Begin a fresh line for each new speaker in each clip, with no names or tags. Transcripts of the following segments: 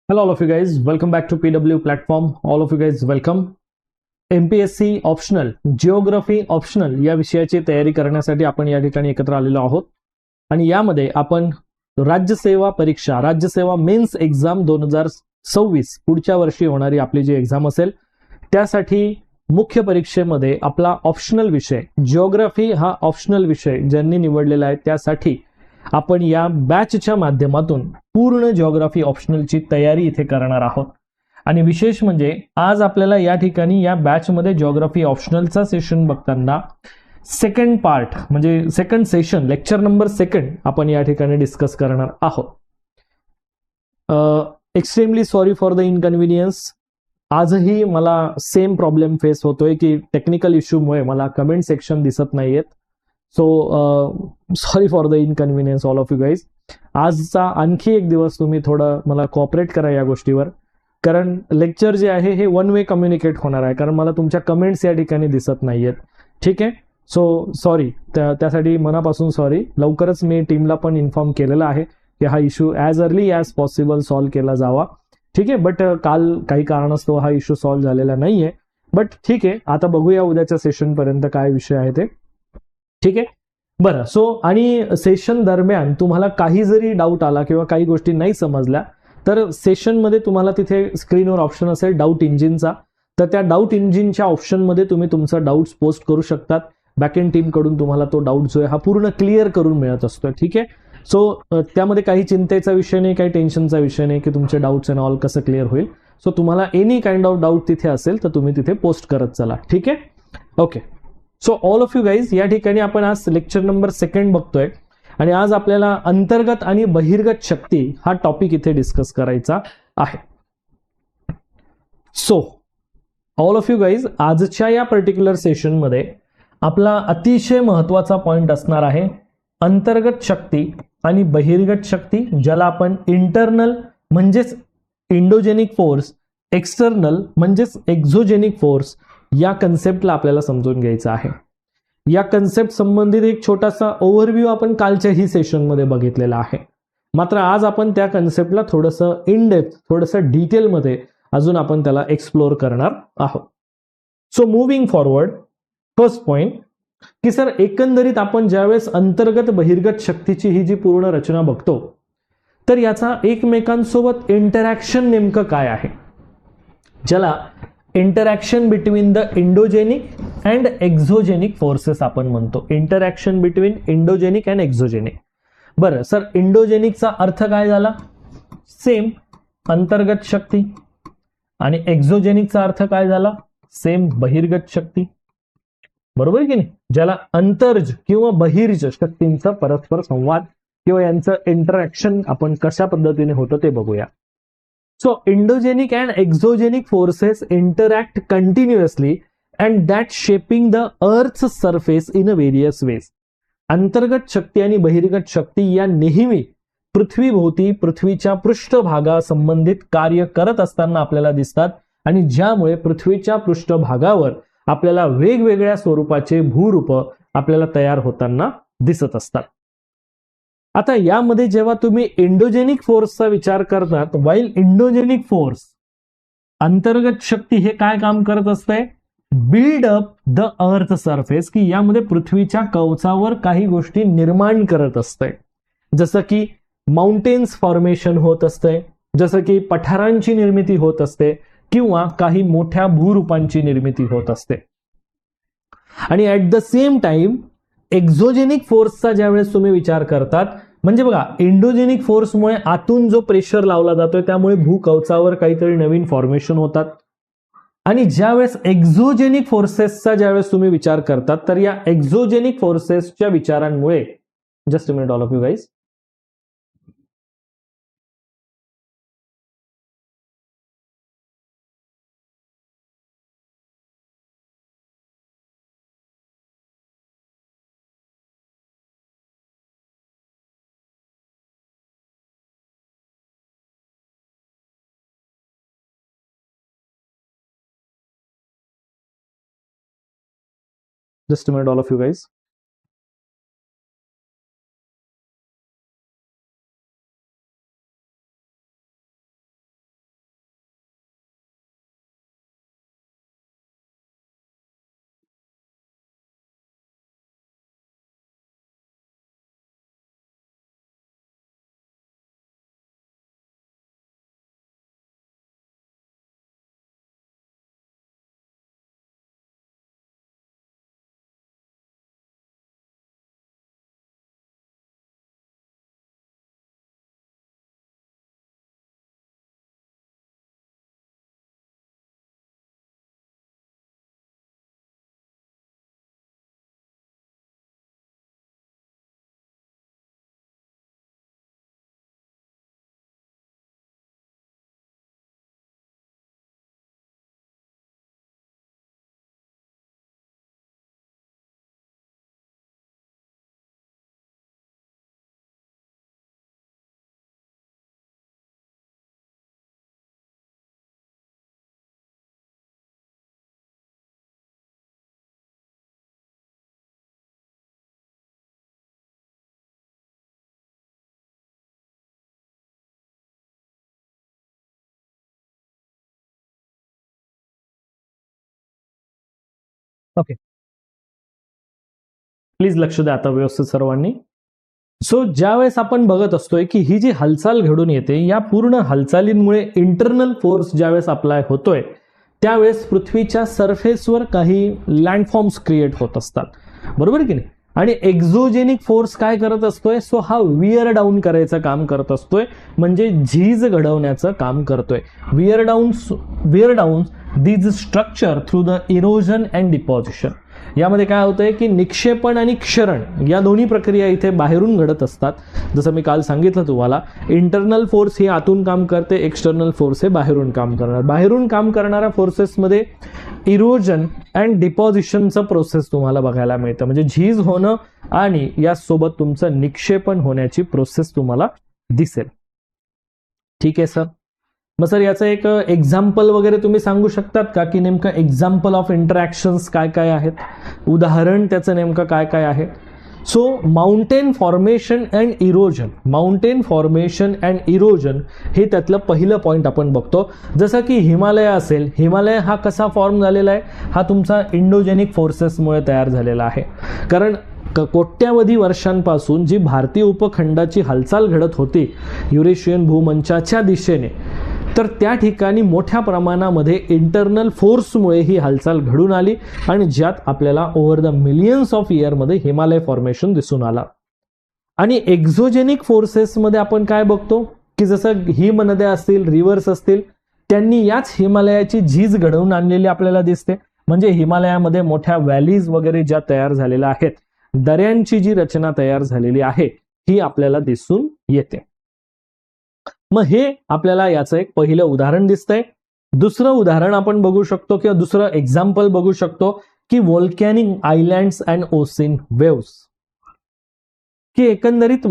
Hello, all of you guys. Welcome back to PW platform. All of you guys, welcome. MPSC optional geography optional या विषयाची तयारी करण्यासाठी आपण या ठिकाणी एकत्र आलेलो आहोत आणि यामध्ये आपण राज्यसेवा परीक्षा राज्यसेवा मेन्स एक्झाम 2026 पुढच्या वर्षी होणारी आपली जी एक्झाम असेल त्यासाठी मुख्य परीक्षेमध्ये आपला ऑप्शनल विषय जिओग्राफी हा ऑप्शनल विषय ज्यांनी निवडलेला आहे त्यासाठी आपण या बॅचच्या माध्यमातून पूर्ण जिओग्राफी ऑप्शनलची तयारी इथे करणार आहोत. आणि विशेष म्हणजे आज आपल्याला या ठिकाणी या बॅचमध्ये जिओग्राफी ऑप्शनलचा सेशन बघताना सेकंड पार्ट म्हणजे सेकंड सेशन लेक्चर नंबर 2 आपण या ठिकाणी डिस्कस करणार आहोत. Extremely sorry for the inconvenience. आजही मला सेम प्रॉब्लेम फेस होतोय की टेक्निकल इश्यूमुळे मला कमेंट सेक्शन दिसत नाहीयेत. So sorry for the inconvenience all of you guys. आजचा आणखी एक दिवस तुम्ही थोडं मला कोऑपरेट करा या गोष्टीवर, कारण लेक्चर जे आहे हे वन वे कम्युनिकेट होणार आहे, कारण मला तुमच्या कमेंट्स या ठिकाणी दिसत नाहीयेत. ठीक आहे, सो सॉरी, त्यासाठी मनापासून सॉरी. लवकरच मी टीमला पण इन्फॉर्म केलेलं आहे की हा issue as early as possible solve केला जावा. ठीक आहे, बट काल काही कारणास्तव हा इश्यू सॉल्व्ह झालेला नाहीये. बट ठीक आहे, आता बघूया उद्याच्या सेशन पर्यंत काय विषय आहे ते. ठीक आहे, बरं. सो आणि सेशन दरम्यान तुम्हाला काही जरी डाऊट आला किंवा काही गोष्टी नाही समजल्या तर सेशनमध्ये तुम्हाला तिथे स्क्रीनवर ऑप्शन असेल डाऊट इंजिनचा, तर त्या डाऊट इंजिनच्या ऑप्शनमध्ये तुम्ही तुमचा डाऊट्स पोस्ट करू शकतात. बॅकएंड टीमकडून तुम्हाला तो डाऊट जो आहे हा पूर्ण क्लिअर करून मिळत असतो. ठीक आहे, सो त्यामध्ये काही चिंतेचा विषय नाही, काही टेन्शनचा विषय नाही की तुमचे डाऊट्स अँड ऑल कसं क्लिअर होईल. सो तुम्हाला एनी काइंड ऑफ डाऊट तिथे असेल तर तुम्ही तिथे पोस्ट करत चला. ठीक आहे, okay. So all of you guys, या ठिकाणी आपण आज लेक्चर नंबर 2 बघतोय आणि आज आपल्याला अंतर्गत आणि बहिर्गत शक्ती हा टॉपिक इथे डिस्कस करायचा आहे. So all of you guys, आजच्या या पर्टिक्युलर सेशनमध्ये आपला अतिशय महत्वाचा पॉइंट असणार आहे अंतर्गत शक्ती आणि बहिर्गत शक्ती, ज्याला आपण इंटरनल म्हणजेच इंडोजेनिक फोर्स, एक्सटर्नल म्हणजेच एक्झोजेनिक फोर्स या कन्सेप्टला आपल्याला समजून घ्यायचं आहे. या कन्सेप्ट संबंधित एक छोटासा ओव्हरव्ह्यू आपण कालच्याही सेशनमध्ये बघितलेला आहे. मात्र आज आपण त्या कन्सेप्टला थोडंसं इन डेप्थ, थोडंसं डिटेलमध्ये अजून आपण त्याला एक्सप्लोर करणार आहोत. So moving forward, first point की सर एकंदरीत आपण ज्यावेळेस अंतर्गत बहिर्गत शक्तीची ही जी पूर्ण रचना बघतो तर याचा एकमेकांसोबत इंटरॅक्शन नेमकं काय आहे, ज्याला interaction between the endogenic and exogenic forces आपण म्हणतो. Interaction between endogenic and exogenic. बरं सर, इंडोजेनिकचा अर्थ काय झाला? सेम अंतर्गत शक्ती. आणि एक्झोजेनिकचा अर्थ काय झाला? सेम बहिर्गत शक्ती. बरोबर की नाही? ज्याला अंतर्ज किंवा बहिर्ज शक्तींचा परस्पर संवाद किंवा यांचं इंटरॅक्शन आपण कशा पद्धतीने होतं ते बघूया. So endogenic and exogenic forces interact continuously and that shaping the Earth's surface in a various ways. अंतर्गत शक्ती आणि बहिर्गत शक्ती या नेहमी पृथ्वीभोवती पृथ्वीच्या पृष्ठभागासंबंधित कार्य करत असताना आपल्याला दिसतात आणि ज्यामुळे पृथ्वीच्या पृष्ठभागावर आपल्याला वेगवेगळ्या स्वरूपाचे भूरूप आपल्याला तयार होताना दिसत असतात. आता यामध्ये जेव्हा तुम्ही इंडोजेनिक फोर्सचा विचार करतात, वाईल इंडोजेनिक फोर्स अंतर्गत शक्ती हे काय काम करत असते? Build up the earth surface, की यामध्ये पृथ्वीच्या कवचावर काही गोष्टी निर्माण करत असते. जसं की माउंटेन्स फॉर्मेशन होत असते, जसं की पठारांची निर्मिती होत असते किंवा काही मोठ्या भूरूपांची निर्मिती होत असते. आणि ऍट द सेम टाइम एक्झोजेनिक फोर्सचा ज्यावेळेस तुम्ही विचार करतात, म्हणजे बघा इंडोजेनिक फोर्समुळे आतून जो प्रेशर लावला जातोय त्यामुळे भूकवचावर काहीतरी नवीन फॉर्मेशन होतात. आणि ज्यावेळेस एक्झोजेनिक फोर्सेसचा ज्यावेळेस तुम्ही विचार करतात तर या एक्झोजेनिक फोर्सेसच्या विचारांमुळे, just a minute all of you guys, just a minute all of you guys. Okay, please लक्ष द्या आता व्यवस्थित सर्वांनी. सो ज्यावेळेस आपण बघत असतोय की ही जी हालचाल घडून येते, या पूर्ण हालचालींमुळे इंटरनल फोर्स ज्यावेळेस अप्लाय होतोय त्यावेळेस पृथ्वीच्या सरफेसवर काही लँडफॉर्म्स क्रिएट होत असतात, बरोबर की नाही. आणि एक्झोजेनिक फोर्स काय करत असतोय, सो हा विअर डाऊन करायचं काम करत असतोय, म्हणजे झीज घडवण्याचं काम करतोय. Where down these structure through the erosion and deposition. यामध्ये काय होतंय की निक्षेपण आणि क्षरण या दोन्ही प्रक्रिया इथे बाहेरून घडत असतात. जसं मी काल सांगितलं तुम्हाला, इंटरनल फोर्स ही आतून काम करते, एक्सटर्नल फोर्स हे बाहेरून काम करणार. बाहेरून काम करणाऱ्या फोर्सेसमध्ये इरोजन अँड डिपॉझिशनचं प्रोसेस तुम्हाला बघायला मिळतं, म्हणजे झीज होणं आणि यासोबत तुमचं निक्षेपण होण्याची प्रोसेस तुम्हाला दिसेल. ठीक आहे सर. मग सर याचं एक एक्झाम्पल वगैरे तुम्ही सांगू शकतात का, की नेमकं एक्झाम्पल ऑफ इंटरॅक्शन्स काय काय आहेत, उदाहरण त्याचं नेमकं काय काय आहे. So mountain formation and erosion, mountain formation and erosion हे त्यातलं पहिलं पॉईंट आपण बघतो. जसं की हिमालय असेल, हिमालय हा कसा फॉर्म झालेला आहे, हा तुमचा इंडोजेनिक फोर्सेसमुळे तयार झालेला आहे. कारण कोट्यावधी वर्षांपासून जी भारतीय उपखंडाची हालचाल घडत होती युरेशियन भूमंचाच्या दिशेने, तर त्या ठिकाणी मोठ्या प्रमाणामध्ये इंटरनल फोर्समुळे ही हालचाल घडून आली आणि ज्यात आपल्याला ओव्हर द मिलियन्स ऑफ इयरमध्ये हिमालय फॉर्मेशन दिसून आला. आणि एक्झोजेनिक फोर्सेसमध्ये आपण काय बघतो की जसं हिमनद्या असतील, रिव्हर्स असतील, त्यांनी याच हिमालयाची झीज घडवून आणलेली आपल्याला दिसते. म्हणजे हिमालयामध्ये मोठ्या व्हॅलीज वगैरे ज्या तयार झालेल्या आहेत, दऱ्यांची जी रचना तयार झालेली आहे ही आपल्याला दिसून येते. मग हे आपल्याला याचं एक पहिलं उदाहरण दिसतंय. दुसरं उदाहरण आपण बघू शकतो किंवा दुसरं एक्झाम्पल बघू शकतो की volcanic islands and ocean waves, की एकंदरीत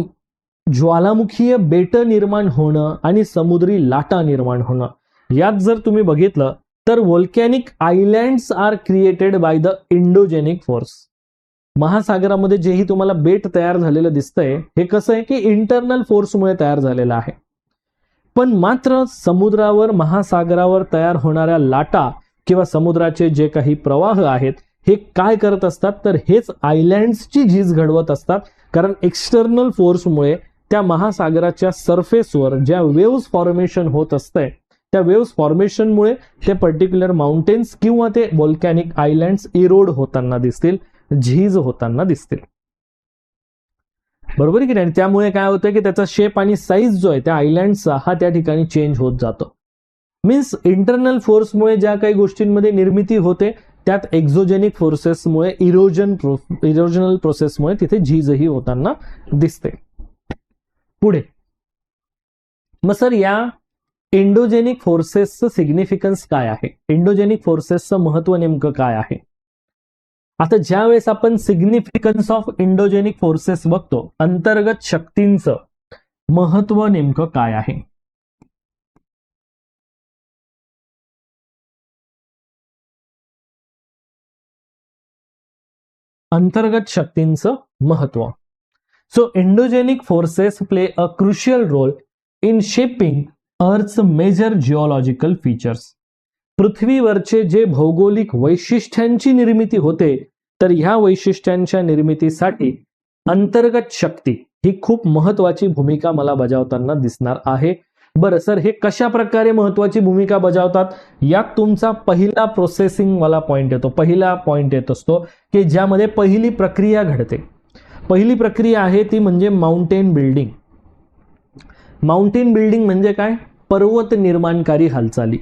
ज्वालामुखीय बेट निर्माण होणं आणि समुद्री लाटा निर्माण होणं. यात जर तुम्ही बघितलं तर volcanic islands are created by the endogenic force. महासागरामध्ये जेही तुम्हाला बेट तयार झालेलं दिसतंय हे कसं आहे की इंटरनल फोर्समुळे तयार झालेलं आहे. पण मात्र समुद्रावर, महासागरावर तयार होणाऱ्या लाटा किंवा समुद्राचे जे काही प्रवाह आहेत हे काय करत असतात, तर हेच आयलँड्सची झीज घडवत असतात. कारण एक्सटर्नल फोर्समुळे त्या महासागराच्या सरफेसवर ज्या वेव्स फॉर्मेशन होत असतंय, त्या वेव्स फॉर्मेशनमुळे ते पर्टिक्युलर माउंटेन्स किंवा ते व्होल्कॅनिक आयलँड्स इरोड होताना दिसतील, झीज होताना दिसतील, बरोबर की नाही. त्यामुळे काय होतं की त्याचा शेप आणि साईज जो आहे त्या आयलँडचा हा त्या ठिकाणी चेंज होत जातो. मीन्स इंटरनल फोर्समुळे ज्या काही गोष्टींमध्ये निर्मिती होते त्यात एक्झोजेनिक फोर्सेसमुळे इरोजनल प्रोसेसमुळे तिथे झीजही होताना दिसते. पुढे मग सर या इंडोजेनिक फोर्सेसचं सिग्निफिकन्स काय आहे, इंडोजेनिक फोर्सेसचं महत्व नेमकं काय आहे. आता ज्या वेळेस आपण सिग्निफिकन्स ऑफ इंडोजेनिक फोर्सेस बघतो, अंतर्गत शक्तींचं महत्व नेमकं काय आहे. अंतर्गत शक्तींचं महत्व. So endogenic forces play a crucial role in shaping earth's major geological features. पृथ्वीवरचे जे भौगोलिक वैशिष्ट्यांची निर्मिती होते, तर ह्या वैशिष्ट्यांच्या निर्मितीसाठी अंतर्गत शक्ती ही खूप महत्वाची भूमिका मला बजावताना दिसणार आहे. बरं सर, हे कशा प्रकारे महत्वाची भूमिका बजावतात, यात तुमचा पहिला प्रोसेसिंग वाला पॉइंट येतो, पहिला पॉइंट येत असतो की ज्यामध्ये पहिली प्रक्रिया घडते. पहिली प्रक्रिया आहे ती म्हणजे माउंटेन बिल्डिंग. माउंटेन बिल्डिंग म्हणजे काय, पर्वत निर्माणकारी हालचाली.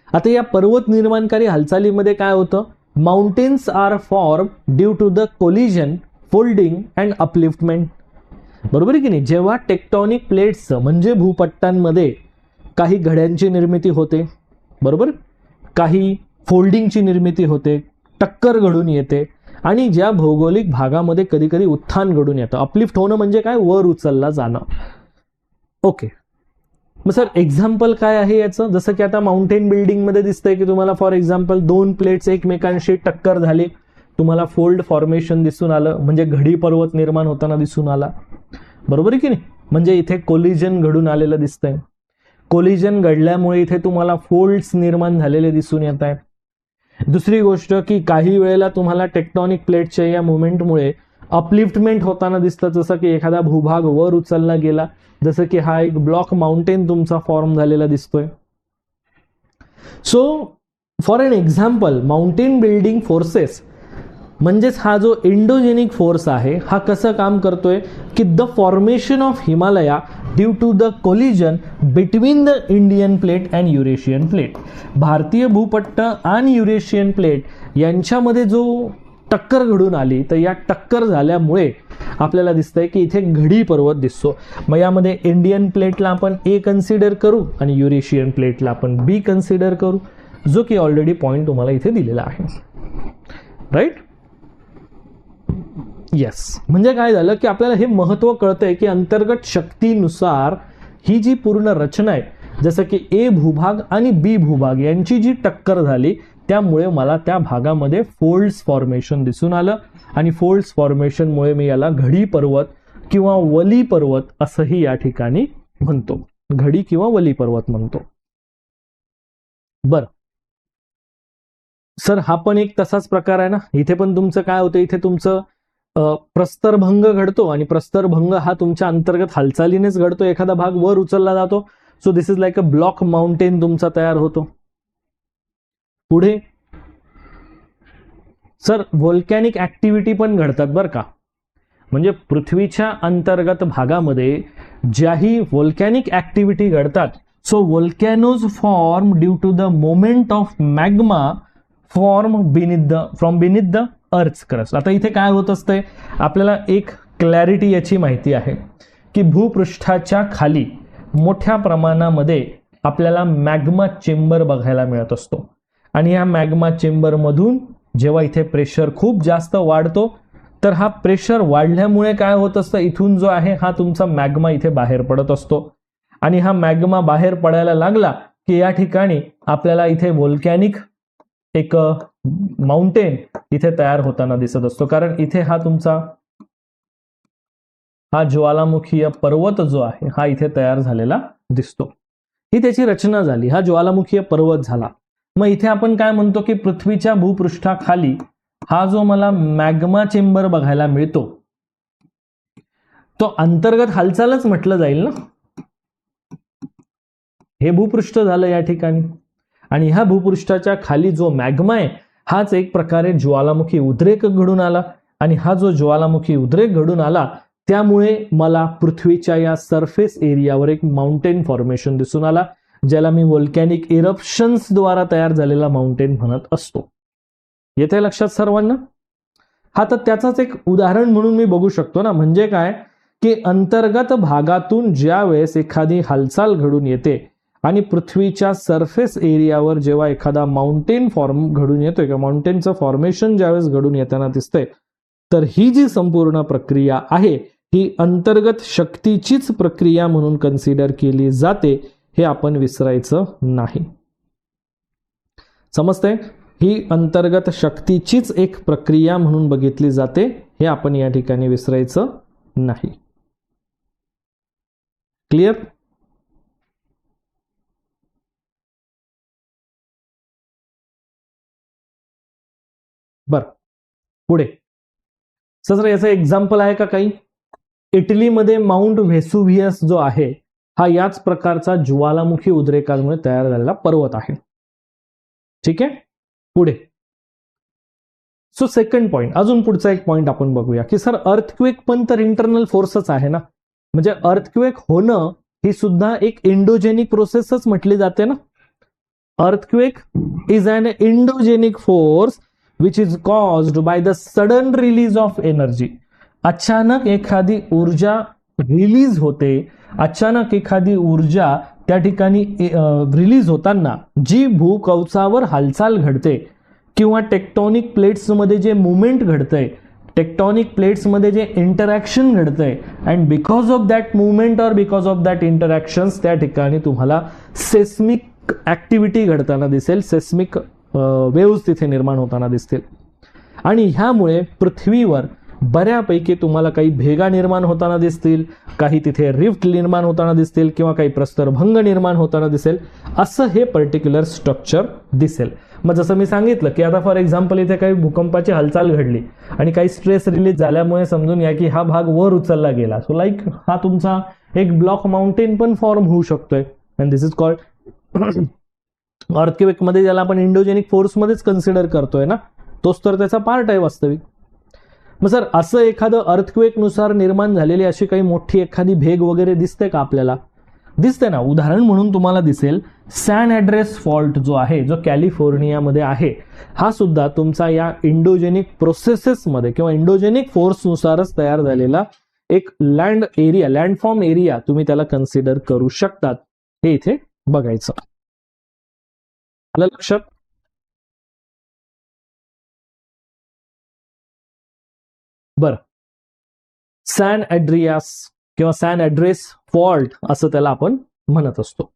आता या पर्वत निर्माणकारी हालचालीमध्ये काय होतं, mountains are form due to the collision, folding and upliftment, बरोबर की नाही. जेव्हा टेक्टॉनिक प्लेट्सचं म्हणजे भूपट्टांमध्ये काही घड्यांची निर्मिती होते, बरोबर, काही फोल्डिंगची निर्मिती होते, टक्कर घडून येते आणि ज्या भौगोलिक भागामध्ये कधी कधी उत्थान घडून येतं. अपलिफ्ट होणं म्हणजे काय, वर उचलला जाणं. ओके, मग सर एक्झाम्पल काय आहे याचं, जसं की आता माउंटेन बिल्डिंग मध्ये दिसतंय की तुम्हाला फॉर एक्झाम्पल दोन प्लेट्स एकमेकांशी टक्कर झाली, तुम्हाला फोल्ड फॉर्मेशन दिसून आलं, म्हणजे घडी पर्वत निर्माण होताना दिसून आला, बरोबर की नाही. म्हणजे इथे कोलिजन घडून आलेलं दिसतंय. कोलिजन घडल्यामुळे इथे तुम्हाला फोल्ड्स निर्माण झालेले दिसून येत आहेत. दुसरी गोष्ट की काही वेळेला तुम्हाला टेक्टॉनिक प्लेटच्या या मुवमेंटमुळे अपलिफ्टमेंट होताना दिसतं, जसं की एखादा भूभाग वर उचलला गेला, जसं की हा एक ब्लॉक माउंटेन तुमचा फॉर्म झालेला दिसतोय. So for an example, mountain building forces म्हणजेच हा जो इंडोजेनिक फोर्स आहे हा कसं काम करतोय की the formation of Himalaya due to the collision between the Indian plate and Eurasian plate. भारतीय भूपट्ट आणि युरेशियन प्लेट यांच्यामध्ये जो टक्कर घडून आली, तर या टक्कर झाल्यामुळे आपल्याला दिसतंय की इथे घडी पर्वत दिसतो. मग यामध्ये इंडियन प्लेटला आपण ए कन्सिडर करू आणि युरेशियन प्लेटला आपण बी कन्सिडर करू, जो की ऑलरेडी पॉइंट तुम्हाला इथे दिलेला आहे. राईट? येस. म्हणजे काय झालं की आपल्याला हे महत्व कळतंय की अंतर्गत शक्तीनुसार ही जी पूर्ण रचना आहे, जसं की ए भूभाग आणि बी भूभाग यांची जी टक्कर झाली, त्यामुळे मला त्या भागामध्ये फोल्ड्स फॉर्मेशन दिसून आलं आणि फोल्ड्स फॉर्मेशनमुळे मी याला घडी पर्वत किंवा वली पर्वत असंही या ठिकाणी म्हणतो. घडी किंवा वली पर्वत म्हणतो. बर सर, हा पण एक तसाच प्रकार आहे ना. इथे पण तुमचं काय होतं, इथे तुमचं प्रस्तरभंग घडतो आणि प्रस्तरभंग हा तुमच्या अंतर्गत हालचालीनेच घडतो. एखादा भाग वर उचलला जातो. So this is like a block mountain तुमचा तयार होतो. पुढे सर, व्होल्कॅनिक ऍक्टिव्हिटी पण घडतात बरं का. म्हणजे पृथ्वीच्या अंतर्गत भागामध्ये ज्याही व्होल्कॅनिक ऍक्टिव्हिटी घडतात, so volcanoes form due to the moment of magma from beneath the earth crust. आता इथे काय होत असतंय, आपल्याला एक क्लॅरिटी याची माहिती आहे की भूपृष्ठाच्या खाली मोठ्या प्रमाणामध्ये आपल्याला मॅग्मा चेंबर बघायला मिळत असतो आणि या मॅग्मा चेंबर मधून जेव्हा इथे प्रेशर खूप जास्त वाढतो, तर हा प्रेशर वाढल्यामुळे काय होत असतं, इथून जो आहे हा तुमचा मॅग्मा इथे बाहेर पडत असतो आणि हा मॅग्मा बाहेर पडायला लागला की या ठिकाणी आपल्याला इथे व्होल्कॅनिक एक माउंटेन इथे तयार होताना दिसत असतो. कारण इथे हा तुमचा हा ज्वालामुखीय पर्वत जो आहे हा इथे तयार झालेला दिसतो. ही त्याची रचना झाली, हा ज्वालामुखीय पर्वत झाला. मग इथे आपण काय म्हणतो की पृथ्वीच्या भूपृष्ठाखाली हा जो मला मॅग्मा चेंबर बघायला मिळतो, तो अंतर्गत हालचालच म्हटलं जाईल ना. हे भूपृष्ठ झालं या ठिकाणी आणि ह्या भूपृष्ठाच्या खाली जो मॅग्मा आहे हाच एक प्रकारे ज्वालामुखी उद्रेक घडून आला आणि हा जो ज्वालामुखी उद्रेक घडून आला त्यामुळे मला पृथ्वीच्या या सरफेस एरियावर एक माउंटेन फॉर्मेशन दिसून आला, ज्याला मी व्होल्कॅनिक इरप्शन्स द्वारा तयार झालेला माउंटेन म्हणत असतो. येते लक्षात सर्वांना? हा तर त्याचाच एक उदाहरण म्हणून मी बघू शकतो ना. म्हणजे काय की अंतर्गत भागातून ज्या वेळेस एखादी हालचाल घडून येते आणि पृथ्वीच्या सरफेस एरियावर जेव्हा एखादा माउंटेन फॉर्म घडून येतोय किंवा माउंटेनचं फॉर्मेशन ज्यावेळेस घडून येताना दिसतंय, तर ही जी संपूर्ण प्रक्रिया आहे ही अंतर्गत शक्तीचीच प्रक्रिया म्हणून कन्सिडर केली जाते, हे आपण विसरायचं नाही. समजतंय? ही अंतर्गत शक्तीचीच एक प्रक्रिया म्हणून बघितली जाते, हे आपण या ठिकाणी विसरायचं नाही. क्लिअर? बर, पुढे सर याचं एक्झाम्पल आहे का काही? इटलीमध्ये माउंट व्हेसुव्हियस जो आहे हा याच प्रकारचा ज्वालामुखी उद्रेकामुळे तयार झालेला पर्वत आहे. ठीक आहे, पुढे. सो सेकंड पॉइंट, अजून पुढचा एक पॉइंट आपण बघूया की सर अर्थक्वेक पण तर इंटरनल फोर्सच आहे ना. म्हणजे अर्थक्वेक होणं ही सुद्धा एक इंडोजेनिक प्रोसेसच म्हटली जाते ना. Earthquake is an endogenic force which is caused by the sudden release of energy. अचानक एखादी ऊर्जा रिलीज होते, अचानक एखादी ऊर्जा त्या ठिकाणी रिलीज होताना जी भूकवचावर हालचाल घडते किंवा टेक्टॉनिक प्लेट्समध्ये जे मुवमेंट घडतंय, टेक्टॉनिक प्लेट्समध्ये जे इंटरॅक्शन घडतंय, and because of that movement और बिकॉज ऑफ दॅट इंटरॅक्शन्स त्या ठिकाणी तुम्हाला सेस्मिक ऍक्टिव्हिटी घडताना दिसेल, सेस्मिक वेव्स तिथे निर्माण होताना दिसतील. आणि ह्यामुळे पृथ्वीवर बऱ्यापैकी तुम्हाला काही भेगा निर्माण होताना दिसतील, काही तिथे रिफ्ट निर्माण होताना दिसतील किंवा काही प्रस्तरभंग निर्माण होताना दिसेल, असं हे पर्टिक्युलर स्ट्रक्चर दिसेल. मग जसं मी सांगितलं की आता फॉर एक्झाम्पल इथे काही भूकंपाची हालचाल घडली आणि काही स्ट्रेस रिलीज झाल्यामुळे समजून या की हा भाग वर उचलला गेला. सो लाईक हा तुमचा एक ब्लॉक माउंटेन पण फॉर्म होऊ शकतोय and this is called earthquake मध्ये, ज्याला आपण इंडोजेनिक फोर्स मध्येच कन्सिडर करतोय ना, तोच तर त्याचा पार्ट आहे वास्तविक. मग सर असं एखादं अर्थक्वेक नुसार निर्माण झालेली अशी काही मोठी एखादी भेग वगैरे दिसते का आपल्याला? दिसते ना. उदाहरण म्हणून तुम्हाला दिसेल सॅन अँड्रेस फॉल्ट जो आहे, जो कॅलिफोर्नियामध्ये आहे, हा सुद्धा तुमचा या इंडोजेनिक प्रोसेसेसमध्ये किंवा इंडोजेनिक फोर्सनुसारच तयार झालेला एक लँड एरिया, लँडफॉर्म एरिया तुम्ही त्याला कन्सिडर करू शकतात. हे इथे बघायचं. आलं लक्षात? बरं, सॅन अँड्रियास किंवा सॅन अँड्रेस फॉल्ट असं त्याला आपण म्हणत असतो.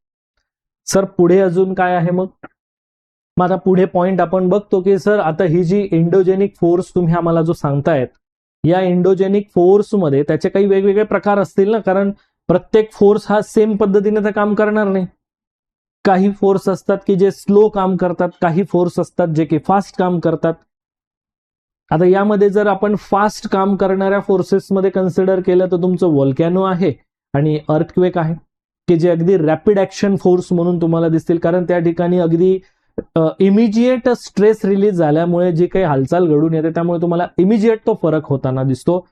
सर पुढे अजून काय आहे मग? मग आता पुढे पॉइंट आपण बघतो की सर आता ही जी इंडोजेनिक फोर्स तुम्ही आम्हाला जो सांगतायत, या इंडोजेनिक फोर्समध्ये त्याचे काही वेगवेगळे प्रकार असतील ना, कारण प्रत्येक फोर्स हा सेम पद्धतीने तर काम करणार नाही. काही फोर्स असतात की जे स्लो काम करतात, काही फोर्स असतात जे की फास्ट काम करतात. आता यामध्ये जर आपण फास्ट काम करणाऱ्या फोर्सेसमध्ये कन्सिडर केलं तर तुमचं व्होल्कॅनो आहे आणि अर्थक्वेक आहे, की जे अगदी रॅपिड ऍक्शन फोर्स म्हणून तुम्हाला दिसतील, कारण त्या ठिकाणी अगदी इमिजिएट स्ट्रेस रिलीज झाल्यामुळे जी काही हालचाल घडून येते त्यामुळे तुम्हाला इमिजिएट तो फरक होताना दिसतो,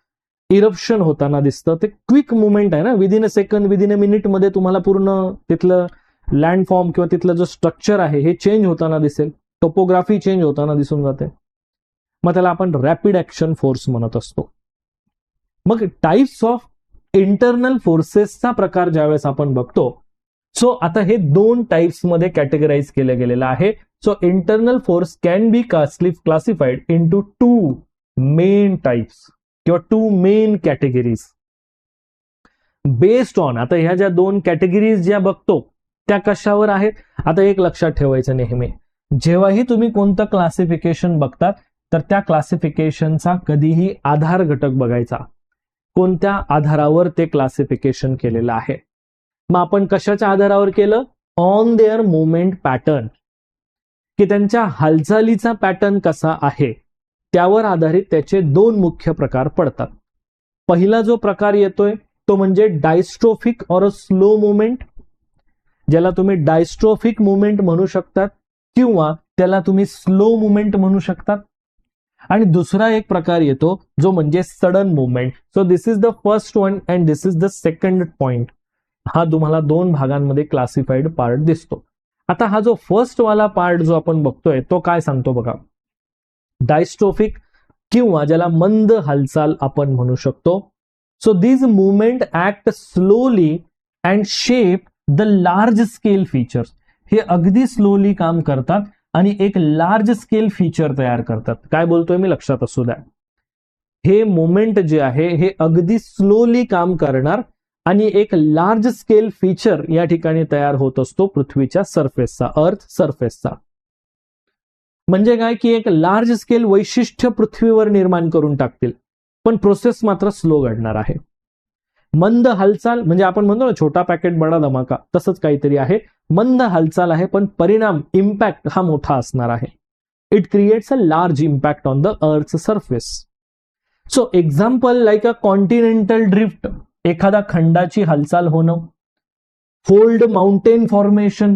इरप्शन होताना दिसतं. ते क्विक मुवमेंट आहे ना, within a second, within a minute मध्ये तुम्हाला पूर्ण तिथलं लँडफॉर्म किंवा तिथलं जो स्ट्रक्चर आहे हे चेंज होताना दिसेल, टोपोग्राफी चेंज होताना दिसून जाते. मग त्याला आपण रॅपिड ऍक्शन फोर्स म्हणत असतो. मग टाइप्स ऑफ इंटरनल फोर्सेसचा प्रकार ज्यावेळेस आपण बघतो, सो आता हे दोन टाइप्स मध्ये कॅटेगराइज केलं गेलेलं आहे. So internal force can be classified into two main types किंवा two main categories based on. आता ह्या ज्या दोन कॅटेगरीज ज्या बघतो त्या कशावर आहेत? आता एक लक्षात ठेवायचं नेहमी, जेव्हाही तुम्ही कोणतं क्लासिफिकेशन बघतात तर त्या क्लासिफिकेशनचा कधीही आधार घटक बघायचा, कोणत्या आधारावर ते क्लासिफिकेशन केलेलं आहे. मग आपण कशाच्या आधारावर केलं? ऑन देअर मुवमेंट पॅटर्न, की त्यांच्या हालचालीचा पॅटर्न कसा आहे त्यावर आधारित त्याचे दोन मुख्य प्रकार पडतात. पहिला जो प्रकार येतोय तो म्हणजे डायस्ट्रोफिक और स्लो मुवमेंट, ज्याला तुम्ही डायस्ट्रोफिक मुवमेंट म्हणू शकतात किंवा त्याला तुम्ही स्लो मुवमेंट म्हणू शकतात. आणि दुसरा एक प्रकार येतो जो म्हणजे sudden movement. So this is the first one and this is the second point. हा तुम्हाला दोन भागांमध्ये क्लासिफाईड पार्ट दिसतो. आता हा जो फर्स्ट वाला पार्ट जो आपण बघतोय तो काय सांगतो बघा, डायस्ट्रोफिक किंवा ज्याला मंद हालचाल आपण म्हणू शकतो. So this movement act slowly and shape the large scale features. हे अगदी स्लोली काम करतात आणि एक लार्ज स्केल फीचर तयार करतात. काय बोलतोय मी, लक्षात असू द्या. हे मोमेंट जे आहे हे अगदी स्लोली काम करणार आणि एक लार्ज स्केल फीचर या ठिकाणी तयार होत असतो पृथ्वीच्या सरफेसचा, अर्थ सरफेसचा. म्हणजे काय की एक लार्ज स्केल वैशिष्ट्य पृथ्वीवर निर्माण करून टाकतील, पण प्रोसेस मात्र स्लो घडणार आहे. मंद हालचाल म्हणजे आपण म्हणतो ना छोटा पॅकेट बडा धमाका, तसंच काहीतरी आहे. मंद हालचाल आहे पण परिणाम, इम्पॅक्ट हा मोठा असणार आहे. It creates a large impact on the earth surface. So example like a continental drift, एखादा खंडाची हालचाल होणं. Fold mountain formation,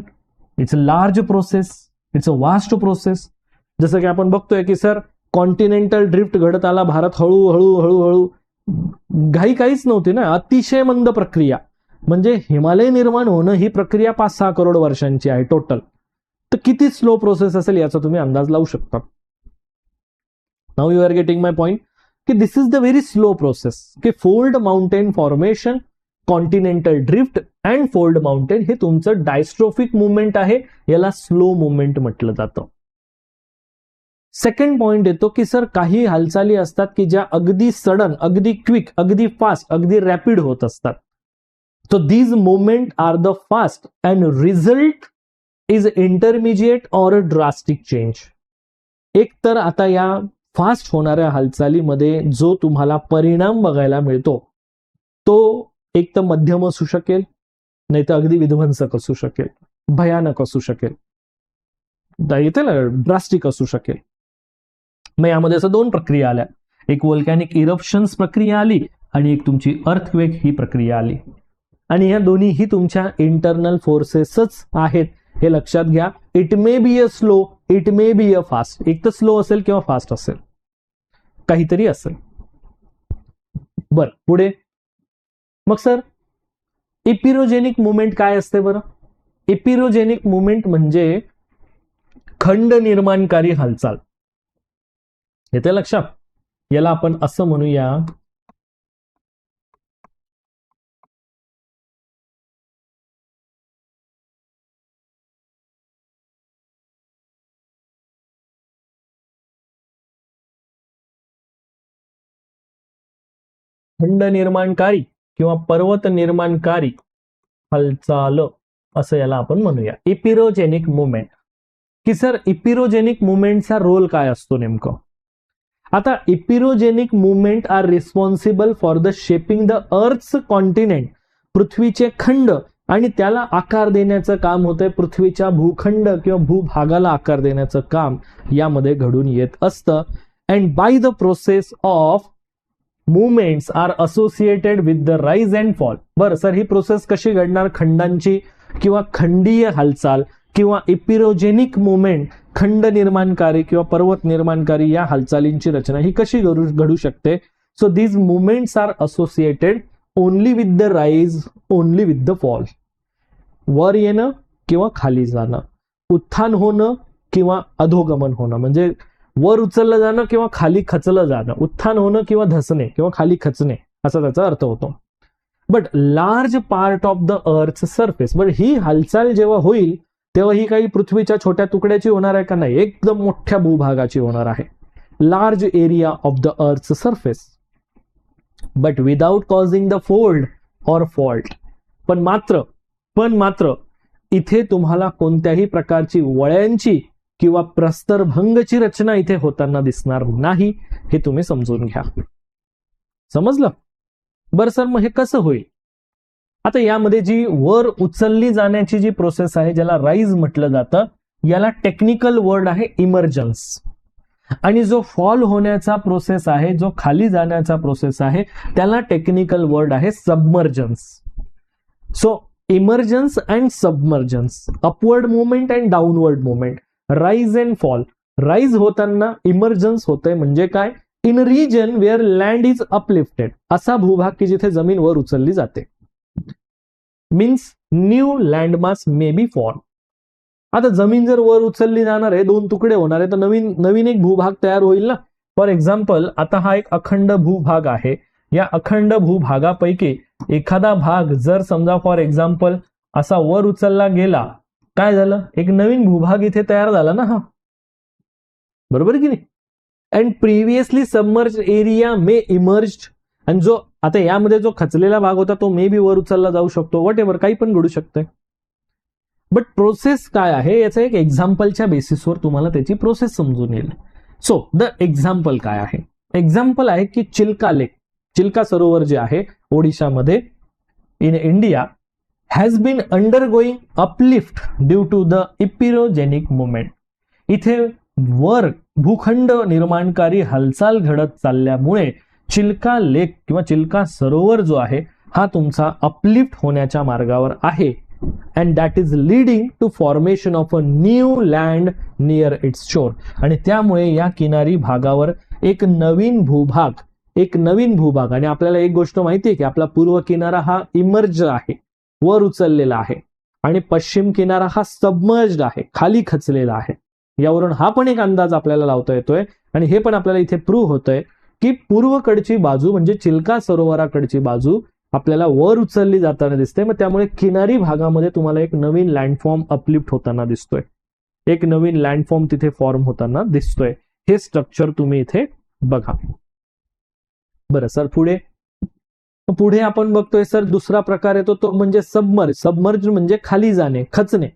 it's a large process, it's a vast process. जसं की आपण बघतोय की सर कॉन्टिनेंटल ड्रिफ्ट घडत आला, भारत हळूहळू हळूहळू, घाई काहीच नव्हती ना, अतिशय मंद प्रक्रिया. म्हणजे हिमालय निर्माण होणं ही प्रक्रिया 5-6 करोड वर्षांची आहे टोटल. तर किती स्लो प्रोसेस असेल याचा तुम्ही अंदाज लावू शकता. Now you are getting my point की this is the very slow process. की fold mountain formation, continental drift and fold mountain हे तुमचं डायस्ट्रोफिक मुवमेंट आहे, याला स्लो मुवमेंट म्हटलं जातं. सेकंड पॉइंट येतो की सर काही हालचाली असतात की ज्या अगदी सडन, अगदी क्विक, अगदी फास्ट, अगदी रॅपिड होत असतात. So these movement are the fast and result is intermediate or a drastic change. एक तर आता या फास्ट होणाऱ्या हालचालीमध्ये जो तुम्हाला परिणाम बघायला मिळतो तो एक तर मध्यम असू शकेल, नाही तर अगदी विध्वंसक असू शकेल, भयानक असू शकेल. येते ना ड्रास्टिक असू शकेल. मग यामध्ये असं दोन प्रक्रिया आल्या, एक वोल्कॅनिक इरप्शन्स प्रक्रिया आली आणि एक तुमची अर्थक्वेक ही प्रक्रिया आली. आणि या दोन्हीही तुमच्या इंटरनल फोर्सेसच आहेत हे लक्षात घ्या. It may be a slow, it may be a fast. एक तर स्लो असेल किंवा फास्ट असेल, काहीतरी असेल. बर पुढे मग सर इपिरोजेनिक मुवमेंट काय असते बरं? इपिरोजेनिक मुवमेंट म्हणजे खंड निर्माणकारी हालचाल. येते लक्षात? याला आपण असं म्हणूया खंड निर्माणकारी किंवा पर्वत निर्माणकारी हालचाल असं याला आपण म्हणूया इपिरोजेनिक मुवमेंट. की सर इपिरोजेनिक मुवमेंटचा रोल काय असतो नेमकं? आता epeirogenic movement are responsible for the shaping the earth's continent. पृथ्वीचे खंड आणि त्याला आकार देण्याचं काम होतंय. पृथ्वीच्या भूखंड किंवा भूभागाला आकार देण्याचं काम यामध्ये घडून येत असतं. And by the process of movements are associated with the rise and fall. बरं सर ही प्रोसेस कशी घडणार? खंडांची किंवा खंडीय हालचाल किंवा इपिरोजेनिक मुवमेंट, खंड निर्माणकारी किंवा पर्वत निर्माणकारी या हालचालींची रचना ही कशी घडू शकते? So these movements are associated only with the rise, only with the fall. वर येणं किंवा खाली जाणं, उत्थान होणं किंवा अधोगमन होणं, म्हणजे वर उचललं जाणं किंवा खाली खचलं जाणं, उत्थान होणं किंवा धसणे किंवा खाली खचणे असा त्याचा अर्थ होतो. But large part of the earth surface, but he हालचाल जेव्हा होईल तेव्हा ही काही पृथ्वीच्या छोट्या तुकड्याची होणार आहे का? नाही, एकदम मोठ्या भूभागाची होणार आहे. Large area of the earth surface, but without causing the fold or fault. पण मात्र इथे तुम्हाला कोणत्याही प्रकारची वळ्यांची किंवा प्रस्तरभंगची रचना इथे होताना दिसणार नाही. हे तुम्ही समजून घ्या. समजलं? बरं सर मग हे कसं होईल? आता यामध्ये जी वर उचलली जाण्याची जी प्रोसेस आहे ज्याला राईज म्हटलं जातं, याला टेक्निकल वर्ड आहे इमर्जन्स. आणि जो फॉल होण्याचा प्रोसेस आहे, जो खाली जाण्याचा प्रोसेस आहे, त्याला टेक्निकल वर्ड आहे submergence. So emergence and submergence, upward movement and downward movement, rise and fall. Rise होताना इमर्जन्स होतंय म्हणजे काय? In region where land is uplifted, असा भूभाग की जिथे जमीन वर उचलली जाते. Means new landmass may be form. आता जमीन जर वर उचलली जाणार आहे, दोन तुकडे होणार आहे, तर नवीन एक भूभाग तयार होईल ना. फॉर एक्झाम्पल आता हा एक अखंड भूभाग आहे. या अखंड भूभागापैकी एखादा भाग जर समजा फॉर एक्झाम्पल असा वर उचलला गेला, काय झालं? एक नवीन भूभाग इथे तयार झाला ना. हा बरोबर की नाही? And previously submerge area may emerge. आणि जो आता यामध्ये जो खचलेला भाग होता तो मे बी वर उचलला जाऊ शकतो, वॉट एव्हर, काही पण घडू शकतंय. बट प्रोसेस काय आहे याचा एक एक्झाम्पलच्या बेसिसवर तुम्हाला त्याची प्रोसेस समजून येईल. सो द एक्झाम्पल काय आहे? एक्झाम्पल आहे की चिल्का लेक, चिल्का सरोवर जे आहे ओडिशामध्ये in India, has been undergoing uplift due to the epeirogenic movement. इथे वर भूखंड निर्माणकारी हालचाल घडत चालल्यामुळे चिल्का लेक किंवा चिल्का सरोवर जो आहे हा तुमचा अपलिफ्ट होण्याच्या मार्गावर आहे. And that is leading to formation of a new land near its shore. आणि त्यामुळे या किनारी भागावर एक नवीन भूभाग, आणि आपल्याला एक गोष्ट माहिती आहे की आपला पूर्व किनारा हा इमर्ज आहे, वर उचललेला आहे, आणि पश्चिम किनारा हा सबमर्ज्ड आहे, खाली खचलेला आहे. यावरून हा पण एक अंदाज आपल्याला लावता येतोय. आणि हे पण आपल्याला इथे प्रूव्ह होतंय की पूर्वकडची बाजू म्हणजे चिल्का सरोवराकडची बाजू आपल्याला वर उचलली जाताना दिसते. मग त्यामुळे किनारी भागामध्ये तुम्हाला एक नवीन लँडफॉर्म अपलिफ्ट होताना दिसतोय, एक नवीन लँडफॉर्म तिथे फॉर्म होताना दिसतोय. हे स्ट्रक्चर तुम्ही इथे बघा. बरं सर पुढे आपण बघतोय सर दुसरा प्रकार येतो तो म्हणजे सबमर्ज म्हणजे खाली जाणे, खचणे.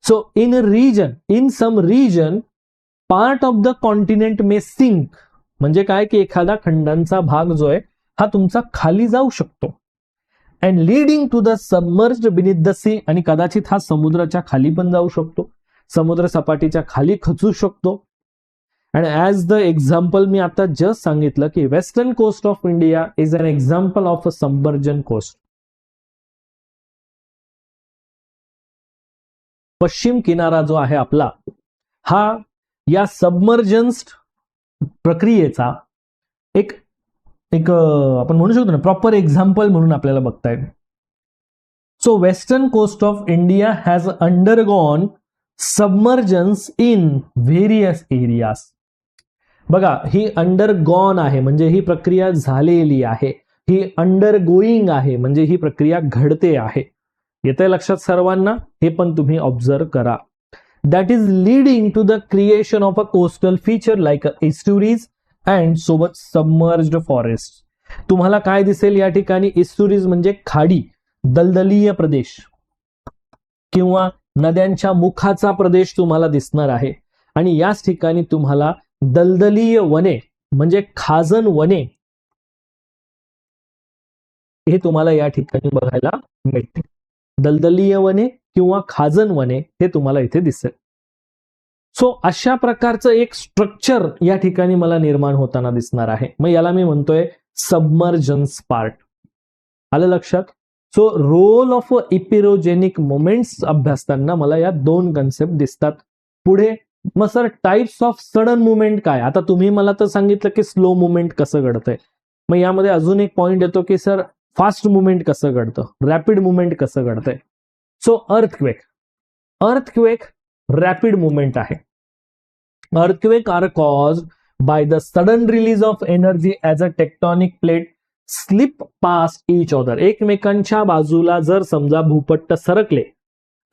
So in some region part of the continent may sink. म्हणजे काय की एखादा खंडांचा भाग जो आहे हा तुमचा खाली जाऊ शकतो. And leading to the submerged beneath the sea. आणि कदाचित हा समुद्राच्या खाली पण जाऊ शकतो. समुद्र सपाटीच्या खाली खचू शकतो. अँड ॲज द एक्झाम्पल मी आता जस्ट सांगितलं की western coast of India is an example of a submergent coast. पश्चिम किनारा जो आहे आपला, हा या सबमर्जन्स प्रक्रियेचा एक एक आपण म्हणू शकतो ना प्रॉपर एक्झाम्पल म्हणून आपल्याला बघता येईल. So western coast of India has undergone submergence in various areas. बघा, ही अंडरगॉन आहे म्हणजे ही प्रक्रिया झालेली आहे, ही अंडरगोईंग आहे म्हणजे ही प्रक्रिया घडते आहे. येते लक्षात सर्वांना? हे पण तुम्ही ऑब्झर्व करा. That is leading to the creation of a coastal feature like estuaries and सोबत सबमर्ज्ड फॉरेस्ट. तुम्हाला काय दिसेल या ठिकाणी? इस्टुरीज म्हणजे खाडी, दलदलीय प्रदेश किंवा नद्यांच्या मुखाचा प्रदेश तुम्हाला दिसणार आहे. आणि याच ठिकाणी तुम्हाला दलदलीय वने म्हणजे खाजन वने हे तुम्हाला या ठिकाणी बघायला मिळते. दलदलीय वने किंवा खाजन वने हे तुम्हाला इथे दिसेल. सो अशा प्रकारचं एक स्ट्रक्चर या ठिकाणी मला निर्माण होताना दिसणार आहे. मग याला मी म्हणतोय सबमर्जन्स पार्ट. आलं लक्षात? सो रोल ऑफ इपिरोजेनिक मोमेंट्स अभ्यासताना मला या दोन कन्सेप्ट दिसतात. पुढे मग sir types of sudden movement काय? आता तुम्ही मला तर सांगितलं की स्लो मुवमेंट कसं घडतंय. मग यामध्ये अजून एक पॉइंट येतो की सर फास्ट मुवमेंट कसं घडतं, रॅपिड मुवमेंट कसं घडतंय. सो अर्थक्वेक रॅपिड मुवमेंट आहे. Earthquake are caused by the sudden release of energy as a tectonic plate slip past each other. एकमेकांच्या बाजूला जर समजा भूपट्ट सरकले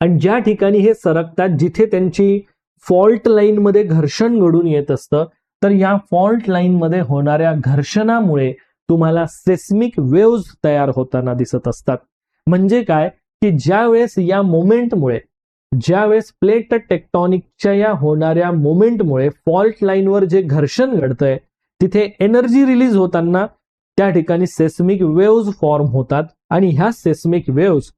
आणि ज्या ठिकाणी हे सरकतात जिथे त्यांची फॉल्ट लाईन मध्ये घर्षण घडून येत असतं, तर या फॉल्ट लाईन मध्ये होणाऱ्या घर्षणामुळे तुम्हाला सेस्मिक वेव्ज तयार होताना दिसत असतात. म्हणजे काय की ज्यावेळेस या मोमेंटमुळे, ज्यावेळेस प्लेट टेक्टॉनिकच्या या होणाऱ्या मोमेंटमुळे फॉल्ट लाईनवर जे घर्षण घडतंय तिथे एनर्जी रिलीज होताना त्या ठिकाणी सेस्मिक वेव्ज फॉर्म होतात. आणि ह्या सेस्मिक वेव्ज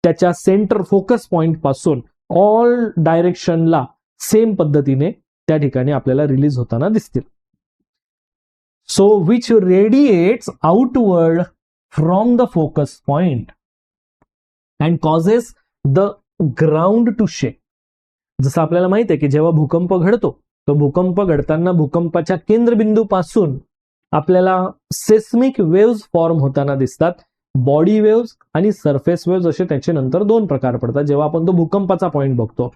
त्याच्या सेंटर फोकस पॉइंट पासून ऑल डायरेक्शनला सेम पद्धतीने त्या ठिकाणी आपल्याला रिलीज होताना दिसतील. So which radiates outward from the focus point and causes the ground to shake. जसं आपल्याला माहित आहे की जेव्हा भूकंप घडतो, तो भूकंप घडताना भूकंपाच्या केंद्रबिंदूपासून आपल्याला सेस्मिक वेव्ज फॉर्म होताना दिसतात. बॉडी वेव्ज आणि सरफेस वेव्ज असे त्याचे नंतर दोन प्रकार पडतात जेव्हा आपण तो भूकंपाचा पॉइंट बघतो.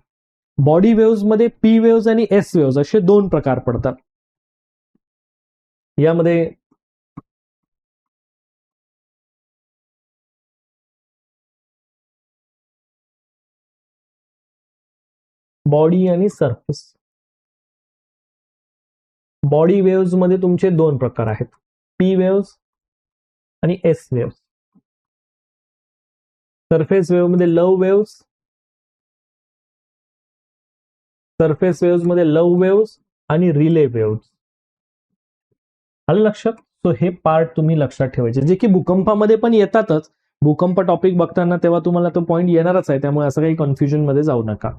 बॉडी वेव्ज मध्ये पी वेव्ज आणि एस वेव्ज असे दोन प्रकार पडतात. यामध्ये बॉडी आणि सरफेस. बॉडी वेव्ज मध्ये तुमचे दोन प्रकार आहेत, पी वेव्ज आणि एस वेव्ज. सरफेस वेव्ह मध्ये लव वेव्ज, सरफेस वेव्ज मध्ये लव वेव्ज आणि रिले वेव्ज. आलं लक्षात? सो हे पार्ट तुम्ही लक्षात ठेवायचे जे की भूकंपामध्ये पण येतातच. भूकंप टॉपिक बघताना तेव्हा तुम्हाला तो पॉइंट येणारच आहे, त्यामुळे असं काही कन्फ्युजन मध्ये जाऊ नका.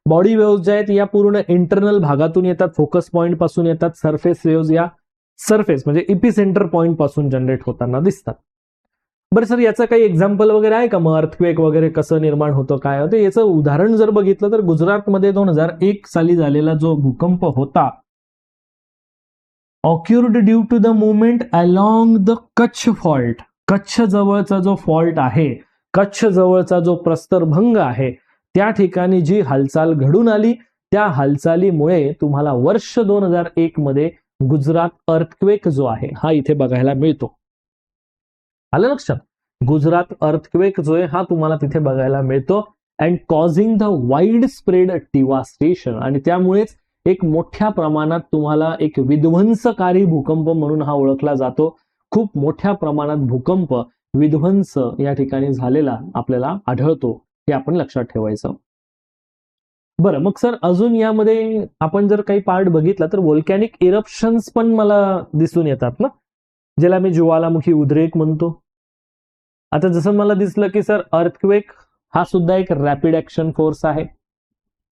बॉडी वेव्ज ज्या आहेत या पूर्ण इंटरनल भागातून येतात, फोकस पॉइंट पासून येतात. सरफेस वेव्ज या सरफेस म्हणजे इपिसेंटर पॉइंट पासून जनरेट होताना दिसतात. बरं सर, याचं काही एक्झाम्पल वगैरे आहे का? मग अर्थक्वेक वगैरे कसं निर्माण होतं, काय होतं याचं उदाहरण जर बघितलं तर गुजरातमध्ये 2001 साली झालेला जो भूकंप होता, occurred due to the movement along the Kutch fault. Kutch जवळचा जो फॉल्ट आहे, कच्छ जवळचा जो प्रस्तरभंग आहे, त्या ठिकाणी जी हालचाल घडून आली त्या हालचालीमुळे तुम्हाला वर्ष 2001 मध्ये गुजरात अर्थक्वेक जो आहे हा इथे बघायला मिळतो. आलं लक्षात? गुजरात अर्थक्वेक जो आहे हा तुम्हाला तिथे बघायला मिळतो. And causing the wide spread devastation. आणि त्यामुळेच एक मोठ्या प्रमाणात तुम्हाला एक विध्वंसकारी भूकंप म्हणून हा ओळखला जातो. खूप मोठ्या प्रमाणात भूकंप, विध्वंस या ठिकाणी झालेला आपल्याला आढळतो, हे आपण लक्षात ठेवायचं. बरं, मग सर अजून यामध्ये आपण जर काही पार्ट बघितला तर व्होल्कॅनिक इरप्शन्स पण मला दिसून येतात ना, ज्याला मी ज्वालामुखी उद्रेक म्हणतो. आता जसं मला दिसलं की सर अर्थक्वेक हा सुद्धा एक रॅपिड ऍक्शन फोर्स आहे.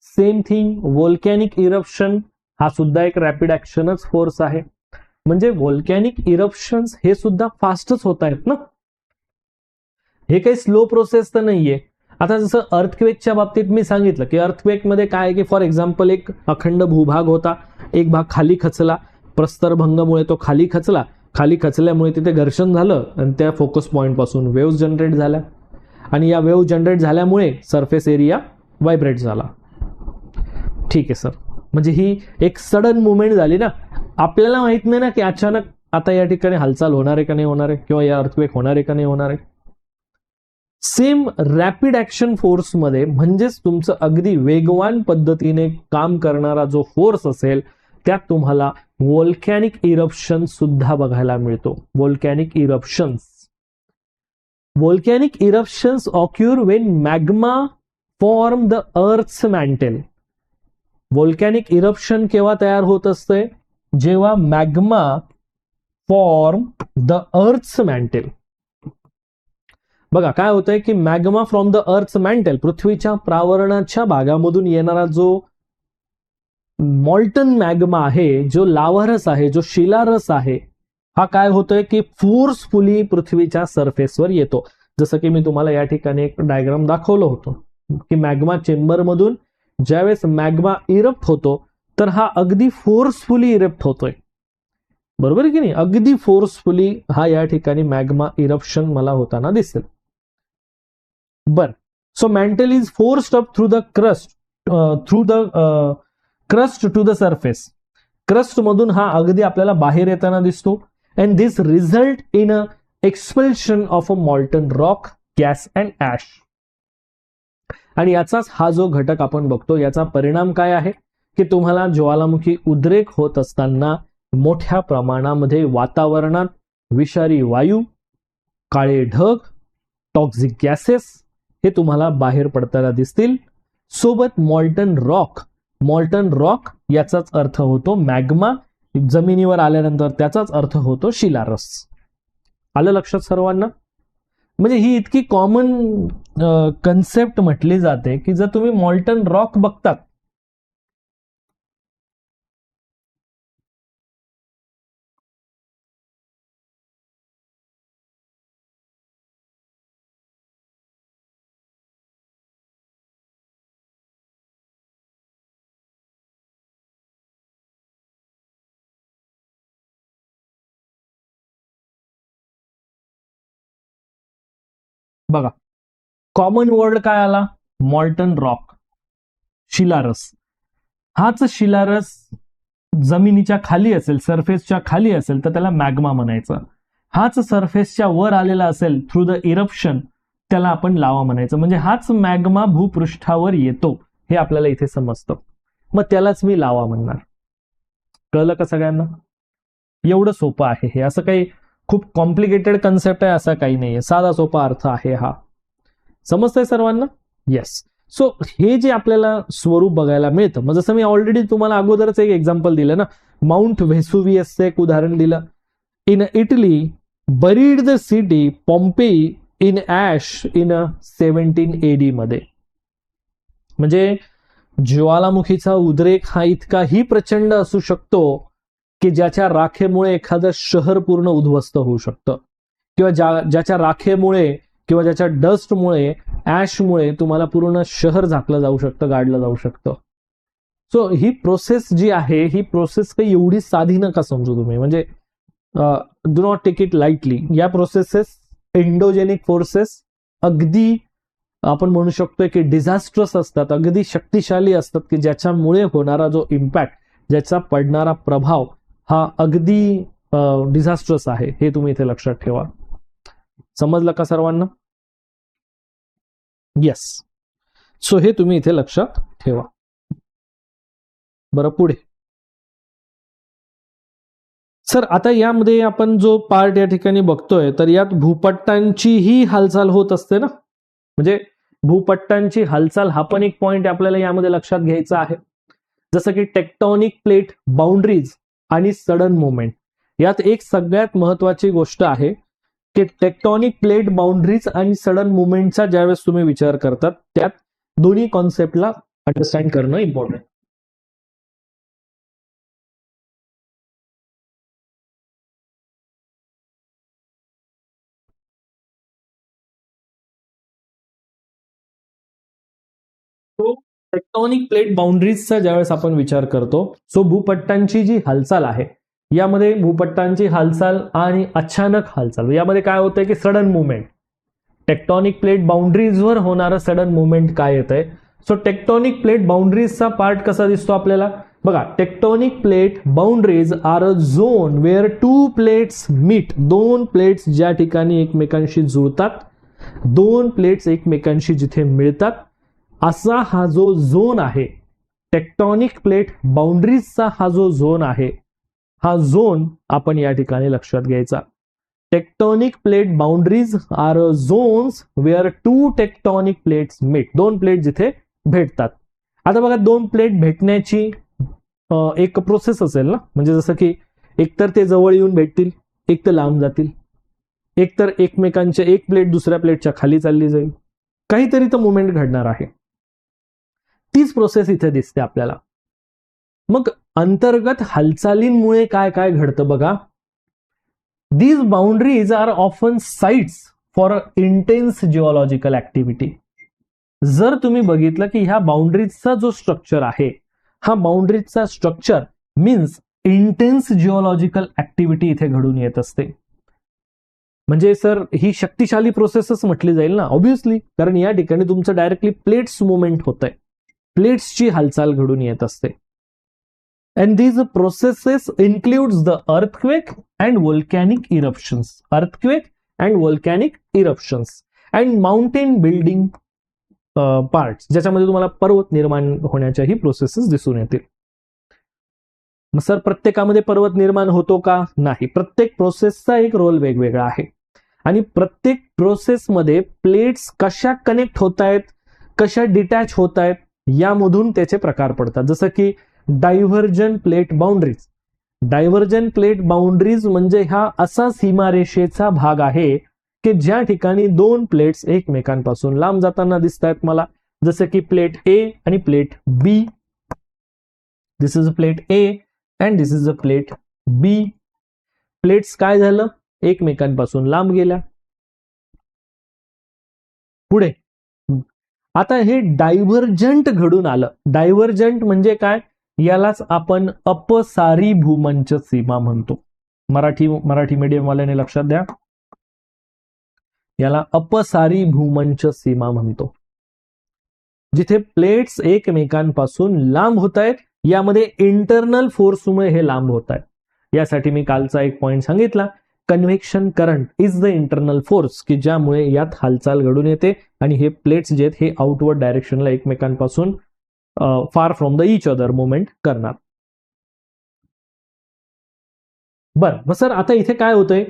सेम थिंग व्होल्कॅनिक इरप्शन हा सुद्धा एक रॅपिड ऍक्शनच फोर्स आहे. म्हणजे व्होल्कॅनिक इरप्शन्स हे सुद्धा फास्टच होत आहेत ना, हे काही स्लो प्रोसेस तर नाहीये. आता जसं अर्थक्वेकच्या बाबतीत मी सांगितलं की अर्थक्वेकमध्ये काय आहे की फॉर एक्झाम्पल एक अखंड भूभाग होता, एक भाग खाली खचला, प्रस्तरभंगामुळे तो खाली खचल्यामुळे तिथे घर्षण झालं आणि त्या फोकस पॉइंट पासून वेव्ह जनरेट झाल्या आणि या वेव्ह जनरेट झाल्यामुळे सरफेस एरिया व्हायब्रेट झाला. ठीक आहे सर, म्हणजे ही एक सडन मुवमेंट झाली ना, आपल्याला माहित नाही ना की अचानक आता या ठिकाणी हालचाल होणार आहे का नाही होणार आहे, किंवा या अर्थक्वेक होणार आहे का नाही होणार आहे. सेम रॅपिड ऍक्शन फोर्समध्ये म्हणजेच तुमचं अगदी वेगवान पद्धतीने काम करणारा जो फोर्स असेल त्यात तुम्हाला व्होल्कॅनिक इरप्शन सुद्धा बघायला मिळतो. Volcanic eruptions occur when magma form the earth's mantle. Volcanic eruption केव्हा तयार होत असते, जेव्हा magma form the earth's mantle. बघा काय होतंय की magma from the earth's mantle, पृथ्वीच्या प्रावरणाच्या भागामधून येणारा जो मॉल्टन मॅग्मा आहे, जो लावारस आहे, जो शिलारस आहे, हा काय होतोय की फोर्सफुली पृथ्वीच्या सरफेसवर येतो. जसं की मी तुम्हाला या ठिकाणी एक डायग्राम दाखवलं होतं की मॅग्मा चेंबर मधून ज्यावेळेस मॅग्मा इरप्ट होतो तर हा अगदी फोर्सफुली इरप्ट होतोय, बरोबर की नाही, अगदी फोर्सफुली हा या ठिकाणी मॅग्मा इरप्शन मला होताना दिसेल. बर, so mantle is forced up through the crust to the surface. Crust मधून हा अगदी आपल्याला बाहेर येताना दिसतो. And this result in a expulsion of a molten rock, gas and ash. आणि याचाच हा जो घटक आपण बघतो याचा परिणाम काय आहे की तुम्हाला ज्वालामुखी उद्रेक होत असताना मोठ्या प्रमाणामध्ये वातावरणात विषारी वायू, काळे ढग, टॉक्सिक गॅसेस हे तुम्हाला बाहेर पडताना दिसतील. सोबत मॉल्टन रॉक याचाच अर्थ होतो मॅग्मा, जमिनीवर आल्यानंतर त्याचाच अर्थ होतो शिलारस. आलं लक्षात सर्वांना? म्हणजे ही इतकी कॉमन कन्सेप्ट म्हटली जाते की जर तुम्ही मॉल्टन रॉक बघतात बघा, कॉमन वर्ड काय आला, मॉल्टन रॉक, शिलारस. हाच शिलारस जमिनीच्या खाली असेल, सरफेसच्या खाली असेल तर त्याला मॅग्मा म्हणायचं. हाच सरफेसच्या वर आलेला असेल थ्रू द इरप्शन, त्याला आपण लावा म्हणायचं. म्हणजे हाच मॅग्मा भूपृष्ठावर येतो हे आपल्याला इथे समजतं, मग त्यालाच मी लावा म्हणणार. कळलं का सगळ्यांना? एवढं सोपं आहे हे, असं काही खूप कॉम्प्लिकेटेड कन्सेप्ट आहे असा काही नाहीये, साधा सोपा अर्थ आहे हा. समजतंय सर्वांना? येस. सो हे जे आपल्याला स्वरूप बघायला मिळतं, मग जसं मी ऑलरेडी तुम्हाला अगोदरच एक एक्झाम्पल दिलं ना, माउंट व्हेसुवियसचं एक उदाहरण दिलं. In Italy buried the city Pompeii in ash in 17 AD मध्ये. म्हणजे ज्वालामुखीचा उद्रेक हा इतकाही प्रचंड असू शकतो की ज्याच्या राखेमुळे एखादं शहर पूर्ण उद्ध्वस्त होऊ शकतं, किंवा ज्याच्या राखेमुळे किंवा ज्याच्या डस्टमुळे, ऍशमुळे तुम्हाला पूर्ण शहर झाकलं जाऊ शकतं, गाडलं जाऊ शकतं. सो ही प्रोसेस जी आहे, ही प्रोसेस काही एवढी साधी नका समजू तुम्ही. म्हणजे do not take it lightly. या प्रोसेसेस, एंडोजेनिक फोर्सेस अगदी आपण म्हणू शकतो की डिझास्ट्रस असतात, अगदी शक्तिशाली असतात, की ज्याच्यामुळे होणारा जो इम्पॅक्ट, ज्याचा पडणारा प्रभाव हा अगदी डिझास्ट्रस आहे. हे तुम्ही इथे लक्षात ठेवा. समजलं का सर्वांना? येस. सो हे तुम्ही इथे लक्षात ठेवा. बरं, पुढे सर, आता यामध्ये आपण जो पार्ट या ठिकाणी बघतोय तर यात भूपट्टांचीही हालचाल होत असते ना. म्हणजे भूपट्टांची हालचाल हा पण एक पॉइंट आपल्याला यामध्ये लक्षात घ्यायचा आहे. जसं की टेक्टॉनिक प्लेट बाउंड्रीज आणि सडन मुवमेंट. यात एक सगळ्यात महत्वाची गोष्ट आहे की टेक्टॉनिक प्लेट बाउंड्रीज आणि सडन मुवमेंटचा ज्यावेळेस तुम्ही विचार करतात त्यात दोन्ही कॉन्सेप्टला अंडरस्टँड करणं इम्पॉर्टंट. तो टेक्टॉनिक प्लेट बाउंड्रीजचा ज्यावेळेस आपण विचार करतो, सो भूपट्टांची जी हालचाल आहे, यामध्ये भूपट्टांची हालचाल आणि अचानक हालचाल यामध्ये काय होतंय की सडन मुवमेंट. टेक्टॉनिक प्लेट बाउंड्रीजवर होणारं सडन मुवमेंट काय येतंय. सो टेक्टॉनिक प्लेट बाउंड्रीजचा पार्ट कसा दिसतो आपल्याला बघा. Tectonic plate boundaries are a zone where two plates meet. दोन प्लेट्स ज्या ठिकाणी एकमेकांशी जुळतात, दोन प्लेट्स एकमेकांशी जिथे मिळतात, असा हा जो झोन आहे टेक्टॉनिक प्लेट बाउंड्रीजचा, हा जो झोन आहे, हा झोन आपण या ठिकाणी लक्षात घ्यायचा. Tectonic plate boundaries are zones where two tectonic plates meet. दोन प्लेट जिथे भेटतात. आता बघा, दोन प्लेट भेटण्याची एक प्रोसेस असेल ना, म्हणजे जसं की एकतर ते जवळ येऊन भेटतील, एक तर लांब जातील, एकतर एकमेकांच्या एक प्लेट दुसऱ्या प्लेटच्या खाली चालली जाईल, काहीतरी तर मुवमेंट घडणार आहे. तीच प्रोसेस इथे दिसते आपल्याला. मग अंतर्गत हालचालींमुळे काय काय घडतं बघा. These boundaries are often sites for intense geological activity. जर तुम्ही बघितलं की ह्या बाउंड्रीजचा जो स्ट्रक्चर आहे, हा बाउंड्रीजचा structure means intense geological activity इथे घडून येत असते. म्हणजे सर ही शक्तिशाली प्रोसेसच म्हटली जाईल ना, ऑब्व्हियसली, कारण या ठिकाणी तुमचं डायरेक्टली प्लेट्स मुवमेंट होत आहे, प्लेट्सची हालचाल घडून येत असते. And these processes includes the earthquake and volcanic eruptions. Earthquake and volcanic eruptions and mountain building parts, ज्याच्यामध्ये तुम्हाला पर्वत निर्माण होण्याच्याही प्रोसेसेस दिसून येतील. मग सर प्रत्येकामध्ये पर्वत निर्माण होतो का? नाही. प्रत्येक प्रोसेसचा एक रोल वेगवेगळा आहे आणि प्रत्येक प्रोसेसमध्ये प्लेट्स कशा कनेक्ट होत आहेत, कशा डिटॅच होत आहेत, यामधून त्याचे प्रकार पडतात. जसं की divergent plate boundaries. Divergent plate boundaries म्हणजे हा असा सीमारेषेचा भाग आहे की ज्या ठिकाणी दोन प्लेट्स एकमेकांपासून लांब जाताना दिसत आहेत मला, जसं की प्लेट ए आणि plate B. This is a plate A and this is a plate B. Plates काय झालं, एकमेकांपासून लांब गेल्या. पुढे आता हे डायव्हर्जंट घडून आलं. डायव्हर्जंट म्हणजे काय, यालाच आपण अपसारी भूमंच सीमा म्हणतो. मराठी मीडियम वाल्याने लक्षात द्या, याला अपसारी भूमंच सीमा म्हणतो. जिथे प्लेट्स एकमेकांपासून लांब होत आहेत, यामध्ये इंटरनल फोर्समुळे हे लांब होत आहेत. यासाठी मी कालचा एक पॉइंट सांगितला, convection current is the internal force, की ज्यामुळे यात हालचाल घडून येते आणि हे प्लेट्स जे आहेत हे आउटवर्ड डायरेक्शनला एकमेकांपासून far from the each other movement करणार. बर, मग सर आता इथे काय होतंय,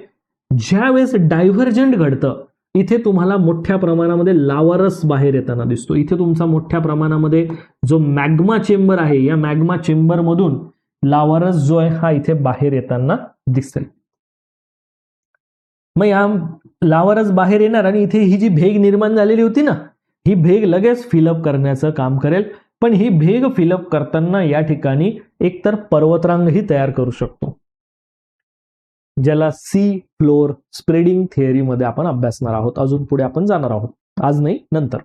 ज्यावेळेस डायव्हर्जंट घडतं, इथे तुम्हाला मोठ्या प्रमाणामध्ये लावारस बाहेर येताना दिसतो. इथे तुमचा मोठ्या प्रमाणामध्ये जो मॅग्मा चेंबर आहे, या मॅग्मा चेंबर मधून लावारस जो आहे हा इथे बाहेर येताना दिसेल. मग या लावारस बाहेर येणार आणि इथे ही जी भेग निर्माण झालेली होती ना, ही भेग लगेच फिलअप करण्याचं काम करेल. पण ही भेग फिलअप करताना या ठिकाणी एकतर पर्वतरांगही तयार करू शकतो, ज्याला सी फ्लोर स्प्रेडिंग थिअरीमध्ये आपण अभ्यासणार आहोत. अजून पुढे आपण जाणार आहोत, आज नाही नंतर.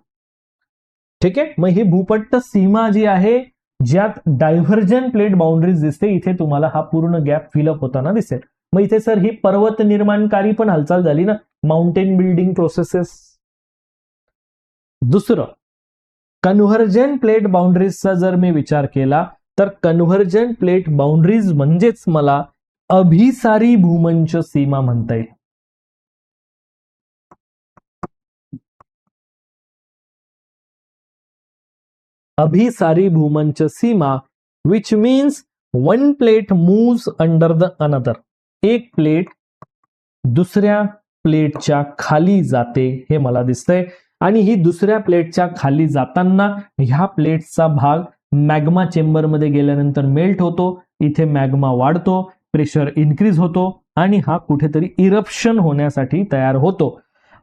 ठीक आहे. मग ही भूपट्ट सीमा जी आहे, ज्यात डायव्हर्जन प्लेट बाउंड्रीज दिसते, इथे तुम्हाला हा पूर्ण गॅप फिलअप होताना दिसेल. मग इथे सर ही पर्वत निर्माणकारी पण हालचाल झाली ना, माउंटेन बिल्डिंग प्रोसेसेस. दुसरं, कन्व्हर्जन प्लेट बाउंड्रीजचा जर मी विचार केला तर कन्व्हर्जन प्लेट बाउंड्रीज म्हणजेच मला अभिसारी भूमंच सीमा म्हणता येईल. अभिसारी भूमंच सीमा, which means one plate moves under the another. एक प्लेट दुसऱ्या प्लेटच्या खाली जाते हे मला दिसतंय, आणि ही दुसऱ्या प्लेटच्या खाली जाताना ह्या प्लेटचा भाग मॅग्मा चेंबरमध्ये गेल्यानंतर मेल्ट होतो. इथे मॅग्मा वाढतो, प्रेशर इन्क्रीज होतो आणि हा कुठेतरी इरप्शन होण्यासाठी तयार होतो.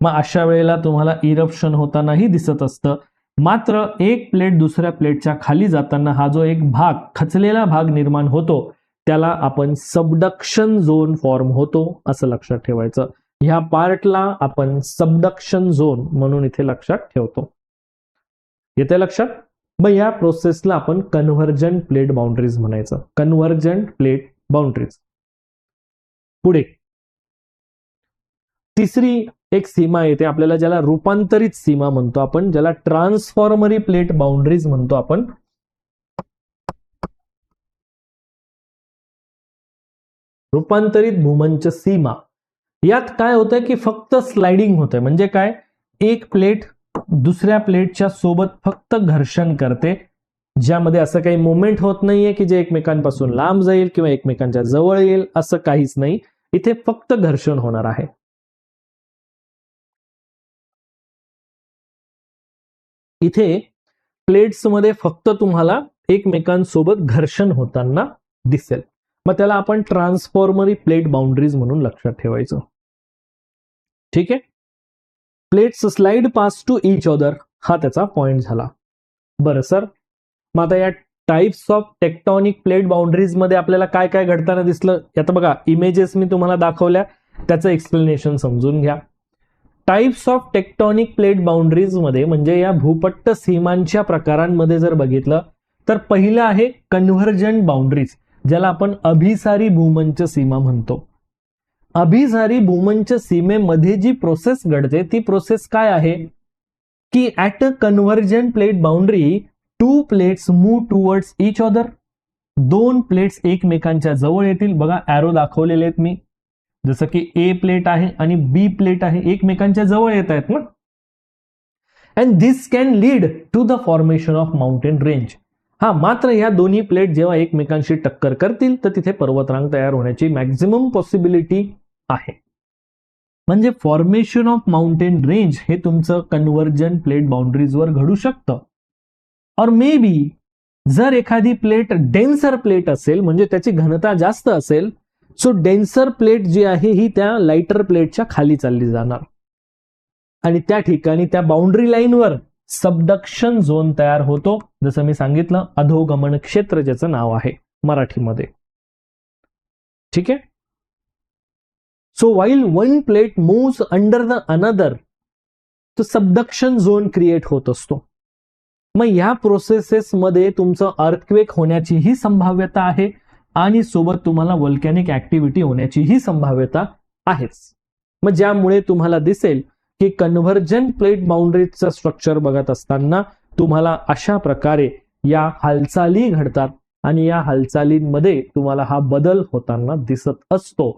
मग अशा वेळेला तुम्हाला इरप्शन होतानाही दिसत असतं मात्र एक प्लेट दुसऱ्या प्लेटच्या खाली जाताना हा जो एक भाग, खचलेला भाग निर्माण होतो, त्याला आपण सबडक्शन झोन फॉर्म होतो असं लक्षात ठेवायचं. ह्या पार्टला आपण सबडक्शन झोन म्हणून इथे लक्षात ठेवतो. येते लक्षात? मग या प्रोसेसला आपण कन्व्हर्जंट प्लेट बाउंड्रीज म्हणायचं. कन्व्हर्जंट प्लेट बाउंड्रीज. पुढे तिसरी एक सीमा येते आपल्याला, ज्याला रूपांतरित सीमा म्हणतो आपण, ज्याला ट्रान्सफॉर्मरी प्लेट बाउंड्रीज म्हणतो आपण. रूपांतरित भूमंच सीमा. यात काय होतंय की फक्त स्लाइडिंग होतंय. म्हणजे काय, एक प्लेट दुसऱ्या प्लेटच्या सोबत फक्त घर्षण करते, ज्यामध्ये असं काही मोमेंट होत नाहीये की जे एकमेकांपासून लांब जाईल किंवा एकमेकांच्या जवळ येईल, असं काहीच नाही. इथे फक्त घर्षण होणार आहे. इथे प्लेट्समध्ये फक्त तुम्हाला एकमेकांसोबत घर्षण होताना दिसेल. मग त्याला आपण ट्रान्सफॉर्मरी प्लेट बाउंड्रीज म्हणून लक्षात ठेवायचं. ठीक आहे. Plates slide past to each other, हा त्याचा पॉइंट झाला. बरं सर, मग आता या types of tectonic plate boundaries मध्ये आपल्याला काय काय घडताना दिसलं, आता बघा इमेजेस मी तुम्हाला दाखवल्या, त्याचं एक्सप्लेनेशन समजून घ्या. Types of tectonic plate boundaries मध्ये म्हणजे या भूपट्ट सीमांच्या प्रकारांमध्ये जर बघितलं तर पहिलं आहे कन्व्हर्जंट बाउंड्रीज, ज्याला आपण अभिसारी भूमंच सीमा म्हणतो. अभिसारी भूमंच सीमेमध्ये जी प्रोसेस घडते ती प्रोसेस काय आहे की at a convergent plate boundary two plates move towards each other. दोन प्लेट्स एकमेकांच्या जवळ येतील. बघा ॲरो दाखवलेले आहेत मी, जसं की ए प्लेट आहे आणि बी प्लेट आहे, एकमेकांच्या जवळ येत आहेत ना. And this can lead to the formation of mountain range. हा, मात्र या दोन्ही प्लेट जेव्हा एकमेकांशी टक्कर करतील तर तिथे पर्वतरांग तयार होण्याची मॅक्झिमम पॉसिबिलिटी आहे. म्हणजे फॉर्मेशन ऑफ माउंटेन रेंज हे तुमचं कन्व्हर्जंट प्लेट बाउंड्रीजवर घडू शकतं. और मे बी जर एखादी प्लेट डेन्सर प्लेट असेल, म्हणजे त्याची घनता जास्त असेल, सो डेन्सर प्लेट जी आहे ही त्या लाइटर प्लेटच्या खाली चालली जाणार आणि त्या ठिकाणी त्या बाउंड्री लाईनवर सबडक्शन झोन तयार होतो. जसं मी सांगितलं, अधोगमन क्षेत्र ज्याचं नाव आहे मराठीमध्ये. ठीक आहे. So while one plate moves under the another, तो सबडक्शन झोन क्रिएट होत असतो. मग या प्रोसेसेसमध्ये तुमचं अर्थक्वेक होण्याचीही संभाव्यता आहे आणि सोबत तुम्हाला व्हॉल्कॅनिक ऍक्टिव्हिटी होण्याचीही संभाव्यता आहेच. मग ज्यामुळे तुम्हाला दिसेल की कन्व्हर्जंट प्लेट बाउंड्रीजचं स्ट्रक्चर बघत असताना तुम्हाला अशा प्रकारे या हालचाली घडतात आणि या हालचालींमध्ये तुम्हाला हा बदल होताना दिसत असतो.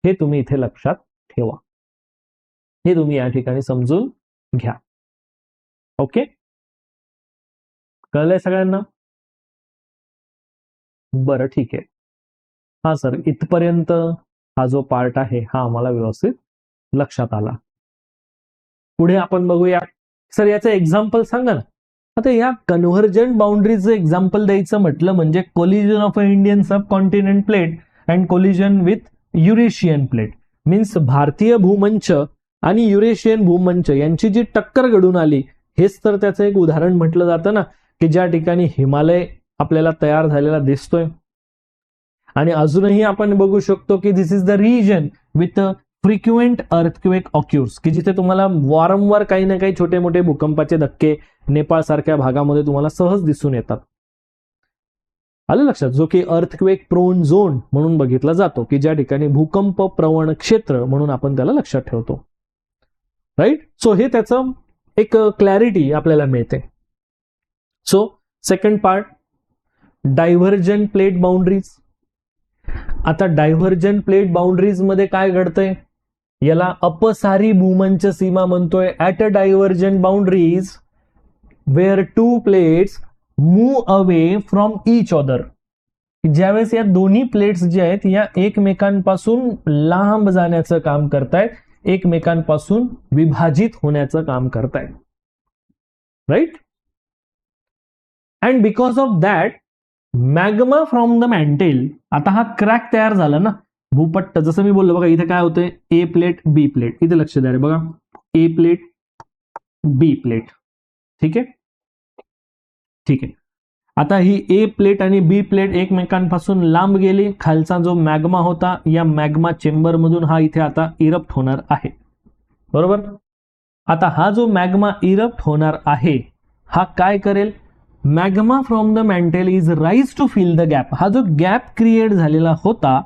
हे तुम्ही इथे लक्षात ठेवा. हे तुम्ही या ठिकाणी समजून घ्या. ओके, कळलंय सगळ्यांना? बरं, ठीक आहे. हा सर, इथपर्यंत हा जो पार्ट आहे हा आम्हाला व्यवस्थित लक्षात आला. पुढे आपण बघूया. सर याचं एक्झाम्पल सांगा ना. आता या कन्व्हर्जंट बाउंड्रीचं एक्झाम्पल द्यायचं म्हटलं म्हणजे collision of a Indian sub continent plate and collision with Eurasian plate, means भारतीय भूमंच आणि युरेशियन भूमंच यांची जी टक्कर घडून आली, हेच तर त्याचं एक उदाहरण म्हटलं जातं ना, की ज्या ठिकाणी हिमालय आपल्याला तयार झालेला दिसतोय. आणि अजूनही आपण बघू शकतो की this is the region with frequent earthquake occurs, की जिथे तुम्हाला वारंवार काही ना काही छोटे मोठे भूकंपाचे धक्के नेपाळ सारख्या भागामध्ये तुम्हाला सहज दिसून येतात. आलं लक्षात? जो की अर्थक्वेक प्रोन झोन म्हणून बघितला जातो, की ज्या ठिकाणी भूकंप प्रवण क्षेत्र म्हणून आपण त्याला लक्षात ठेवतो. राईट. सो हे त्याचं एक क्लॅरिटी आपल्याला मिळते. So second part, divergent plate boundaries. आता डायव्हर्जंट प्लेट बाउंड्रीज मध्ये काय घडतंय, याला अपसारी भूमंच सीमा म्हणतोय. At a divergent boundaries where two plates move away from each other. ज्यावेळेस या दोन्ही प्लेट्स जे आहेत या एकमेकांपासून लांब जाण्याचं काम करतायत, एकमेकांपासून विभाजित होण्याचं काम करतायत. Right. And because of that magma from the mantle, आता हा क्रॅक तयार झाला ना भूपट्ट, जसं मी बोललो बघा, इथे काय होतंय, ए प्लेट बी प्लेट, इथे लक्ष द्या रे बघा, ए प्लेट बी प्लेट. ठीक आहे. ठीक आहे. आता ही ए प्लेट आणि बी प्लेट एकमेकांपासून लांब गेली. खालचा जो मॅग्मा होता या मॅग्मा चेंबर मधून हा इथे आता इरप्ट होणार आहे. बरोबर. आता हा जो मॅग्मा इरप्ट होणार आहे हा काय करेल, magma from the mantle is rise to fill the gap. हा जो गॅप क्रिएट झालेला होता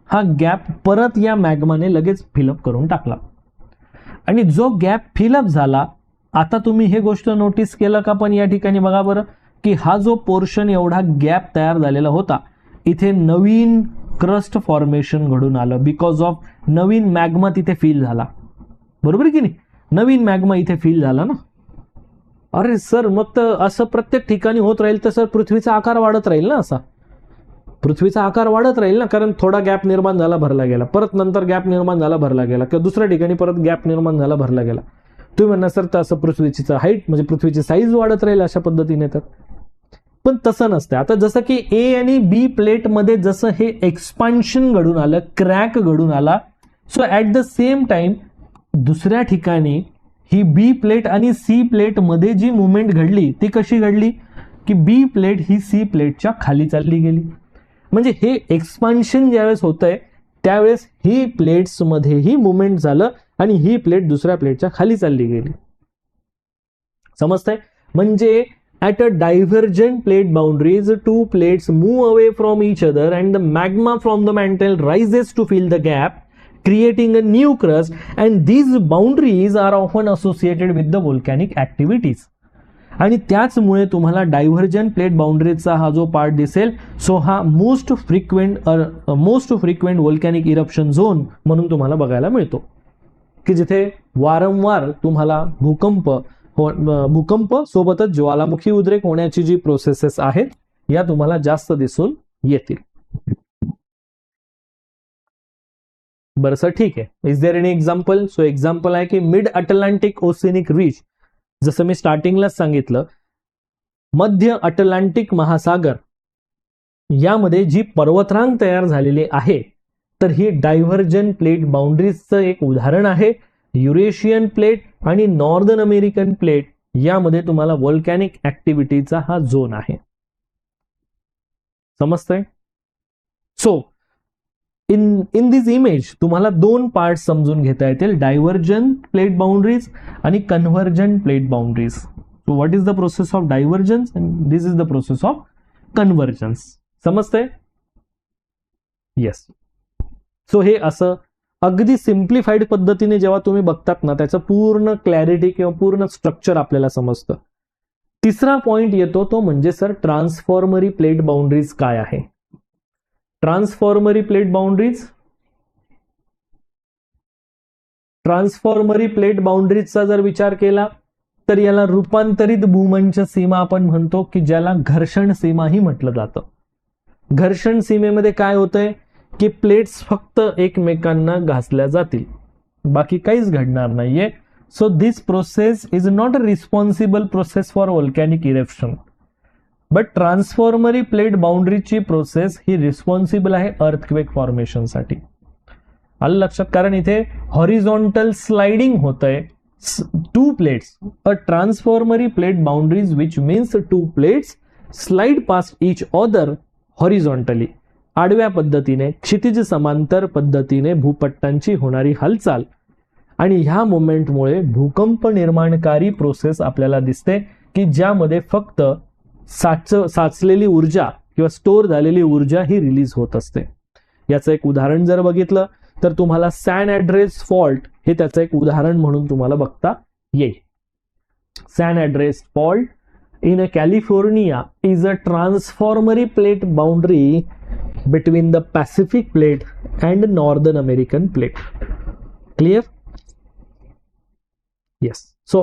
हा गॅप परत या मॅग्माने लगेच फिलअप करून टाकला. आणि जो गॅप फिलअप झाला, आता तुम्ही हे गोष्ट नोटीस केलं का, पण या ठिकाणी बघा बरं की हा जो पोर्शन एवढा गॅप तयार झालेला होता इथे नवीन क्रस्ट फॉर्मेशन घडून आलं बिकॉज ऑफ नवीन मॅग्मा तिथे फिल झाला. बरोबर की नाही, नवीन मॅग्मा इथे फिल झाला ना. अरे सर मग तर असं प्रत्येक ठिकाणी होत राहील तर सर पृथ्वीचा आकार वाढत राहील ना. असा पृथ्वीचा आकार वाढत राहील ना, कारण थोडा गॅप निर्माण झाला भरला गेला, परत नंतर गॅप निर्माण झाला भरला गेला, किंवा दुसऱ्या ठिकाणी परत गॅप निर्माण झाला भरला गेला. तुम्ही म्हणणार सर तर असं पृथ्वीची हाईट म्हणजे पृथ्वीची साईज वाढत राहील अशा पद्धतीने, तर पण तसं नसतं. आता जसं की ए आणि बी प्लेट मध्ये जसं हे एक्सपान्शन घडून आलं, क्रॅक घडून आला, so at the same time दुसऱ्या ठिकाणी ही बी प्लेट आणि सी प्लेट मध्ये जी मुवमेंट घडली ती कशी घडली की बी प्लेट ही सी प्लेटच्या खाली चालली गेली. म्हणजे हे एक्सपान्शन ज्यावेळेस होतंय त्यावेळेस ही प्लेट्स मध्येही मुवमेंट झालं आणि ही प्लेट दुसऱ्या प्लेटच्या खाली चालली गेली. समजतंय. म्हणजे at a divergent plate boundaries, two plates move away from each other and the magma from the mantle rises to fill the gap, creating a new crust, and these boundaries are often associated with the volcanic activities. आणि त्याचमुळे तुम्हाला divergence plate बाउंड्रीचा हा जो part दिसेल, so हा most frequent volcanic eruption zone म्हणून तुम्हाला बघायला मिळतो, की जिथे वारंवार तुम्हाला भूकंप सोबतच ज्वालामुखी उद्रेक होण्याची जी प्रोसेसेस आहेत या तुम्हाला जास्त दिसून येतील. बरं सर ठीक आहे. Is there any example? So example आहे की मिड अटलांटिक ओशिनिक रिज, जसं मी स्टार्टिंगलाच सांगितलं, मध्य अटलांटिक महासागर यामध्ये जी पर्वतरांग तयार झालेली आहे तर ही डायव्हर्जन प्लेट बाउंड्रीजचं एक उदाहरण आहे. युरेशियन प्लेट आणि नॉर्दर्न अमेरिकन प्लेट यामध्ये तुम्हाला व्होल्कॅनिक ऍक्टिव्हिटीचा हा झोन आहे. समजतंय? सो इन दिस इमेज तुम्हाला दोन पार्ट समजून घेता येतील, डायव्हर्जन प्लेट बाउंड्रीज आणि conversion plate boundaries. So what is the process of divergence and this is the process of convergence. समजतंय? येस. सो हे असं अगदी सिम्प्लिफाईड पद्धतीने जेव्हा तुम्ही बघतात ना त्याचं पूर्ण क्लॅरिटी किंवा पूर्ण स्ट्रक्चर आपल्याला समजतं. तिसरा पॉइंट येतो तो म्हणजे सर ट्रान्सफॉर्मरी प्लेट बाउंड्रीज काय आहे. ट्रान्सफॉर्मरी प्लेट बाउंड्रीजचा जर विचार केला तर याला रूपांतरित भूमंच सीमा आपण म्हणतो, की ज्याला घर्षण सीमाही म्हटलं जातं. घर्षण सीमेमध्ये काय होतंय की प्लेट्स फक्त एकमेकांना घासल्या जातील, बाकी काहीच घडणार नाहीये. So this process is not a responsible process for volcanic eruption, but transformary plate बाउंड्रीची प्रोसेस ही रिस्पॉन्सिबल आहे अर्थक्वेक फॉर्मेशनसाठी. आलं लक्षात? कारण इथे हॉरिझॉन्टल स्लाइडिंग होतंय. Two plates, a transformary plate boundaries which means two plates slide past each other horizontally, आडव्या पद्धतीने क्षितिज समांतर पद्धतीने भूपट्टांची होणारी हालचाल, आणि ह्या मोमेंटमुळे भूकंप निर्माणकारी प्रोसेस आपल्याला दिसते की ज्यामध्ये फक्त साचलेली ऊर्जा किंवा स्टोअर झालेली ऊर्जा ही रिलीज होत असते. याचं एक उदाहरण जर बघितलं तर तुम्हाला सॅन अँड्रेस फॉल्ट हे त्याचं एक उदाहरण म्हणून तुम्हाला बघता येईल. San Andreas fault in California is a transformary plate boundary between the Pacific plate and Northern American plate. Clear? Yes. So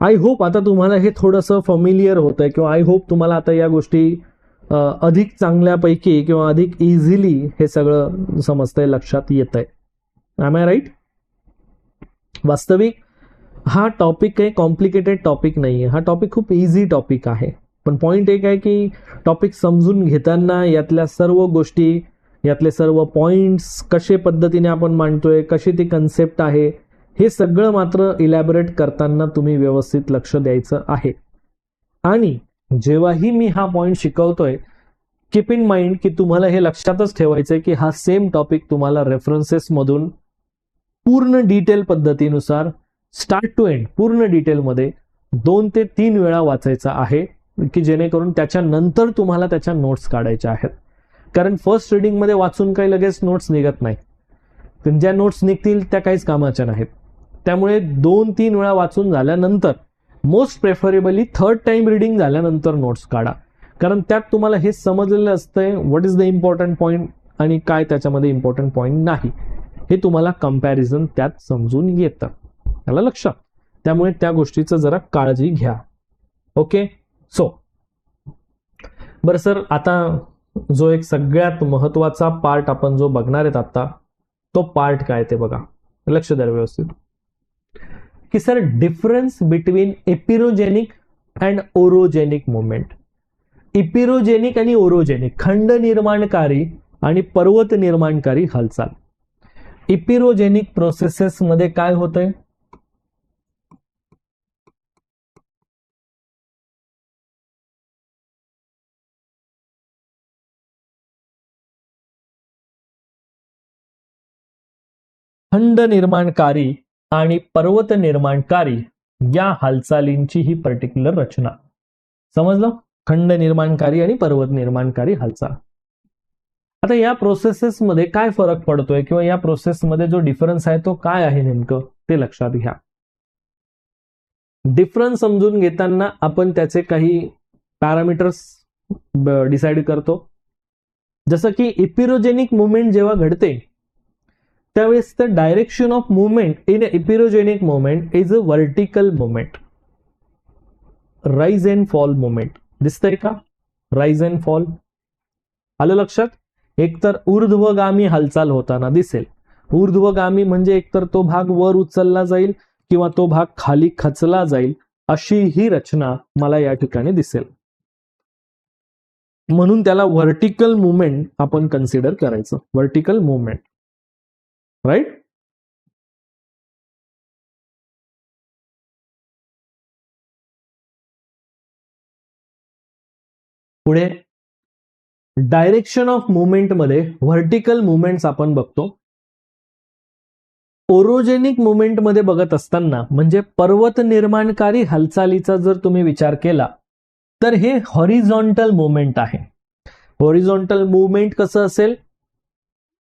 I hope आता तुम्हाला हे थोडंसं फॅमिलियर होतंय, किंवा आय होप तुम्हाला आता या गोष्टी अधिक चांगल्यापैकी किंवा अधिक इझिली हे सगळं समजतंय, लक्षात येतंय. Am I right? वास्तविक हा टॉपिक काही कॉम्प्लिकेटेड टॉपिक नाहीये, हा टॉपिक खूप इझी टॉपिक आहे. पण पॉइंट एक आहे की टॉपिक समजून घेताना यातल्या सर्व गोष्टी, यातले सर्व पॉइंट्स कशा पद्धतीने आपण मांडतोय, कशी ती कन्सेप्ट आहे, हे सगळं मात्र इलॅबोरेट करताना तुम्ही व्यवस्थित लक्ष द्यायचं आहे. आणि जेव्हाही मी हा पॉइंट शिकवतोय, कीप इन माइंड की तुम्हाला हे लक्षातच ठेवायचंय की हा सेम टॉपिक तुम्हाला रेफरन्सेस मधून पूर्ण डिटेल पद्धतीनुसार स्टार्ट टू एंड पूर्ण डिटेलमध्ये 2 ते 3 वेळा वाचायचा आहे, की जेणेकरून त्याच्यानंतर तुम्हाला त्याच्या नोट्स काढायच्या आहेत. कारण फर्स्ट रिडिंग मध्ये वाचून काही लगेच नोट्स निघत नाही. ज्या नोट्स निघतील त्या काहीच कामाच्या नाहीत. त्यामुळे 2-3 वेळा वाचून झाल्यानंतर most preferably third time reading झाल्यानंतर नोट्स काढा. कारण त्यात तुम्हाला हे समजलेलं असतंय what is the important point आणि काय त्याच्यामध्ये इम्पॉर्टंट पॉईंट नाही, हे तुम्हाला कंपॅरिझन त्यात समजून येतं. त्याला लक्षात. त्यामुळे त्या गोष्टीचं जरा काळजी घ्या. ओके. सो बरं सर, आता जो एक सगळ्यात महत्वाचा पार्ट आपण जो बघणार आहेत आता, तो पार्ट काय ते बघा. लक्ष द्या व्यवस्थित की sir difference between epeirogenic and orogenic movement. Epeirogenic आणि ओरोजेनिक, खंड निर्माणकारी आणि पर्वत निर्माणकारी हालचाल. इपिरोजेनिक प्रोसेसेस मध्ये काय होतंय, खंड निर्माणकारी आणि पर्वत निर्माणकारी या हालचालींची ही पर्टिक्युलर रचना. समजलं? खंड निर्माणकारी आणि पर्वत निर्माणकारी हालचाल. आता या प्रोसेसेस मध्ये काय फरक पडतोय किंवा या प्रोसेस मध्ये जो डिफरन्स आहे तो काय आहे नेमकं ते लक्षात घ्या. डिफरन्स समजून घेताना आपण त्याचे काही पॅरामीटर्स डिसाइड करतो. जसं की इपिरोजेनिक मुवमेंट जेव्हा घडते त्यावेळेस the direction of movement in epeirogenic movement is a vertical movement. Rise and fall movement दिसतंय का? राइज अँड फॉल आलं लक्षात? एकतर ऊर्ध्वगामी हालचाल होताना दिसेल. ऊर्ध्वगामी म्हणजे एकतर तो भाग वर उचलला जाईल किंवा तो भाग खाली खचला जाईल, अशी ही रचना मला या ठिकाणी दिसेल. म्हणून त्याला व्हर्टिकल मुवमेंट आपण कन्सिडर करायचं. Vertical movement, right? पुढे डायरेक्शन ऑफ मुवमेंट मध्ये व्हर्टिकल मुवमेंट्स आपण बघतो. ओरोजेनिक मुवमेंट मध्ये बघत असताना म्हणजे पर्वत निर्माणकारी हालचालीचा जर तुम्ही विचार केला तर हे हॉरिझॉन्टल मुवमेंट आहे. हॉरिझॉन्टल मुवमेंट कसं असेल?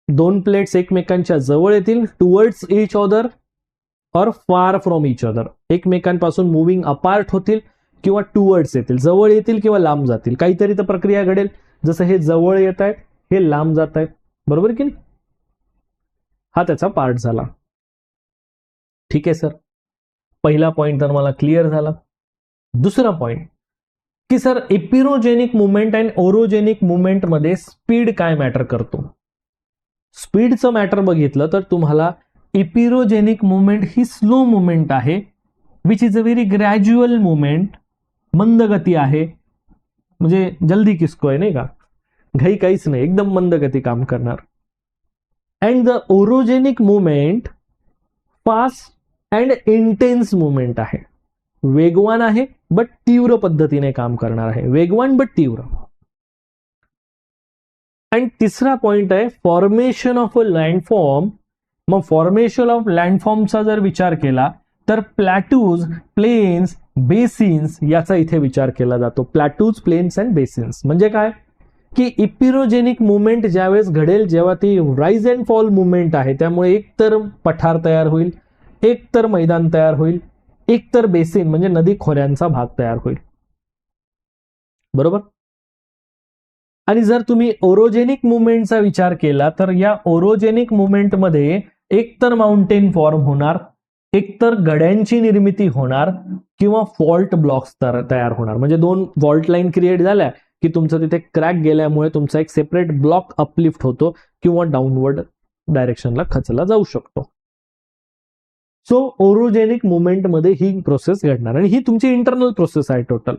2 प्लेट्स एकमेकांच्या जवळ येतील, टुवर्ड्स इच अदर और फार फ्रॉम इच अदर. एकमेकांपासून मुव्हिंग अपार्ट होतील किंवा टुवर्ड्स येतील, जवळ येतील किंवा लांब जातील. काहीतरी तर प्रक्रिया घडेल. जसं हे जवळ येत आहेत, हे लांब जात आहेत, बरोबर की नाही? हा त्याचा पार्ट झाला. ठीक आहे सर, पहिला पॉइंट तर मला क्लिअर झाला. दुसरा पॉइंट की सर एपिरोजेनिक मुवमेंट आणि ओरोजेनिक मुवमेंट मध्ये स्पीड काय मॅटर करतो? स्पीडचं मॅटर बघितलं तर तुम्हाला एपिरोजेनिक मुवमेंट ही स्लो मुवमेंट आहे, which is a very gradual movement. मंद गती आहे, म्हणजे जल्दी किसको आहे नाही का, घाई काहीच नाही, एकदम मंद गती काम करणार. And the orogenic movement fast and intense movement आहे, वेगवान आहे बट तीव्र पद्धतीने काम करणार आहे, वेगवान बट तीव्र. आणि तिसरा पॉइंट आहे फॉर्मेशन ऑफ अ लँडफॉर्म. मग फॉर्मेशन ऑफ लँडफॉर्मचा जर विचार केला तर प्लॅटूज, प्लेन्स, बेसिन्स याचा इथे विचार केला जातो. प्लॅटूज, प्लेन्स अँड बेसिन्स म्हणजे काय की इपिरोजेनिक मुवमेंट ज्यावेळेस घडेल जेव्हा ती राइज अँड फॉल मुवमेंट आहे, त्यामुळे एक तर पठार तयार होईल, एक तर मैदान तयार होईल, एक तर बेसिन म्हणजे नदी खोऱ्यांचा भाग तयार होईल, बरोबर? आणि जर तुम्ही ओरोजेनिक मुवमेंटचा विचार केला तर या ओरोजेनिक मुवमेंटमध्ये एकतर माउंटेन फॉर्म होणार, एकतर गड्यांची निर्मिती होणार किंवा फॉल्ट ब्लॉक्स तयार होणार. म्हणजे 2 फॉल्ट लाईन क्रिएट झाल्या की तुमचं तिथे क्रॅक गेल्यामुळे तुमचा एक सेपरेट ब्लॉक अपलिफ्ट होतो किंवा डाऊनवर्ड डायरेक्शनला खचला जाऊ शकतो. सो ओरोजेनिक मुवमेंट मध्ये ही प्रोसेस घडणार आणि ही तुमची इंटरनल प्रोसेस आहे टोटल.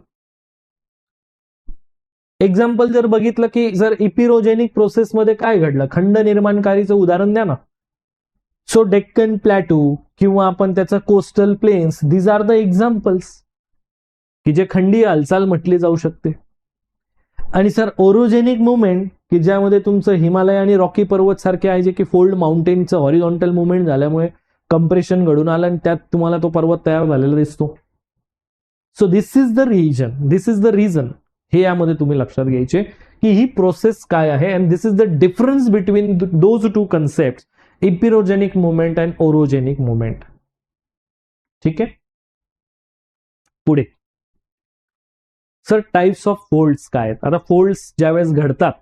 एक्झाम्पल जर बघितलं की जर इपिरोजेनिक प्रोसेस मध्ये काय घडलं, खंड निर्माणकारीचं उदाहरण द्या ना. सो डेक्कन प्लॅटू किंवा आपण त्याचं coastal plains, these are the examples. की जे खंडीय हालचाल म्हटली जाऊ शकते. आणि सर ओरोजेनिक मुवमेंट, की ज्यामध्ये तुमचं हिमालय आणि रॉकी पर्वत सारखे आहे जे की फोल्ड माउंटेनचं हॉरिझॉन्टल मुवमेंट झाल्यामुळे कंप्रेशन घडून आलं आणि त्यात तुम्हाला तो पर्वत तयार झालेला दिसतो. So this is the reason हे यामध्ये तुम्ही लक्षात घ्यायचे की ही प्रोसेस काय आहे. And this is the difference between those two concept, epeirogenic movement and orogenic movement. ठीक आहे, पुढे सर टाइप्स ऑफ फोल्ड्स काय आहेत. आता फोल्ड्स ज्यावेळेस घडतात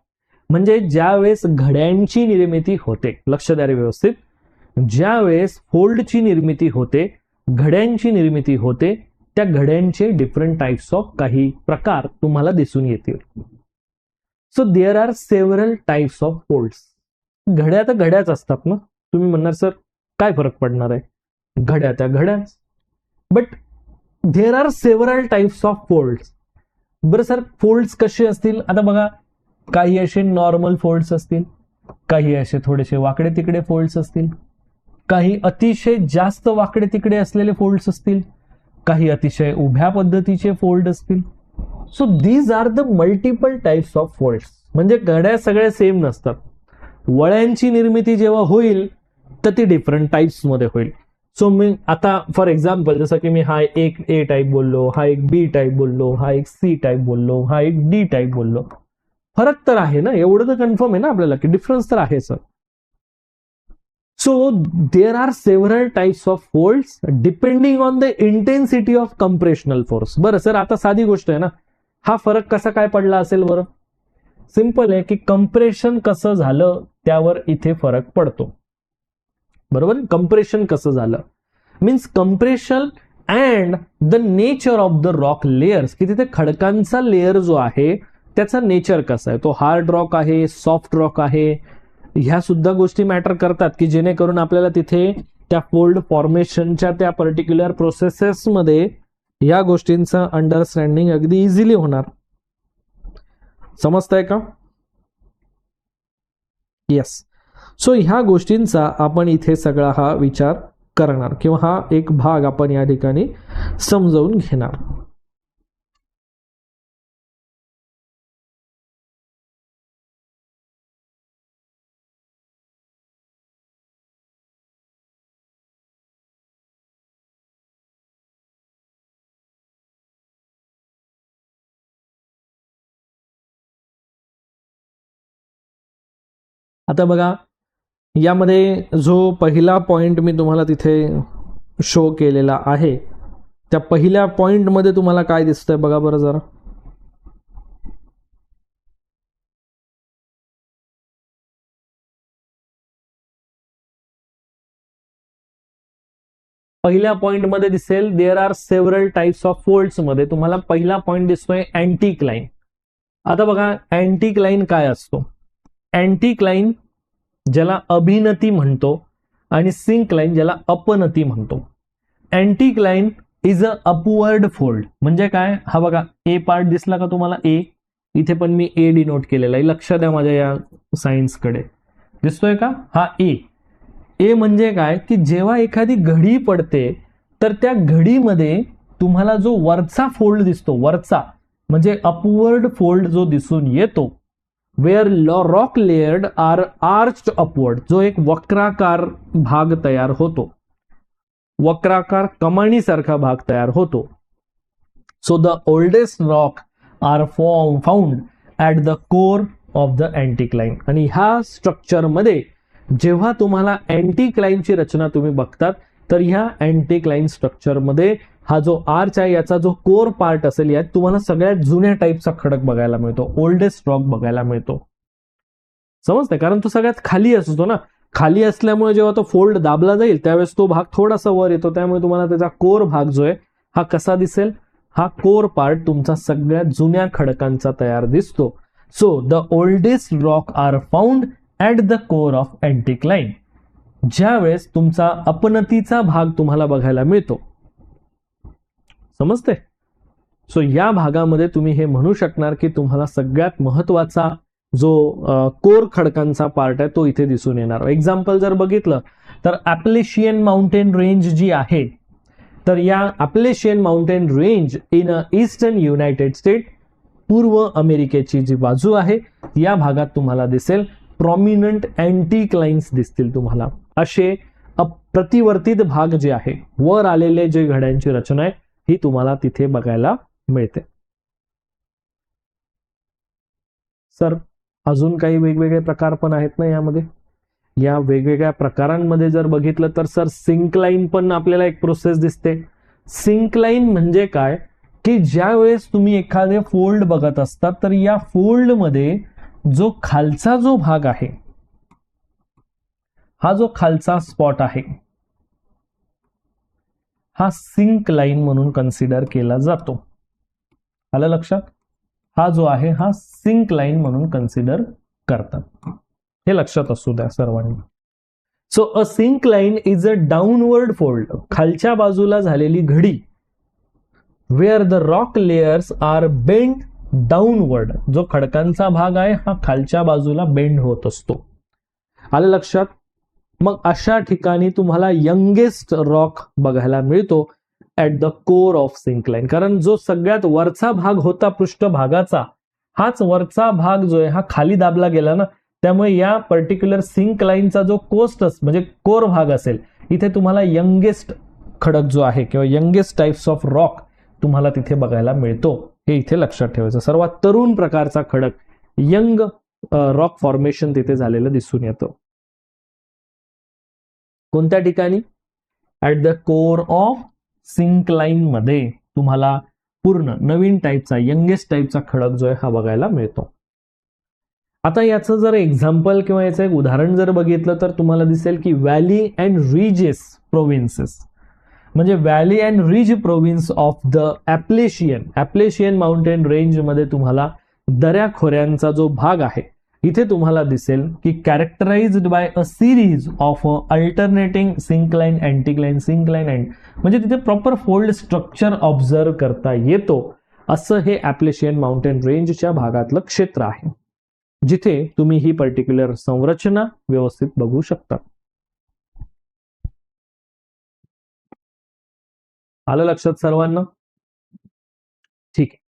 म्हणजे ज्यावेळेस घड्यांची निर्मिती होते, लक्ष द्या रे व्यवस्थित, ज्यावेळेस फोल्डची निर्मिती होते, घड्यांची निर्मिती होते, त्या घड्यांचे डिफरंट टाइप्स ऑफ काही प्रकार तुम्हाला दिसून येतील. So there are several types of folds. घड्या तर घड्याच असतात ना. तुम्ही म्हणणार सर काय फरक पडणार आहे, घड्या त्या घड्याच. But there are several types of folds. बरं सर फोल्ड्स कसे असतील. आता बघा, काही असे नॉर्मल फोल्ड्स असतील, काही असे थोडेसे वाकडे तिकडे फोल्ड्स असतील, काही अतिशय जास्त वाकडे तिकडे असलेले फोल्ड्स असतील, काही अतिशय उभ्या पद्धतीचे फोल्ड असतील. So these are the multiple types of folds. म्हणजे घड्या सगळ्या सेम नसतात. वळ्यांची निर्मिती जेव्हा होईल तर ती डिफरंट टाइप्स मध्ये होईल. सो मी आता फॉर एक्झाम्पल जसं की मी हा एक ए टाईप बोललो, हा एक बी टाईप बोललो, हा एक सी टाईप बोललो, हा एक डी टाईप बोललो. फरक तर आहे ना, एवढं तर कन्फर्म आहे ना आपल्याला की डिफरन्स तर आहे sir. So there are several types of folds depending on the intensity of compressional force. बरं सर आता साधी गोष्ट आहे ना, हा फरक कसा काय पडला असेल. बरं सिंपल आहे की कंप्रेशन कसं झालं त्यावर इथे फरक पडतो. बरोबर, कंप्रेशन कसं झालं means compression and the nature of the rock layers, की तिथे खडकांचा लेअर जो आहे त्याचा नेचर कसा आहे, तो हार्ड रॉक आहे, सॉफ्ट रॉक आहे, ह्या सुद्धा गोष्टी मॅटर करतात की जेणेकरून आपल्याला तिथे त्या फोल्ड फॉर्मेशनच्या त्या पर्टिक्युलर प्रोसेसेसमध्ये या गोष्टींचं अंडरस्टँडिंग अगदी इझिली होणार. समजतंय का. येस. सो ह्या गोष्टींचा आपण इथे सगळा हा विचार करणार किंवा हा एक भाग आपण या ठिकाणी समजावून घेणार. आता बघा, यामध्ये जो पहिला पॉइंट मी तुम्हाला तिथे शो केलेला आहे त्या पहिल्या पॉइंटमध्ये तुम्हाला काय दिसतंय बघा बरं जरा. पहिल्या पॉइंटमध्ये दिसेल there are several types of folds मध्ये तुम्हाला पहिला पॉइंट दिसतोय अँटिक्लाइन. आता बघा अँटिक्लाइन काय असतो. अँटिक्लाइन ज्याला अभिनती म्हणतो आणि सिंक्लाइन ज्याला अपनती म्हणतो. अँटिक्लाइन इज अ अपवर्ड फोल्ड. म्हणजे काय, हा बघा ए पार्ट दिसला का तुम्हाला, ए इथे पण मी ए डिनोट केलेला आहे, लक्ष द्या माझ्या या सायन्सकडे. दिसतोय का, हा ए. ए म्हणजे काय की जेव्हा एखादी घडी पडते तर त्या घडीमध्ये तुम्हाला जो वरचा फोल्ड दिसतो, वरचा म्हणजे अपवर्ड फोल्ड जो दिसून येतो, where rock layered are arched upward, जो एक वक्राकार भाग तयार होतो, वक्राकार कमानीसारखा भाग तयार होतो. So the oldest rock are found at the core of the anticline. आणि ह्या स्ट्रक्चरमध्ये जेव्हा तुम्हाला अँटिक्लाइनची रचना तुम्ही बघतात तर ह्या अँटिक्लाइन स्ट्रक्चरमध्ये हा जो आर्च आहे याचा जो कोर पार्ट असेल यात तुम्हाला सगळ्यात जुन्या टाईपचा खडक बघायला मिळतो, ओल्डेस्ट रॉक बघायला मिळतो. समजतंय, कारण तो सगळ्यात खाली असतो ना, खाली असल्यामुळे जेव्हा तो फोल्ड दाबला जाईल त्यावेळेस तो भाग थोडासा वर येतो, त्यामुळे तुम्हाला त्याचा कोर भाग जो आहे हा कसा दिसेल, हा कोर पार्ट तुमचा सगळ्यात जुन्या खडकांचा तयार दिसतो. So the oldest rock are found at the core of anticline. ज्यावेळेस तुमचा अपनतीचा भाग तुम्हाला बघायला मिळतो. समजते. सो या भागामध्ये तुम्ही हे म्हणू शकणार की तुम्हाला सगळ्यात महत्वाचा जो कोर खडकांचा पार्ट आहे तो इथे दिसून येणार. एक्झाम्पल जर बघितलं तर ॲपलेशियन माउंटेन रेंज जी आहे तर या Appalachian mountain range in eastern United State, पूर्व अमेरिकेची जी बाजू आहे या भागात तुम्हाला दिसेल प्रॉमिनंट अँटीक्लाइन्स दिसतील तुम्हाला. असे प्रतिवर्तित भाग जे आहे, वर आलेले जे घड्यांची रचना आहे ही तुम्हाला तिथे बघायला मिळते. सर अजून काही वेगवेगळे प्रकार पण आहेत ना यामध्ये. या वेगवेगळ्या प्रकारांमध्ये जर बघितलं तर सर सिंकलाइन पण आपल्याला एक प्रोसेस दिसते. सिंकलाइन म्हणजे काय की ज्या वेळेस तुम्ही एखादे फोल्ड बघत असतात तर या फोल्ड मध्ये जो खालचा जो भाग आहे, हा जो खालचा स्पॉट आहे हा सिंकलाइन म्हणून कन्सिडर केला जातो. आलं लक्षात? हा जो आहे हा सिंकलाइन म्हणून कन्सिडर करतात. हे लक्षात असू द्या सर्वांनी. So a syncline is a downward fold, खालच्या बाजूला झालेली घडी, where the rock layers are bend downward, जो खडकांचा भाग आहे हा खालच्या बाजूला बेंड होत असतो. आलं लक्षात? मग अशा ठिकाणी तुम्हाला यंगेस्ट रॉक बघायला मिळतो at the core of syncline. कारण जो सगळ्यात वरचा भाग होता पृष्ठभागाचा, हाच वरचा भाग जो आहे हा खाली दाबला गेला ना, त्यामुळे या पर्टिक्युलर सिंकलाइनचा जो कोस्ट म्हणजे कोर भाग असेल, इथे तुम्हाला यंगेस्ट खडक जो आहे किंवा यंगेस्ट टाइप्स ऑफ रॉक तुम्हाला तिथे बघायला मिळतो. हे इथे लक्षात ठेवायचं. सर्वात तरुण प्रकारचा खडक यंग रॉक फॉर्मेशन तिथे झालेलं दिसून येतं. कोणत्या ठिकाणी? At the core of syncline मध्ये तुम्हाला पूर्ण नवीन टाईपचा यंगेस्ट टाईपचा खडक जो आहे हा बघायला मिळतो. आता याचं जर एक्झाम्पल किंवा याचं एक उदाहरण जर बघितलं तर तुम्हाला दिसेल की व्हॅली अँड रिजेस प्रोव्हिन्सेस, म्हणजे valley and ridge province of the Appalachian mountain range मध्ये तुम्हाला दऱ्या खोऱ्यांचा जो भाग आहे इथे तुम्हाला दिसेल की characterised by a series of alternating syncline anticline syncline and, म्हणजे तिथे प्रॉपर फोल्ड स्ट्रक्चर ऑब्झर्व करता येतो. असं हे ॲपलेशियन माउंटेन रेंजच्या भागातलं क्षेत्र आहे, जिथे तुम्ही ही पर्टिक्युलर संरचना व्यवस्थित बघू शकता. आलं लक्षात सर्वांना? ठीक आहे.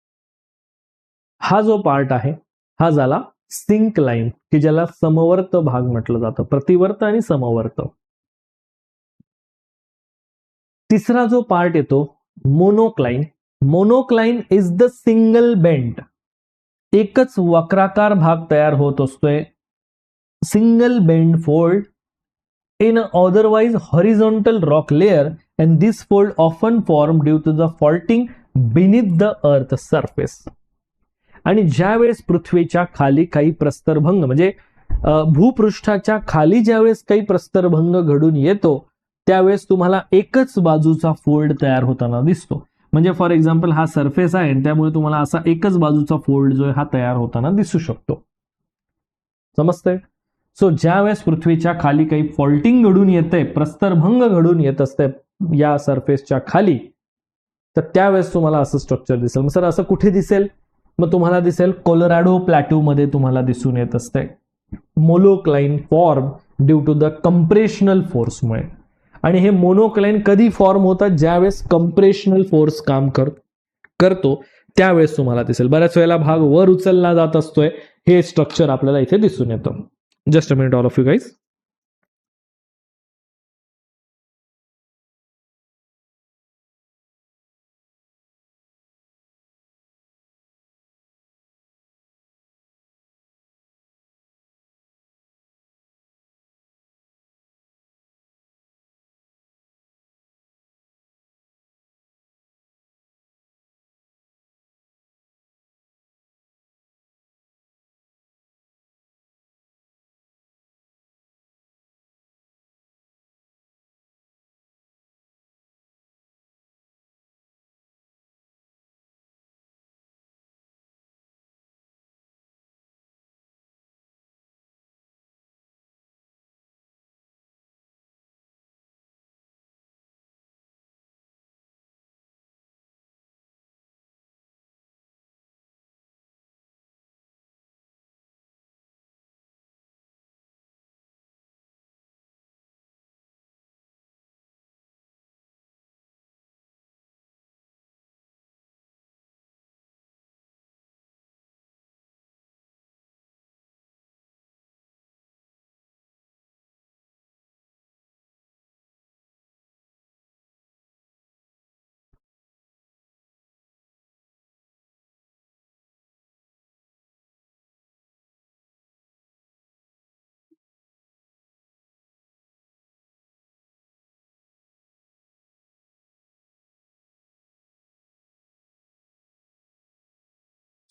हा जो पार्ट आहे हा झाला सिंकलाइन, की ज्याला समवर्त भाग म्हटलं जातं, प्रतिवर्त आणि समवर्त. तिसरा जो पार्ट येतो मोनोक्लाइन. मोनोक्लाइन इज द सिंगल बेंड, एकच वक्राकार भाग तयार होत असतोय, single bend fold in an otherwise horizontal rock layer, and this fold often formed due to the faulting beneath the earth surface. आणि ज्या वेळेस पृथ्वीच्या खाली काही प्रस्तरभंग म्हणजे भूपृष्ठाच्या खाली ज्यावेळेस काही प्रस्तरभंग घडून येतो त्यावेळेस तुम्हाला एकच बाजूचा फोल्ड तयार होताना दिसतो. म्हणजे फॉर एक्झाम्पल हा सरफेस आहे आणि त्यामुळे तुम्हाला असा एकच बाजूचा फोल्ड जो आहे हा तयार होताना दिसू शकतो. समजतंय? सो ज्या वेळेस पृथ्वीच्या खाली काही फॉल्टिंग घडून येते, प्रस्तरभंग घडून येत असते या सरफेसच्या खाली, तर त्यावेळेस तुम्हाला असं स्ट्रक्चर दिसेल. मग सर असं कुठे दिसेल? मग तुम्हाला दिसेल कोलोराडो प्लॅट्यू मध्ये तुम्हाला दिसून येत असते monocline form due to the compressional फोर्समुळे. आणि हे मोनोक्लाइन कधी फॉर्म होतात? ज्यावेळेस कंप्रेशनल फोर्स काम करतो त्यावेळेस तुम्हाला दिसेल. बऱ्याच वेळेला भाग वर उचलला जात असतोय, हे स्ट्रक्चर आपल्याला इथे दिसून येतं. Just a minute, all of you guys.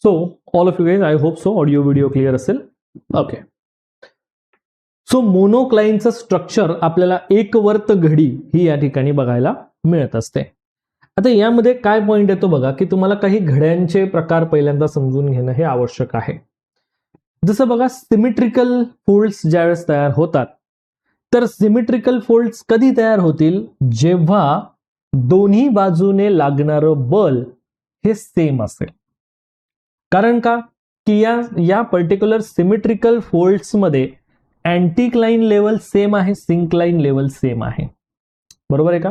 So all of you guys, I hope so audio video clear असेल. ओके, सो मोनोक्लाइनचं स्ट्रक्चर आपल्याला एकवर्त घडी ही या ठिकाणी बघायला मिळत असते. आता यामध्ये काय पॉइंट येतो बघा, की तुम्हाला काही घड्यांचे प्रकार पहिल्यांदा समजून घेणं हे आवश्यक आहे. जसं बघा, सिमेट्रिकल फोल्ड्स ज्यावेळेस तयार होतात, तर सिमेट्रिकल फोल्ड्स कधी तयार होतील, जेव्हा दोन्ही बाजूने लागणारं बल हे सेम असेल. कारण का, की या पर्टिक्युलर सिमेट्रिकल फोल्ड्स मध्ये अँटीक्लाइन लेवल सेम आहे, सिंक्लाइन लेवल सेम आहे. बरोबर आहे का?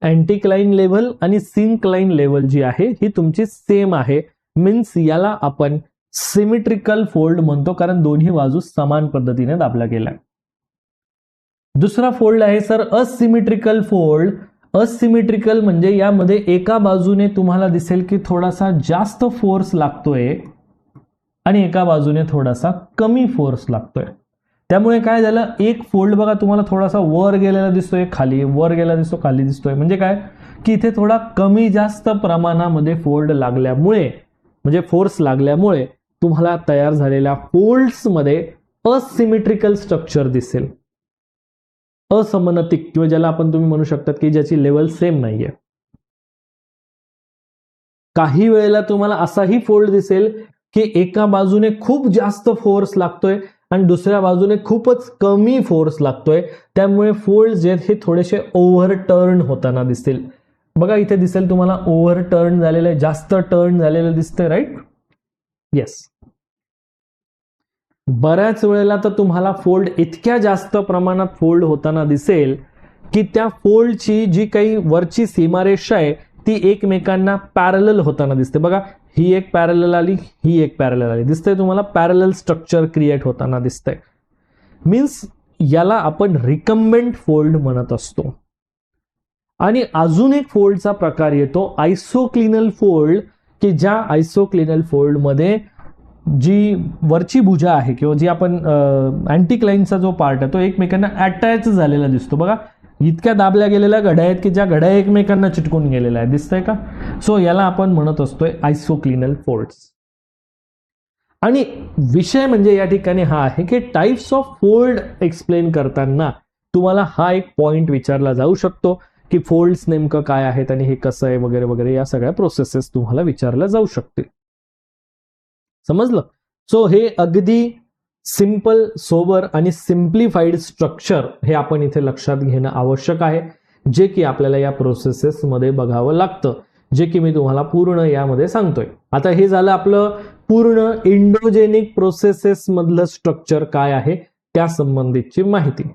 अँटीक्लाइन लेवल आणि सिंक्लाइन लेवल जी आहे ही तुमची सेम आहे. मीन्स याला आपण सिमेट्रिकल फोल्ड म्हणतो, कारण दोन्ही बाजू समान पद्धतीने दाबल्या गेल्या. दुसरा फोल्ड आहे सर असिमेट्रिकल फोल्ड. असिमेट्रिकल म्हणजे यामध्ये एका बाजूने तुम्हाला दिसेल की थोडासा जास्त फोर्स लागतोय आणि एका बाजूने थोडासा कमी फोर्स लागतोय. त्यामुळे काय झालं, एक फोल्ड बघा तुम्हाला थोडासा वर गेलेला दिसतोय, खाली वर गेलेला दिसतो, खाली दिसतोय. म्हणजे काय, की इथे थोडा कमी जास्त प्रमाणामध्ये फोल्ड लागल्यामुळे, म्हणजे फोर्स लागल्यामुळे तुम्हाला तयार झालेल्या फोल्ड्स मध्ये असिमेट्रिकल स्ट्रक्चर दिसेल, असमनतिक, किंवा ज्याला आपण तुम्ही म्हणू शकतात की ज्याची लेवल सेम नाहीये. काही वेळेला तुम्हाला असाही फोल्ड दिसेल की एका बाजूने खूप जास्त फोर्स लागतोय आणि दुसऱ्या बाजूने खूपच कमी फोर्स लागतोय. त्यामुळे फोल्ड जे हे थोडेसे ओव्हरटर्न होताना दिसतील. बघा इथे दिसेल तुम्हाला ओव्हरटर्न झालेलं, जास्त टर्न झालेलं दिसतंय, राईट? येस. बऱ्याच वेळेला तर तुम्हाला फोल्ड इतक्या जास्त प्रमाणात फोल्ड होताना दिसेल की त्या फोल्डची जी काही वरची सीमारेषा आहे ती एकमेकांना पॅरलल होताना दिसते. बघा, ही एक पॅरलल आली, ही एक पॅरलल आली, दिसतंय तुम्हाला पॅरलल स्ट्रक्चर क्रिएट होताना दिसतंय. मीन्स याला आपण रिकम्बेंट फोल्ड म्हणत असतो. आणि अजून एक फोल्डचा प्रकार येतो आयसोक्लिनल फोल्ड, की ज्या आयसोक्लिनल फोल्ड मध्ये जी वरची भुजा आहे किंवा जी आपण अँटीक्लाइनचा जो पार्ट आहे तो एकमेकांना अटॅच झालेला दिसतो. बघा, इतक्या दाबल्या गेलेल्या घड्या आहेत की ज्या घड्या एकमेकांना चिटकून गेलेल्या आहेत, दिसतंय का? सो याला आपण म्हणत असतोय आयसोक्लिनल फोल्ड्स. आणि विषय म्हणजे या ठिकाणी हा आहे की टाइप्स ऑफ फोल्ड एक्सप्लेन करताना तुम्हाला हा एक पॉइंट विचारला जाऊ शकतो की फोल्ड्स नेमकं काय आहेत आणि हे कसं आहे वगैरे वगैरे, या सगळ्या प्रोसेसेस तुम्हाला विचारल्या जाऊ शकतील. समजलं? सो हे अगदी सिंपल, सोबर आणि सिम्प्लिफाईड स्ट्रक्चर हे आपण इथे लक्षात घेणं आवश्यक आहे, जे की आपल्याला या प्रोसेसेस मध्ये बघावं लागतं, जे की मी तुम्हाला पूर्ण यामध्ये सांगतोय. आता हे झालं आपलं पूर्ण इंड्रोजेनिक प्रोसेसेस मधलं स्ट्रक्चर काय आहे त्या संबंधितची माहिती.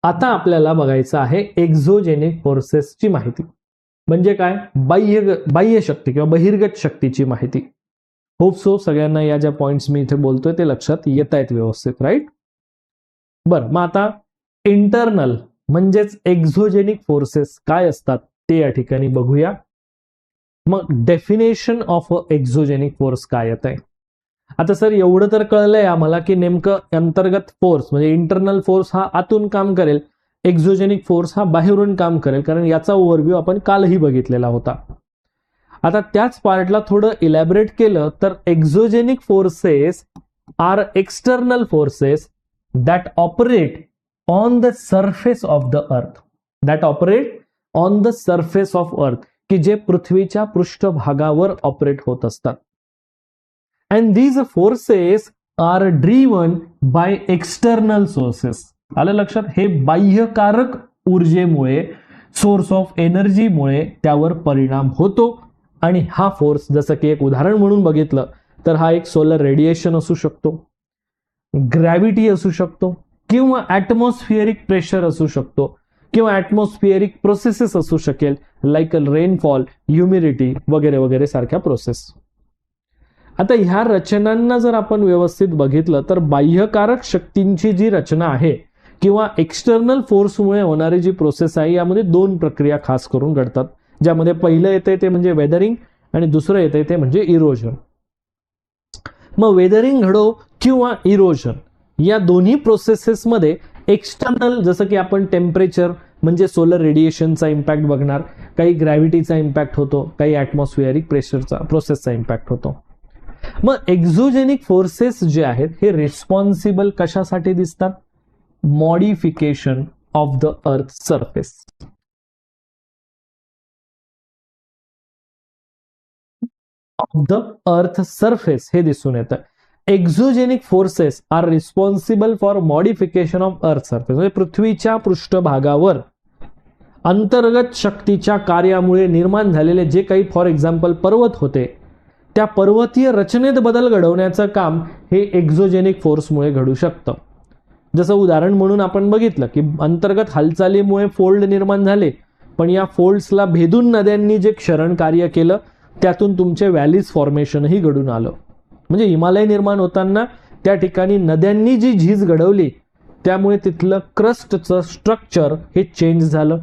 आता आपल्याला बघायचं आहे एक्झोजेनिक फोर्सेसची माहिती. म्हणजे काय, बाह्य शक्ती किंवा बहिर्गत शक्तीची माहिती. होप सो सगळ्यांना या ज्या पॉइंट्स मी इथे बोलतोय ते लक्षात येत आहेत व्यवस्थित, राईट? बरं, मग आता इंटरनल म्हणजेच एक्झोजेनिक फोर्सेस काय असतात ते या ठिकाणी बघूया. मग डेफिनेशन ऑफ एक्झोजेनिक फोर्स काय येत आहे. आता सर एवढं तर कळलंय आम्हाला की नेमकं अंतर्गत फोर्स म्हणजे इंटरनल फोर्स हा आतून काम करेल, एक्झोजेनिक फोर्स हा बाहेरून काम करेल, कारण याचा ओव्हरव्ह्यू आपण कालही बघितलेला होता. आता त्याच पार्टला थोडं इलॅबरेट केलं तर exogenic forces are external forces that operate on the surface of the earth. That operate on the surface of earth, की जे पृथ्वीच्या पृष्ठभागावर ऑपरेट होत असतात. And these forces are driven by external sources. आलं लक्षात? हे बाह्यकारक ऊर्जेमुळे, सोर्स ऑफ एनर्जीमुळे त्यावर परिणाम होतो. आणि हा फोर्स, जसं की एक उदाहरण म्हणून बघितलं तर हा एक सोलर रेडिएशन असू शकतो, ग्रॅव्हिटी असू शकतो, किंवा ॲटमॉस्फिअरिक प्रेशर असू शकतो, किंवा ॲटमॉस्फिअरिक प्रोसेसेस असू शकेल, लाईक रेनफॉल, ह्युमिडिटी वगैरे वगैरे सारख्या प्रोसेस. आता ह्या रचनांना जर आपण व्यवस्थित बघितलं तर बाह्यकारक शक्तींची जी रचना आहे किंवा एक्सटर्नल फोर्समुळे होणारी जी प्रोसेस आहे यामध्ये दोन प्रक्रिया खास करून घडतात, ज्यामध्ये पहिलं येतंय ते म्हणजे वेदरिंग आणि दुसरं येतंय ते म्हणजे इरोजन. मग वेदरिंग घडो किंवा इरोजन या दोन्ही प्रोसेसेसमध्ये एक्सटर्नल, जसं की आपण टेम्परेचर म्हणजे सोलर रेडिएशनचा इम्पॅक्ट बघणार, काही ग्रॅव्हिटीचा इम्पॅक्ट होतो, काही ॲटमॉस्फिअरिक प्रेशरचा प्रोसेसचा इम्पॅक्ट होतो. मग एक्झोजेनिक फोर्सेस जे आहेत हे रिस्पॉन्सिबल कशासाठी दिसतात? Modification of the earth surface. Of the earth surface हे दिसून येतं. Exogenic forces are responsible for modification of earth surface. म्हणजे पृथ्वीच्या पृष्ठभागावर अंतर्गत शक्तीच्या कार्यामुळे निर्माण झालेले जे काही फॉर एक्झाम्पल पर्वत होते, त्या पर्वतीय रचनेत बदल घडवण्याचं काम हे एक्झोजेनिक फोर्समुळे घडू शकतं. जसं उदाहरण म्हणून आपण बघितलं की अंतर्गत हालचालीमुळे फोल्ड निर्माण झाले, पण या फोल्ड्सला भेदून नद्यांनी जे क्षरण कार्य केलं त्यातून तुमचे व्हॅलीज फॉर्मेशनही घडून आलं. म्हणजे हिमालय निर्माण होताना त्या ठिकाणी नद्यांनी जी झीज घडवली त्यामुळे तिथलं क्रस्टचं स्ट्रक्चर हे चेंज झालं.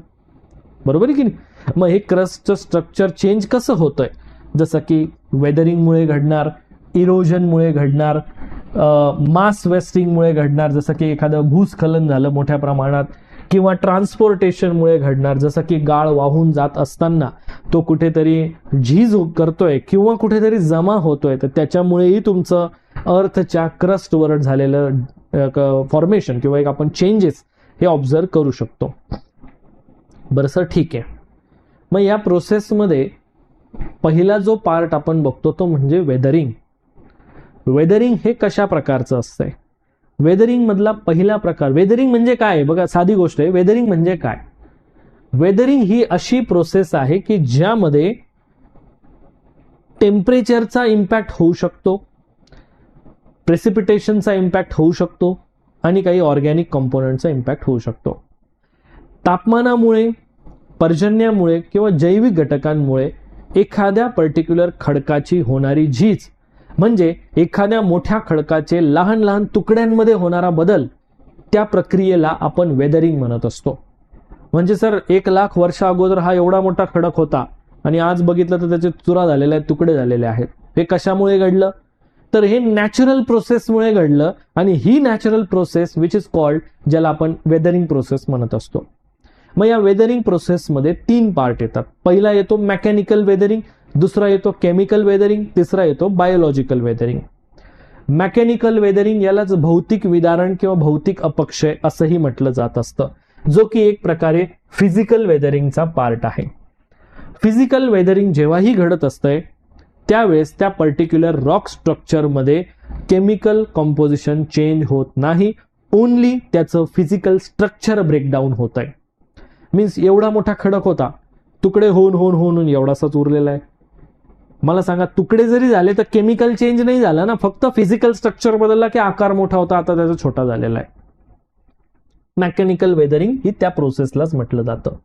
बरोबर आहे की नाही? मग हे क्रस्टचं स्ट्रक्चर चेंज कसं होतंय? जसं की वेदरिंगमुळे घडणार, इरोजनमुळे घडणार, मास वेस्टिंगमुळे घडणार, जसं की एखादं भूस्खलन झालं मोठ्या प्रमाणात, किंवा ट्रान्सपोर्टेशनमुळे घडणार, जसं की गाळ वाहून जात असताना तो कुठेतरी झीज करतोय किंवा कुठेतरी जमा होतोय, तर त्याच्यामुळेही तुमचं अर्थच्या क्रस्टवर झालेलं फॉर्मेशन किंवा एक आपण चेंजेस हे ऑब्झर्व करू शकतो. बरं सर, ठीक आहे. मग या प्रोसेसमध्ये पहिला जो पार्ट आपण बघतो तो म्हणजे वेदरिंग. वेदरिंग हे कशा प्रकारचं असतंय? वेदरिंग मधला पहिला प्रकार, वेदरिंग म्हणजे काय? बघा, साधी गोष्ट आहे. वेदरिंग म्हणजे काय? वेदरिंग ही अशी प्रोसेस आहे की ज्यामध्ये टेम्परेचरचा इम्पॅक्ट होऊ शकतो, प्रेसिपिटेशनचा इम्पॅक्ट होऊ शकतो आणि काही ऑर्गॅनिक कंपोनंटचा इम्पॅक्ट होऊ शकतो. तापमानामुळे, पर्जन्यामुळे किंवा जैविक घटकांमुळे एखाद्या पर्टिक्युलर खडकाची होणारी झीज म्हणजे एखाद्या मोठ्या खडकाचे लहान लहान तुकड्यांमध्ये होणारा बदल, त्या प्रक्रियेला आपण वेदरिंग म्हणत असतो. म्हणजे सर 1,00,000 वर्षा अगोदर हा एवढा मोठा खडक होता आणि आज बघितलं तर त्याचे चुरा झालेले आहेत, तुकडे झालेले आहेत. हे कशामुळे घडलं? तर हे नॅचरल प्रोसेसमुळे घडलं आणि ही natural process which is called, ज्याला आपण वेदरिंग प्रोसेस म्हणत असतो. मग या वेदरिंग प्रोसेसमध्ये 3 पार्ट येतात. पहिला येतो मेकॅनिकल वेदरिंग, दुसरा येतो केमिकल वेदरिंग, तिसरा येतो बायोलॉजिकल वेदरिंग. मेकॅनिकल वेदरिंग यालाच भौतिक विदारण किंवा भौतिक अपक्षय असंही म्हटलं जात असतं, जो की एक प्रकारे फिजिकल वेदरिंगचा पार्ट आहे. फिजिकल वेदरिंग जेव्हाही घडत असतंय त्यावेळेस त्या पर्टिक्युलर रॉक स्ट्रक्चरमध्ये केमिकल कॉम्पोजिशन चेंज होत नाही, ओनली त्याचं फिजिकल स्ट्रक्चर ब्रेकडाऊन होत आहे. मीन्स एवढा मोठा खडक होता, तुकडे होऊन होऊन होऊन एवढासाच उरलेला आहे. मला सांगा, तुकडे जरी झाले तर केमिकल चेंज नाही झाला ना, फक्त फिजिकल स्ट्रक्चर बदलला की आकार मोठा होता आता त्याचा छोटा झालेला आहे. मेकॅनिकल वेदरिंग ही त्या प्रोसेसलाच म्हटलं जातं.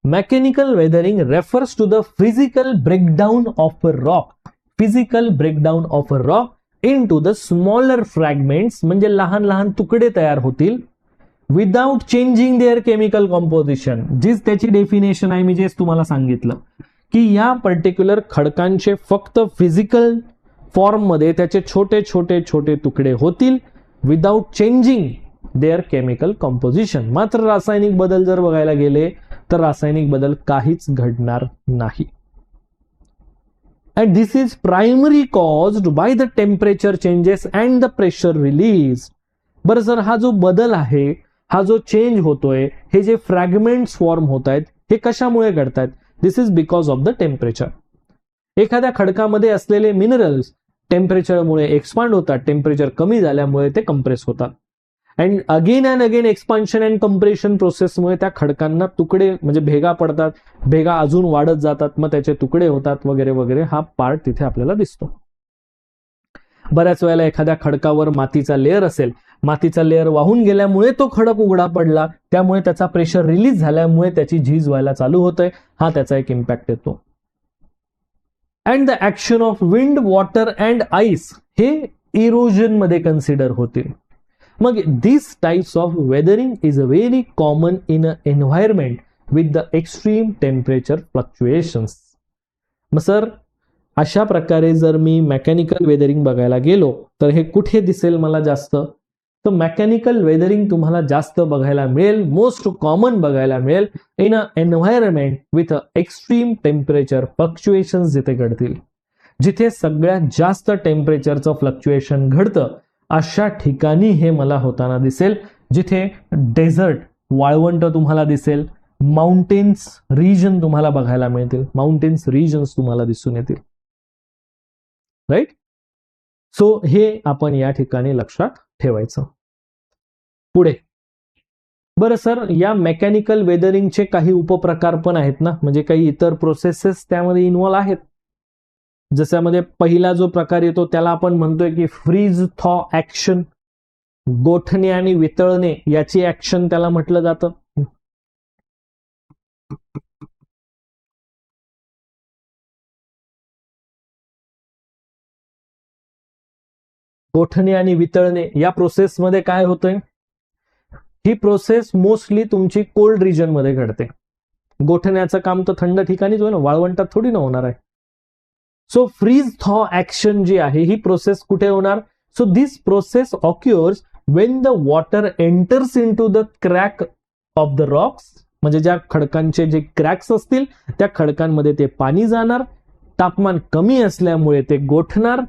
Mechanical weathering refers to the physical breakdown of a rock. Physical breakdown of a rock into the smaller fragments, म्हणजे लहान लहान तुकडे तयार होतील without changing their chemical composition. जीच त्याची डेफिनेशन आहे, मी जेच तुम्हाला सांगितलं की या पर्टिक्युलर खडकांचे फक्त फिजिकल फॉर्म मध्ये त्याचे छोटे छोटे छोटे तुकडे होतील without changing their chemical composition. मात्र रासायनिक बदल जर बघायला गेले तर रासायनिक बदल काहीच घडणार नाही. And this is primary caused by the temperature changes and the pressure release. बरं सर, हा जो बदल आहे, हा जो चेंज होतोय, हे जे फ्रॅगमेंट्स फॉर्म होत आहेत हे कशामुळे घडतायत? This is because of the temperature. एखाद्या खडकामध्ये असलेले मिनरल्स टेम्परेचरमुळे एक्सपांड होतात, टेम्परेचर कमी झाल्यामुळे ते कंप्रेस होतात. And again expansion and compression प्रोसेसमुळे त्या खडकांना तुकडे म्हणजे भेगा पडतात, भेगा अजून वाढत जातात, मग त्याचे तुकडे होतात वगैरे वगैरे. हा पार्ट तिथे आपल्याला दिसतो. बऱ्याच वेळेला एखाद्या खडकावर मातीचा लेअर असेल, मातीचा लेअर वाहून गेल्यामुळे तो खडक उघडा पडला, त्यामुळे त्याचा प्रेशर रिलीज झाल्यामुळे त्याची झीज व्हायला चालू होतंय. हा त्याचा एक इम्पॅक्ट येतो. And the action of wind, water and ice हे इरोजन मध्ये कन्सिडर होतील. मग this types of weathering is a very common in a environment with the extreme temperature fluctuations. मग सर, अशा प्रकारे जर मी मेकॅनिकल वेदरिंग बघायला गेलो तर हे कुठे दिसेल मला जास्त? तर मेकॅनिकल वेदरिंग तुम्हाला जास्त बघायला मिळेल, मोस्ट कॉमन बघायला मिळेल in a environment with a extreme temperature fluctuations जिथे घडतील. जिथे सगळ्यात जास्त टेम्परेचरचं फ्लक्च्युएशन घडतं अशा ठिकाणी हे मला होताना दिसेल, जिथे डेझर्ट वाळवंट तुम्हाला दिसेल, माउंटेन्स रिजन तुम्हाला बघायला मिळतील, माउंटेन्स रिजन्स तुम्हाला दिसून येतील. राईट. सो हे आपण या ठिकाणी लक्षात ठेवायचं. पुढे बरं सर, या मेकॅनिकल वेदरिंगचे काही उपप्रकार पण आहेत ना, म्हणजे काही इतर प्रोसेसेस त्यामध्ये इन्व्हॉल्व आहेत. जशामध्ये पहिला जो प्रकार येतो त्याला आपण म्हणतोय की फ्रीज थॉ ऍक्शन, गोठणे आणि वितळणे याची ऍक्शन त्याला म्हटलं जातं. गोठणे आणि वितळणे या प्रोसेसमध्ये काय होतंय, ही प्रोसेस मोस्टली तुमची कोल्ड रिजन मध्ये घडते. गोठण्याचं काम तर थंड ठिकाणीच होईल ना, वाळवंटात थोडी ना होणार आहे. सो फ्रीज थॉ ऍक्शन जी आहे ही प्रोसेस कुठे होणार? So this process occurs when the water enters into the crack of the rocks, म्हणजे ज्या खडकांचे जे क्रॅक्स असतील त्या खडकांमध्ये ते पाणी जाणार, तापमान कमी असल्यामुळे ते गोठणार,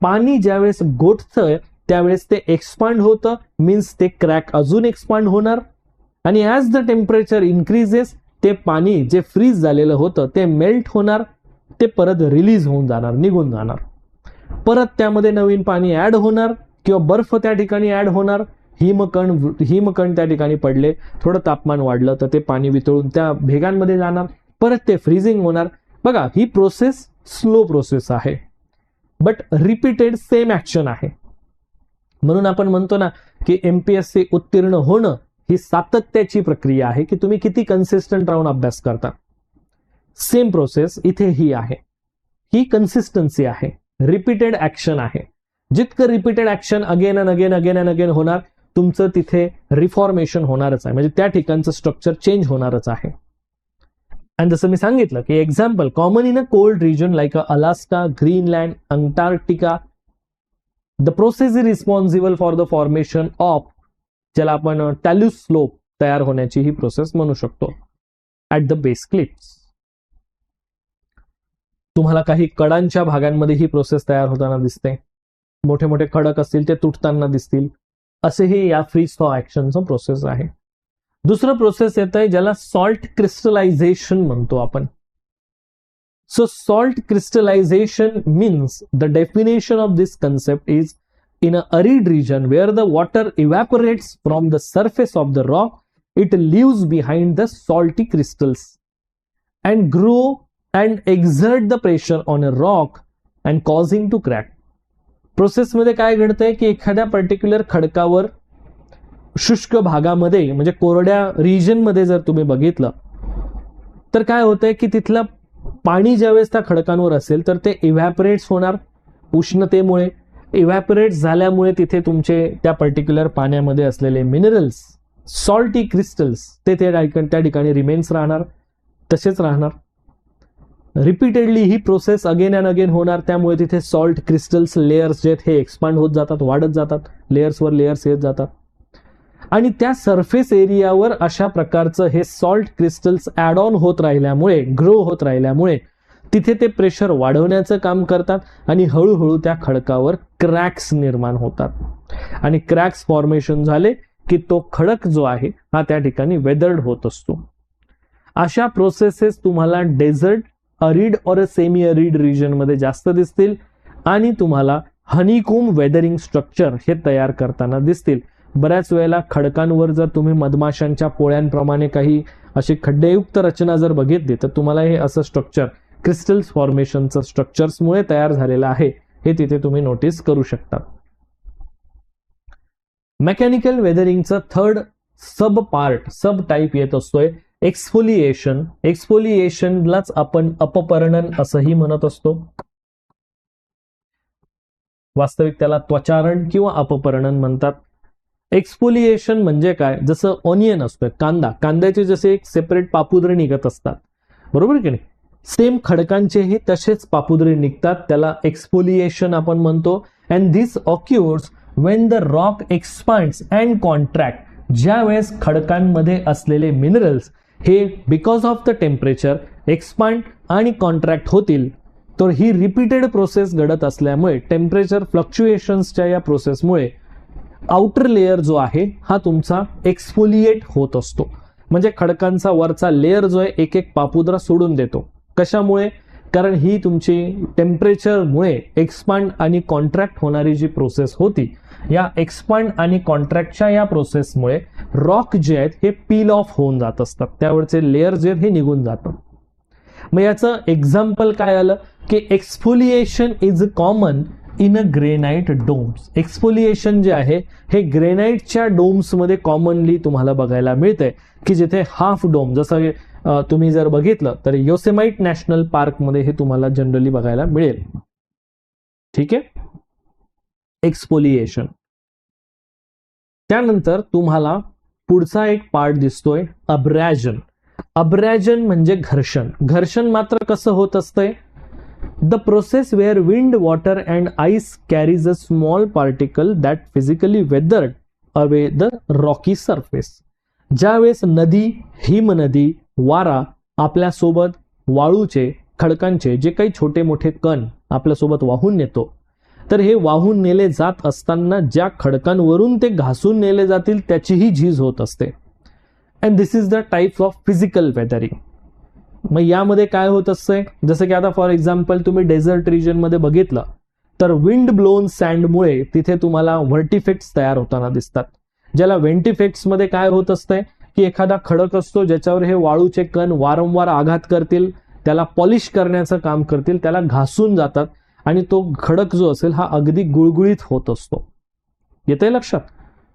पाणी ज्यावेळेस गोठतंय त्यावेळेस ते एक्सपांड होतं, मीन्स ते क्रॅक अजून एक्सपांड होणार, आणि ॲज द टेम्परेचर इन्क्रीजेस ते पाणी जे फ्रीज झालेलं होतं ते मेल्ट होणार, ते परत रिलीज होऊन जाणार, निघून जाणार, परत त्यामध्ये नवीन पाणी ऍड होणार किंवा बर्फ त्या ठिकाणी ऍड होणार, हिमकण त्या ठिकाणी पडले, थोडं तापमान वाढलं तर ते पाणी वितळून त्या भेगांमध्ये जाणार, परत ते फ्रीजिंग होणार. बघा, ही प्रोसेस स्लो प्रोसेस आहे, बट रिपीटेड सेम ऍक्शन आहे. म्हणून आपण म्हणतो ना की एमपीएससी उत्तीर्ण होणं ही सातत्याची प्रक्रिया आहे, की तुम्ही किती कन्सिस्टंट राहून अभ्यास करता. सेम प्रोसेस इथे ही आहे, ही कन्सिस्टन्सी आहे, रिपीटेड ऍक्शन आहे. जितकं repeated action again and again again and again होणार, तुमचं तिथे रिफॉर्मेशन होणारच आहे, म्हणजे त्या ठिकाणचं स्ट्रक्चर चेंज होणारच आहे. आणि जसं मी सांगितलं की example common in a cold region like Alaska, Greenland, Antarctica, the process is responsible for the formation of, ज्याला आपण टॅल्यूस स्लोप तयार होण्याची ही प्रोसेस म्हणू शकतो, ऍट द बेस क्लिफ्स. तुम्हाला काही कडांच्या भागांमध्ये ही प्रोसेस तयार होताना दिसते, मोठे मोठे खडक असतील ते तुटताना दिसतील, असेही या फ्रीज थॉ ऍक्शनचं प्रोसेस आहे. दुसरं प्रोसेस येत आहे ज्याला सॉल्ट क्रिस्टलायझेशन म्हणतो आपण. So salt crystallization means the definition of this concept is in a arid region where the water evaporates from the surface of the rock, it leaves behind the salty crystals and grow and exert the pressure on a rock and causing to crack. Process मध्ये काय घडतंय की एखाद्या particular खडकावर शुष्क भागामध्ये म्हणजे कोरड्या region मध्ये जर तुम्ही बघितलं तर काय होतंय की तिथलं पाणी ज्यावेळेस त्या खडकांवर असेल तर ते इव्हॅपोरेट्स होणार, उष्णतेमुळे इव्हॅपोरेट झाल्यामुळे तिथे तुमचे त्या पर्टिक्युलर पाण्यामध्ये असलेले मिनरल्स, सॉल्टी क्रिस्टल्स, ते त्या ठिकाणी रिमेन्स राहणार, तसेच राहणार. Repeatedly he process again and again होणार, त्यामुळे तिथे सॉल्ट क्रिस्टल्स लेयर्स जे हे एक्सपांड होत जातात, वाढत जातात, लेयर्सवर लेयर्स येत जातात, आणि त्या सरफेस एरियावर अशा प्रकारचं हे सॉल्ट क्रिस्टल्स ऍड ऑन होत राहिल्यामुळे, ग्रो होत राहिल्यामुळे तिथे ते प्रेशर वाढवण्याचं काम करतात आणि हळूहळू त्या खडकावर क्रॅक्स निर्माण होतात, आणि क्रॅक्स फॉर्मेशन झाले की तो खडक जो आहे हा त्या ठिकाणी वेदर्ड होत असतो. अशा प्रोसेसेस तुम्हाला डेझर्ट, अरिड और सेमी अरिड रिजन मध्ये जास्त दिसतील, आणि तुम्हाला हनीकोम वेदरिंग स्ट्रक्चर हे तयार करताना दिसतील. बऱ्याच वेळेला खडकांवर जर तुम्ही मधमाशांच्या पोळ्यांप्रमाणे काही अशी खड्डेयुक्त रचना जर बघितली तर तुम्हाला हे असं स्ट्रक्चर क्रिस्टल्स फॉर्मेशनचं स्ट्रक्चर्समुळे तयार झालेलं आहे, हे तिथे तुम्ही नोटीस करू शकता. मेकॅनिकल वेदरिंगचं थर्ड सब टाईप येत असतोय एक्सफोलिएशन. एक्सफोलिएशनलाच आपण अपपर्णन असंही म्हणत असतो. वास्तविक त्याला त्वचारण किंवा अपपर्णन म्हणतात. एक्सफोलिएशन म्हणजे काय, जसं ऑनियन असतोय, कांद्याचे जसे एक सेपरेट पापुद्रे निघत असतात, बरोबर की नाही, सेम खडकांचेही तसेच पापुद्रे निघतात, त्याला एक्सफोलिएशन आपण म्हणतो. And this occurs when the rock expands and contract. ज्या वेळेस खडकांमध्ये असलेले मिनरल्स हे because of the temperature expand आणि कॉन्ट्रॅक्ट होतील, तर ही रिपीटेड प्रोसेस घडत असल्यामुळे टेम्परेचर फ्लक्च्युएशन्सच्या या प्रोसेसमुळे आउटर लेअर जो आहे हा तुमचा एक्सफोलिएट होत असतो. म्हणजे खडकांचा वरचा लेअर जो आहे एक एक पापुद्रा सोडून देतो. कशामुळे? कारण ही तुमची टेम्परेचरमुळे एक्सपांड आणि कॉन्ट्रॅक्ट होणारी जी प्रोसेस होती, या एक्सपांड आणि कॉन्ट्रॅक्टच्या या प्रोसेसमुळे रॉक जे आहेत हे पील ऑफ होऊन जात असतात, त्यावरचे लेअर जे हे निघून जातं. मग याचं एक्झाम्पल काय आलं की exfoliation is common in a granite domes. Exfoliation जे आहे हे ग्रेनाइटच्या डोम्समध्ये कॉमनली तुम्हाला बघायला मिळतंय, की जिथे हाफ डोम, जसं तुम्ही जर बघितलं तर योसेमाइट नॅशनल पार्कमध्ये हे तुम्हाला जनरली बघायला मिळेल. ठीक आहे, एक्सफोलिएशन. त्यानंतर तुम्हाला पुढचा एक पार्ट दिसतोय अब्रॅजन. अब्रॅजन म्हणजे घर्षण. घर्षण मात्र कसं होत असतंय? The process where wind, water and ice carries a small particle that physically weathered away the rocky surface. ज्यावेळेस नदी, हिमनदी, वारा आपल्यासोबत वाळूचे, खडकांचे जे काही छोटे मोठे कण आपल्यासोबत वाहून नेतो, तर हे वाहून नेले जात असताना ज्या खडकांवरून ते घासून नेले जातील त्याचीही झीज होत असते. And this is the type of physical weathering. मग यामध्ये काय होत असतंय? जसं की आता फॉर एक्झाम्पल तुम्ही डेझर्ट रिजनमध्ये बघितलं तर विंड ब्लोन सँडमुळे तिथे तुम्हाला व्हर्टिफेक्ट्स तयार होताना दिसतात. ज्याला व्हेंटिफेक्ट्समध्ये काय होत असतंय की एखादा खडक असतो ज्याच्यावर हे वाळूचे कण वारंवार आघात करतील, त्याला पॉलिश करण्याचं काम करतील, त्याला घासून जातात आणि तो खडक जो असेल हा अगदी गुळगुळीत होत असतो. येतंय लक्षात?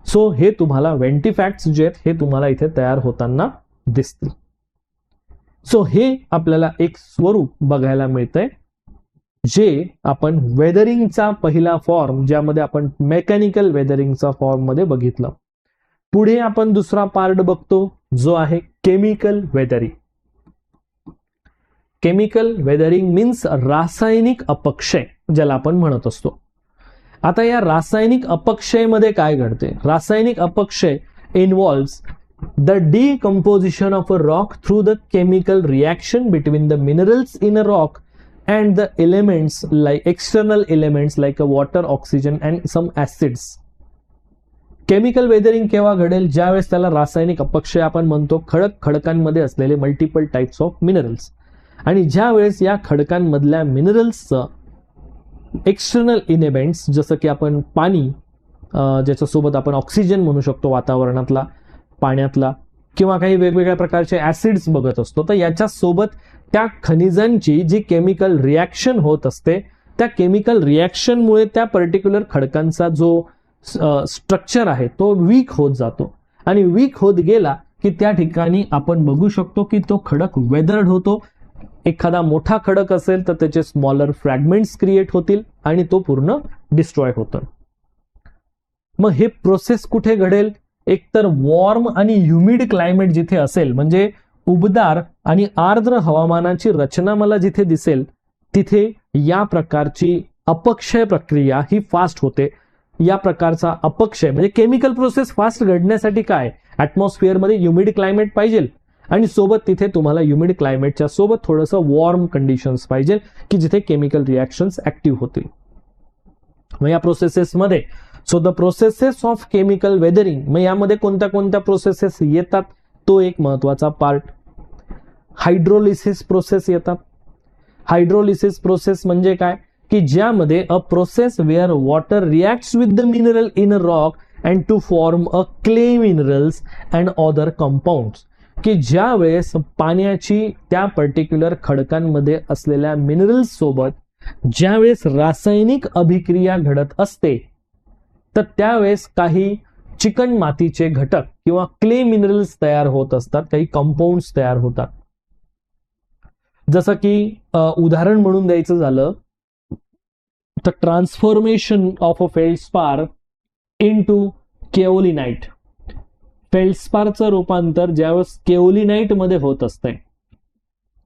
सो हे तुम्हाला व्हेंटिफॅक्ट्स जे आहेत हे तुम्हाला इथे तयार होताना दिसतील. सो हे आपल्याला एक स्वरूप बघायला मिळतंय जे आपण वेदरिंगचा पहिला फॉर्म, ज्यामध्ये आपण मेकॅनिकल वेदरिंगचा फॉर्म मध्ये बघितलं. पुढे आपण दुसरा पार्ट बघतो जो आहे chemical weathering. Chemical weathering means रासायनिक अपक्षय, ज्याला आपण म्हणत असतो. आता या रासायनिक अपक्षयमध्ये काय घडते? रासायनिक अपक्षय involves the decomposition of a rock through the chemical reaction between the minerals in a rock and the elements like external elements like a water, oxygen and some acids. Chemical weathering केव्हा घडेल? ज्यावेळेस त्याला रासायनिक अपक्षय आपण म्हणतो. खडकांमध्ये असलेले multiple types of minerals, आणि ज्या वेळेस या खडकांमधल्या मिनरल्सचं एक्सटर्नल एलिमेंट्स जसं की आपण पाणी, ज्याच्यासोबत आपण ऑक्सिजन म्हणू शकतो वातावरणातला, पाण्यातला, किंवा काही वेगवेगळ्या प्रकारचे ऍसिड्स बघत असतो, तर याच्या सोबत त्या खनिजांची जी केमिकल रिॲक्शन होत असते, त्या केमिकल रिॲक्शनमुळे त्या पर्टिक्युलर खडकांचा जो स्ट्रक्चर आहे तो वीक होत जातो, आणि वीक होत गेला की त्या ठिकाणी आपण बघू शकतो की तो खडक वेदर्ड होतो. एखादा मोठा खडक असेल तर त्याचे स्मॉलर फ्रॅगमेंट्स क्रिएट होतील आणि तो पूर्ण डिस्ट्रॉय होतो. मग हे प्रोसेस कुठे घडेल? एकतर वॉर्म आणि ह्युमिड क्लायमेट जिथे असेल, म्हणजे उबदार आणि आर्द्र हवामानाची रचना मला जिथे दिसेल, तिथे या प्रकारची अपक्षय प्रक्रिया ही फास्ट होते. या प्रकारचा अपक्षय म्हणजे केमिकल प्रोसेस फास्ट घडण्यासाठी काय, ऍटमॉस्फिअरमध्ये ह्युमिड क्लायमेट पाहिजे, आणि सोबत तिथे तुम्हाला ह्युमिड क्लायमेटच्या सोबत थोडंसं वॉर्म कंडिशन्स पाहिजे की जिथे केमिकल रिॲक्शन्स ऍक्टिव्ह होतील. मग या प्रोसेसेसमध्ये so the processes of chemical weathering, मग यामध्ये कोणत्या कोणत्या प्रोसेसेस येतात तो एक महत्वाचा पार्ट. हायड्रोलिसिस प्रोसेस येतात. हायड्रोलिसिस प्रोसेस म्हणजे काय की ज्यामध्ये a process where water reacts with the mineral in a rock and to form a clay minerals and other compounds, की ज्या वेळेस पाण्याची त्या पर्टिक्युलर खडकांमध्ये असलेल्या मिनरल्स सोबत ज्यावेळेस रासायनिक अभिक्रिया घडत असते, तर त्यावेळेस काही चिकन मातीचे घटक किंवा क्ले मिनरल्स तयार होत असतात, काही कंपाऊंड्स तयार होतात. जसं की उदाहरण म्हणून द्यायचं झालं तर transformation of a feldspar into kaolinite. फेल्डस्पारचं रूपांतर ज्यावेळेस केओलिनाइट मध्ये होत असते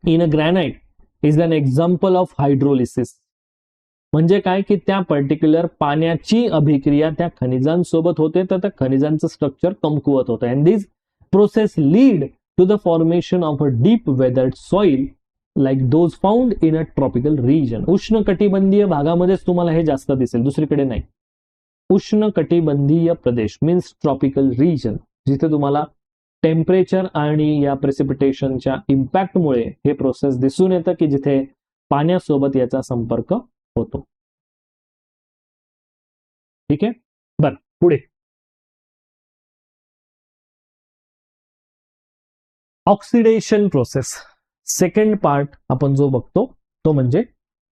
in a granite is an example of hydrolysis. म्हणजे काय की त्या पर्टिक्युलर पाण्याची अभिक्रिया त्या खनिजांसोबत होते, तर त्या खनिजांचं स्ट्रक्चर कमकुवत होतं. And this process lead to the formation of a deep weathered soil like those found in a tropical region. उष्ण कटिबंधीय भागामध्येच तुम्हाला हे जास्त दिसेल, दुसरीकडे नाही. उष्ण कटिबंधीय प्रदेश मीन्स ट्रॉपिकल रिजन, जिथे तुम्हाला टेम्परेचर आणि या प्रेसिपिटेशनच्या इम्पॅक्टमुळे हे प्रोसेस दिसून येतं की जिथे पाण्यासोबत याचा संपर्क होतो. ठीक आहे, बर पुढे ऑक्सिडेशन प्रोसेस. सेकंड पार्ट आपण जो बघतो तो म्हणजे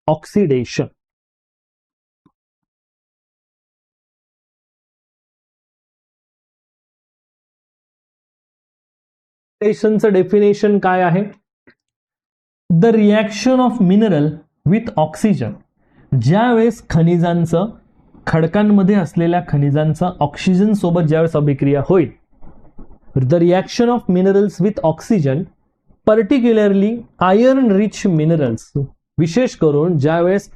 ऑक्सिडेशन. ऑक्सिडेशनचं डेफिनेशन काय आहे? The reaction of mineral with oxygen. ज्यावेळेस खनिजांचं, खडकांमध्ये असलेल्या खनिजांचं ऑक्सिजन सोबत ज्यावेळेस अभिक्रिया होईल, the reaction of minerals with oxygen, particularly iron rich minerals, विशेष करून ज्यावेळेस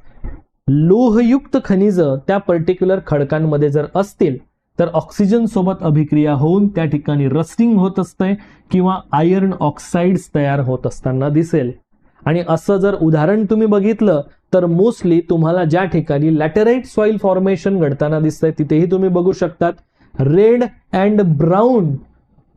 लोहयुक्त खनिज त्या पर्टिक्युलर खडकांमध्ये जर असतील तर ऑक्सिजन सोबत अभिक्रिया होऊन त्या ठिकाणी रस्टिंग होत असते किंवा आयर्न ऑक्साइड्स तयार होत असताना दिसेल. आणि असं जर उदाहरण तुम्ही बघितलं तर मोस्टली तुम्हाला ज्या ठिकाणी लॅटेराइट सॉइल फॉर्मेशन घडताना दिसतंय तिथेही तुम्ही बघू शकतात रेड अँड ब्राऊन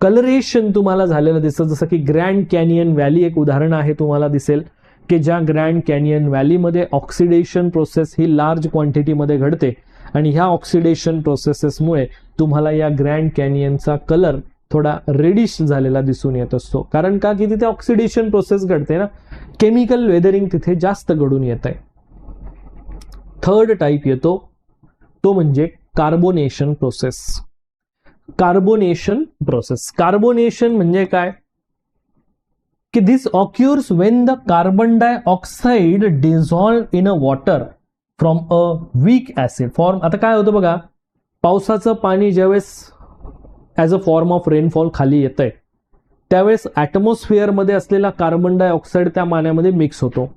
कलरेशन तुम्हाला झालेलं दिसतं. जसं की ग्रँड कॅनियन व्हॅली एक उदाहरण आहे, तुम्हाला दिसेल की ज्या ग्रँड कॅनियन व्हॅलीमध्ये ऑक्सिडेशन प्रोसेस ही लार्ज क्वांटिटीमध्ये घडते आणि ह्या ऑक्सिडेशन प्रोसेसेसमुळे तुम्हाला या ग्रँड कॅनियनचा कलर थोडा रेडिश झालेला दिसून येत असतो. कारण का की तिथे ऑक्सिडेशन प्रोसेस घडते ना, केमिकल वेदरिंग तिथे जास्त घडून येत आहे. थर्ड टाईप येतो तो म्हणजे carbonation process. Carbonation process, carbonation म्हणजे काय की this occurs when the carbon dioxide dissolve in a water from a weak acid form. आता काय होतं बघा, पावसाचं पाणी ज्यावेळेस as a form of rainfall खाली येतंय त्यावेळेस ॲटमॉस्फिअरमध्ये असलेला कार्बन डायऑक्साईड त्या पाण्यामध्ये मिक्स होतो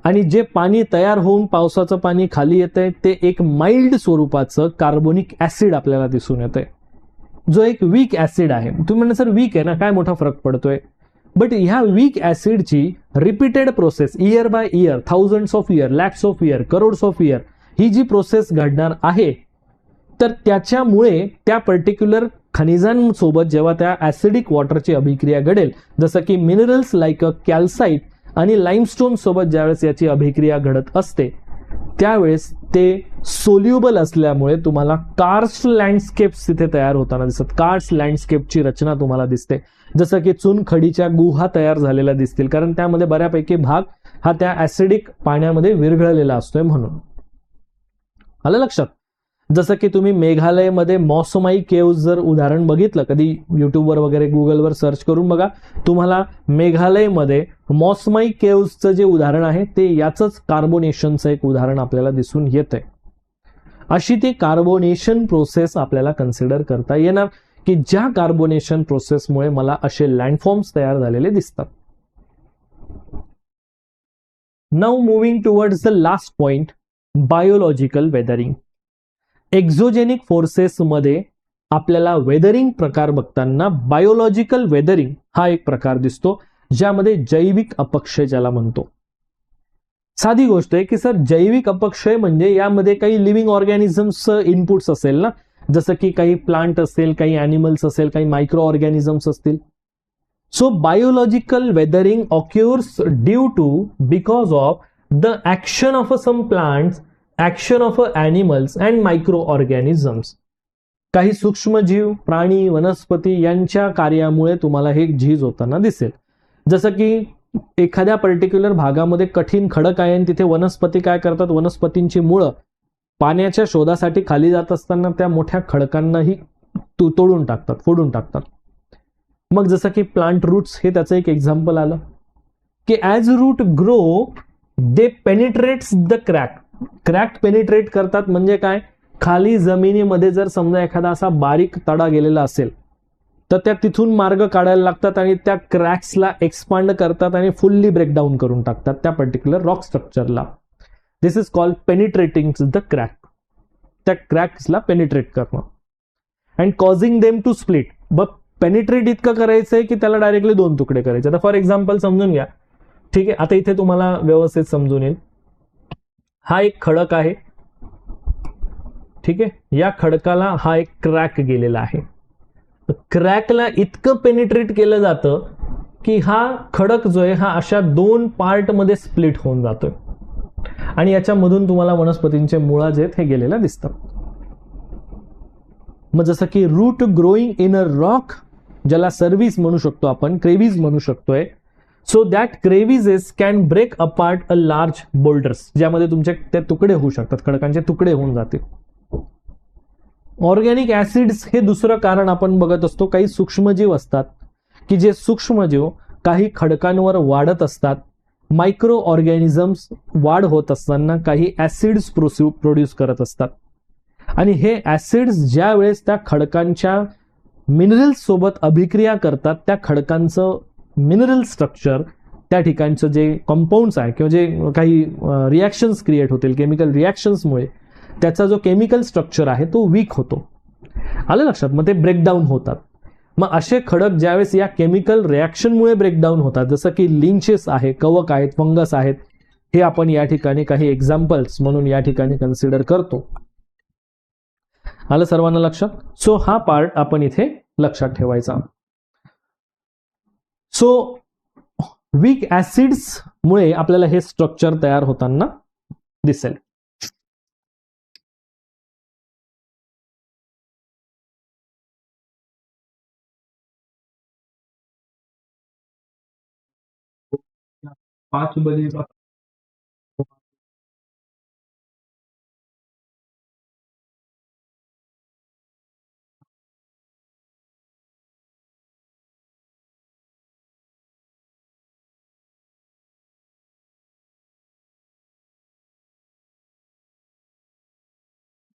आणि जे पाणी तयार होऊन पावसाचं पाणी खाली येतंय ते एक माइल्ड स्वरूपाचं कार्बोनिक ऍसिड आपल्याला दिसून येतंय, जो एक वीक ऍसिड आहे. तुम्ही म्हणा सर वीक आहे ना, काय मोठा फरक पडतोय? बट ह्या वीक ऍसिडची repeated process year by year, thousands of year, lakhs of year, crores of year ही जी प्रोसेस घडणार आहे तर त्याच्यामुळे त्या पर्टिक्युलर खनिजांसोबत जेव्हा त्या ऍसिडिक वॉटरची अभिक्रिया घडेल, जसं की मिनरल्स लाईक कॅल्साइट आणि लाईमस्टोन सोबत ज्यावेळेस याची अभिक्रिया घडत असते त्यावेळेस ते सोल्युबल असल्यामुळे तुम्हाला कार्स्ट लँडस्केप्स तिथे तयार होताना दिसत. कार्स्ट लँडस्केपची रचना तुम्हाला दिसते, जसं की चुनखडीच्या गुहा तयार झालेल्या दिसतील, कारण त्यामध्ये बऱ्यापैकी भाग हा त्या ऍसिडिक पाण्यामध्ये विरघळलेला असतोय म्हणून. आलं लक्षात? जसं की तुम्ही मेघालयमध्ये मॉसमाई केव्ज जर उदाहरण बघितलं, कधी युट्यूबवर वगैरे गुगलवर सर्च करून बघा, तुम्हाला मेघालयमध्ये मॉसमाई केव्जचं जे उदाहरण आहे ते याचंच कार्बोनेशनचं एक उदाहरण आपल्याला दिसून येतंय. अशी ती कार्बोनेशन प्रोसेस आपल्याला कन्सिडर करता येणार की ज्या कार्बोनेशन प्रोसेसमुळे मला असे लँडफॉर्म्स तयार झालेले दिसतात. Now moving towards the last point, biological weathering. Exogenic forces मध्ये आपल्याला वेदरिंग प्रकार बघताना बायोलॉजिकल वेदरिंग हा एक प्रकार दिसतो, ज्यामध्ये जैविक अपक्षय ज्याला म्हणतो. साधी गोष्ट आहे की सर जैविक अपक्षय म्हणजे यामध्ये काही लिव्हिंग ऑर्गॅनिझम्स इनपुट्स असेल ना, जसं की काही प्लांट असेल, काही ॲनिमल्स असेल, काही मायक्रो ऑर्गॅनिझम्स असतील. So biological weathering occurs due to because of the action of some plants, action of animals and micro organisms. काही सूक्ष्मजीव, प्राणी, वनस्पती यांच्या कार्यामुळे तुम्हाला हे झीज होताना दिसेल. जसं की एखाद्या पर्टिक्युलर भागामध्ये कठीण खडक आहे आणि तिथे वनस्पती काय करतात, वनस्पतींची मुळं पाण्याच्या शोधासाठी खाली जात असताना त्या मोठ्या खडकांनाही तोडून टाकतात, फोडून टाकतात. मग जसं की प्लांट रूट्स हे त्याचं एक एक्झाम्पल आलं की as root grow they penetrates the crack. Crack penetrate करतात म्हणजे काय, खाली जमिनीमध्ये जर समजा एखादा असा बारीक तडा गेलेला असेल तर त्या तिथून मार्ग काढायला लागतात आणि त्या क्रॅक्सला एक्सपांड करतात आणि फुल्ली ब्रेकडाऊन करून टाकतात त्या पर्टिक्युलर रॉक स्ट्रक्चरला. This is called penetrating the crack. त्या क्रॅक्सला पेनिट्रेट करणं and causing them to split. But penetrate इतकं करायचंय की त्याला डायरेक्टली दोन तुकडे करायचे. आता फॉर एक्झाम्पल समजून घ्या, ठीक आहे, आता इथे तुम्हाला व्यवस्थित समजून येईल. हा एक खडक आहे, ठीक आहे, या खडकाला हा एक क्रॅक गेलेला आहे. क्रॅकला इतकं पेनिट्रेट केलं जातं की हा खडक जो आहे हा अशा 2 पार्टमध्ये स्प्लिट होऊन जातोय आणि याच्यामधून तुम्हाला वनस्पतींचे मुळा जे आहेत हे गेलेला दिसतात. मग जसं की root growing in a rock, ज्याला सर्व्हिस म्हणू शकतो आपण, क्रेव्हिज म्हणू शकतोय. So that crevices can break apart a large boulders, ज्यामध्ये तुमचे ते तुकडे होऊ शकतात, खडकांचे तुकडे होऊन जातील. ऑर्गॅनिक ऍसिड्स हे दुसरं कारण आपण बघत असतो. काही सूक्ष्मजीव असतात की जे सूक्ष्मजीव काही खडकांवर वाढत असतात. मायक्रो ऑर्गॅनिझम्स वाढ होत असताना काही ऍसिड्स प्रोड्यूस करत असतात आणि हे ऍसिड्स ज्या वेळेस त्या खडकांच्या मिनरल्स सोबत अभिक्रिया करतात, त्या खडकांचं मिनरल स्ट्रक्चर, त्या ठिकाणचं जे कंपाऊंड्स आहे किंवा जे काही रिॲक्शन्स क्रिएट होतील केमिकल रिॲक्शन्समुळे, त्याचा जो केमिकल स्ट्रक्चर आहे तो वीक होतो. आलं लक्षात? मग ते ब्रेकडाऊन होतात. मग असे खडक ज्यावेळेस या केमिकल रिॲक्शनमुळे ब्रेकडाऊन होतात, जसं की लिंचेस आहे, कवक आहेत, फंगस आहेत, हे आपण या ठिकाणी काही एक्झाम्पल्स म्हणून या ठिकाणी कन्सिडर करतो. आलं सर्वांना लक्षात? सो हा पार्ट आपण इथे लक्षात ठेवायचा. सो वीक ऍसिड्स मुळे आपल्याला हे स्ट्रक्चर तयार होताना दिसेल.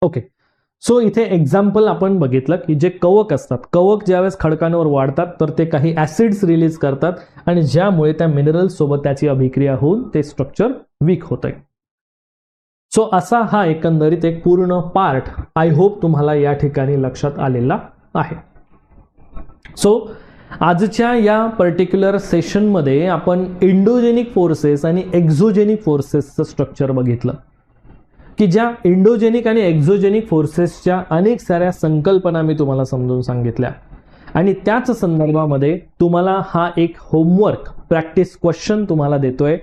ओके, सो इथे एक्झाम्पल आपण बघितलं की जे कवक असतात, कवक ज्यावेळेस खडकांवर वाढतात तर ते काही ऍसिड्स रिलीज करतात आणि ज्यामुळे त्या मिनरल्स सोबत त्याची अभिक्रिया होऊन ते स्ट्रक्चर वीक होतंय. सो असा हा एकंदरीत एक पूर्ण पार्ट आय होप तुम्हाला या ठिकाणी लक्षात आलेला आहे. सो आजच्या या पर्टिक्युलर सेशनमध्ये आपण इंडोजेनिक फोर्सेस आणि एक्झोजेनिक फोर्सेसचं स्ट्रक्चर बघितलं की ज्या इंडोजेनिक आणि एक्झोजेनिक फोर्सेसच्या अनेक साऱ्या संकल्पना मी तुम्हाला समजून सांगितल्या आणि त्याच संदर्भामध्ये तुम्हाला हा एक होमवर्क प्रॅक्टिस क्वेश्चन तुम्हाला देतोय,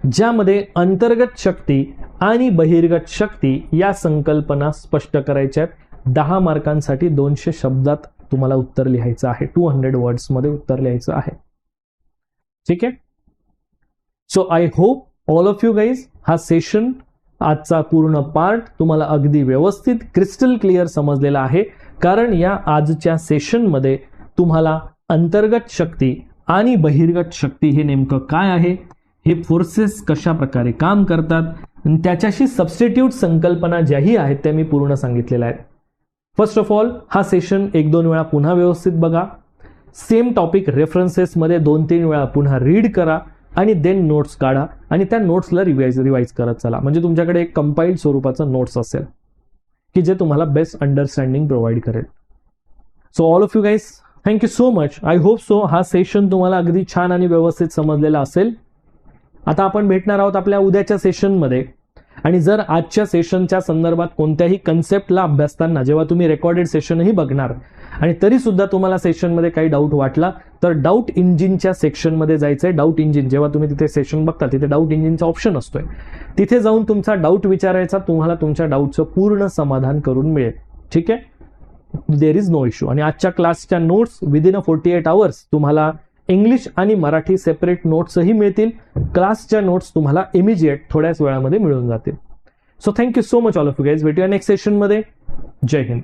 ज्यामध्ये अंतर्गत शक्ती आणि बहिर्गत शक्ती या संकल्पना स्पष्ट करायच्या आहेत. 10 मार्कांसाठी 200 शब्दात तुम्हाला उत्तर लिहायचं आहे, 200 वर्ड्समध्ये उत्तर लिहायचं आहे. ठीक आहे? So I hope all of you guys हा सेशन, आजचा पूर्ण पार्ट तुम्हाला अगदी व्यवस्थित क्रिस्टल क्लिअर समजलेला आहे, कारण या आजच्या सेशनमध्ये तुम्हाला अंतर्गत शक्ती आणि बहिर्गत शक्ती हे नेमकं काय आहे, हे फोर्सेस कशा प्रकारे काम करतात आणि त्याच्याशी सबस्टिट्यूट संकल्पना ज्याही आहेत त्या मी पूर्ण सांगितलेल्या आहेत. फर्स्ट ऑफ ऑल हा सेशन 1-2 वेळा पुन्हा व्यवस्थित बघा. सेम टॉपिक रेफरन्सेसमध्ये 2-3 वेळा पुन्हा रीड करा आणि देन नोट्स काढा आणि त्या नोट्सला रिवाइज करत चला. म्हणजे तुमच्याकडे एक कंपाइल्ड स्वरूपाचं नोट्स असेल की जे तुम्हाला बेस्ट अंडरस्टँडिंग प्रोव्हाइड करेल. So all of you guys, thank you so much. I hope so हा सेशन तुम्हाला अगदी छान आणि व्यवस्थित समजलेला असेल. आता आपण भेटणार आहोत आपल्या उद्याच्या सेशनमध्ये आणि जर आजच्या सेशनच्या संदर्भात कोणत्याही कन्सेप्टला अभ्यासताना जेव्हा तुम्ही रेकॉर्डेड सेशनही बघणार आणि तरी सुद्धा तुम्हाला सेशनमध्ये काही डाऊट वाटला तर डाऊट इंजिनच्या सेक्शनमध्ये जायचंय. डाऊट इंजिन जेव्हा तुम्ही तिथे सेशन बघता तिथे डाऊट इंजिनचा ऑप्शन असतोय, तिथे जाऊन तुमचा डाऊट विचारायचा, तुम्हाला तुमच्या डाऊटचं पूर्ण समाधान करून मिळेल. ठीक आहे? There is no issue. आणि आजच्या क्लासच्या नोट्स विदिन अ 48 आवर्स तुम्हाला इंग्लिश आणि मराठी सेपरेट नोट्सही मिळतील. क्लासच्या नोट्स तुम्हाला इमिजिएट थोड्याच वेळामध्ये मिळून जातील. So thank you so much all of you guys. भेटूया नेक्स्ट सेशनमध्ये. जय हिंद.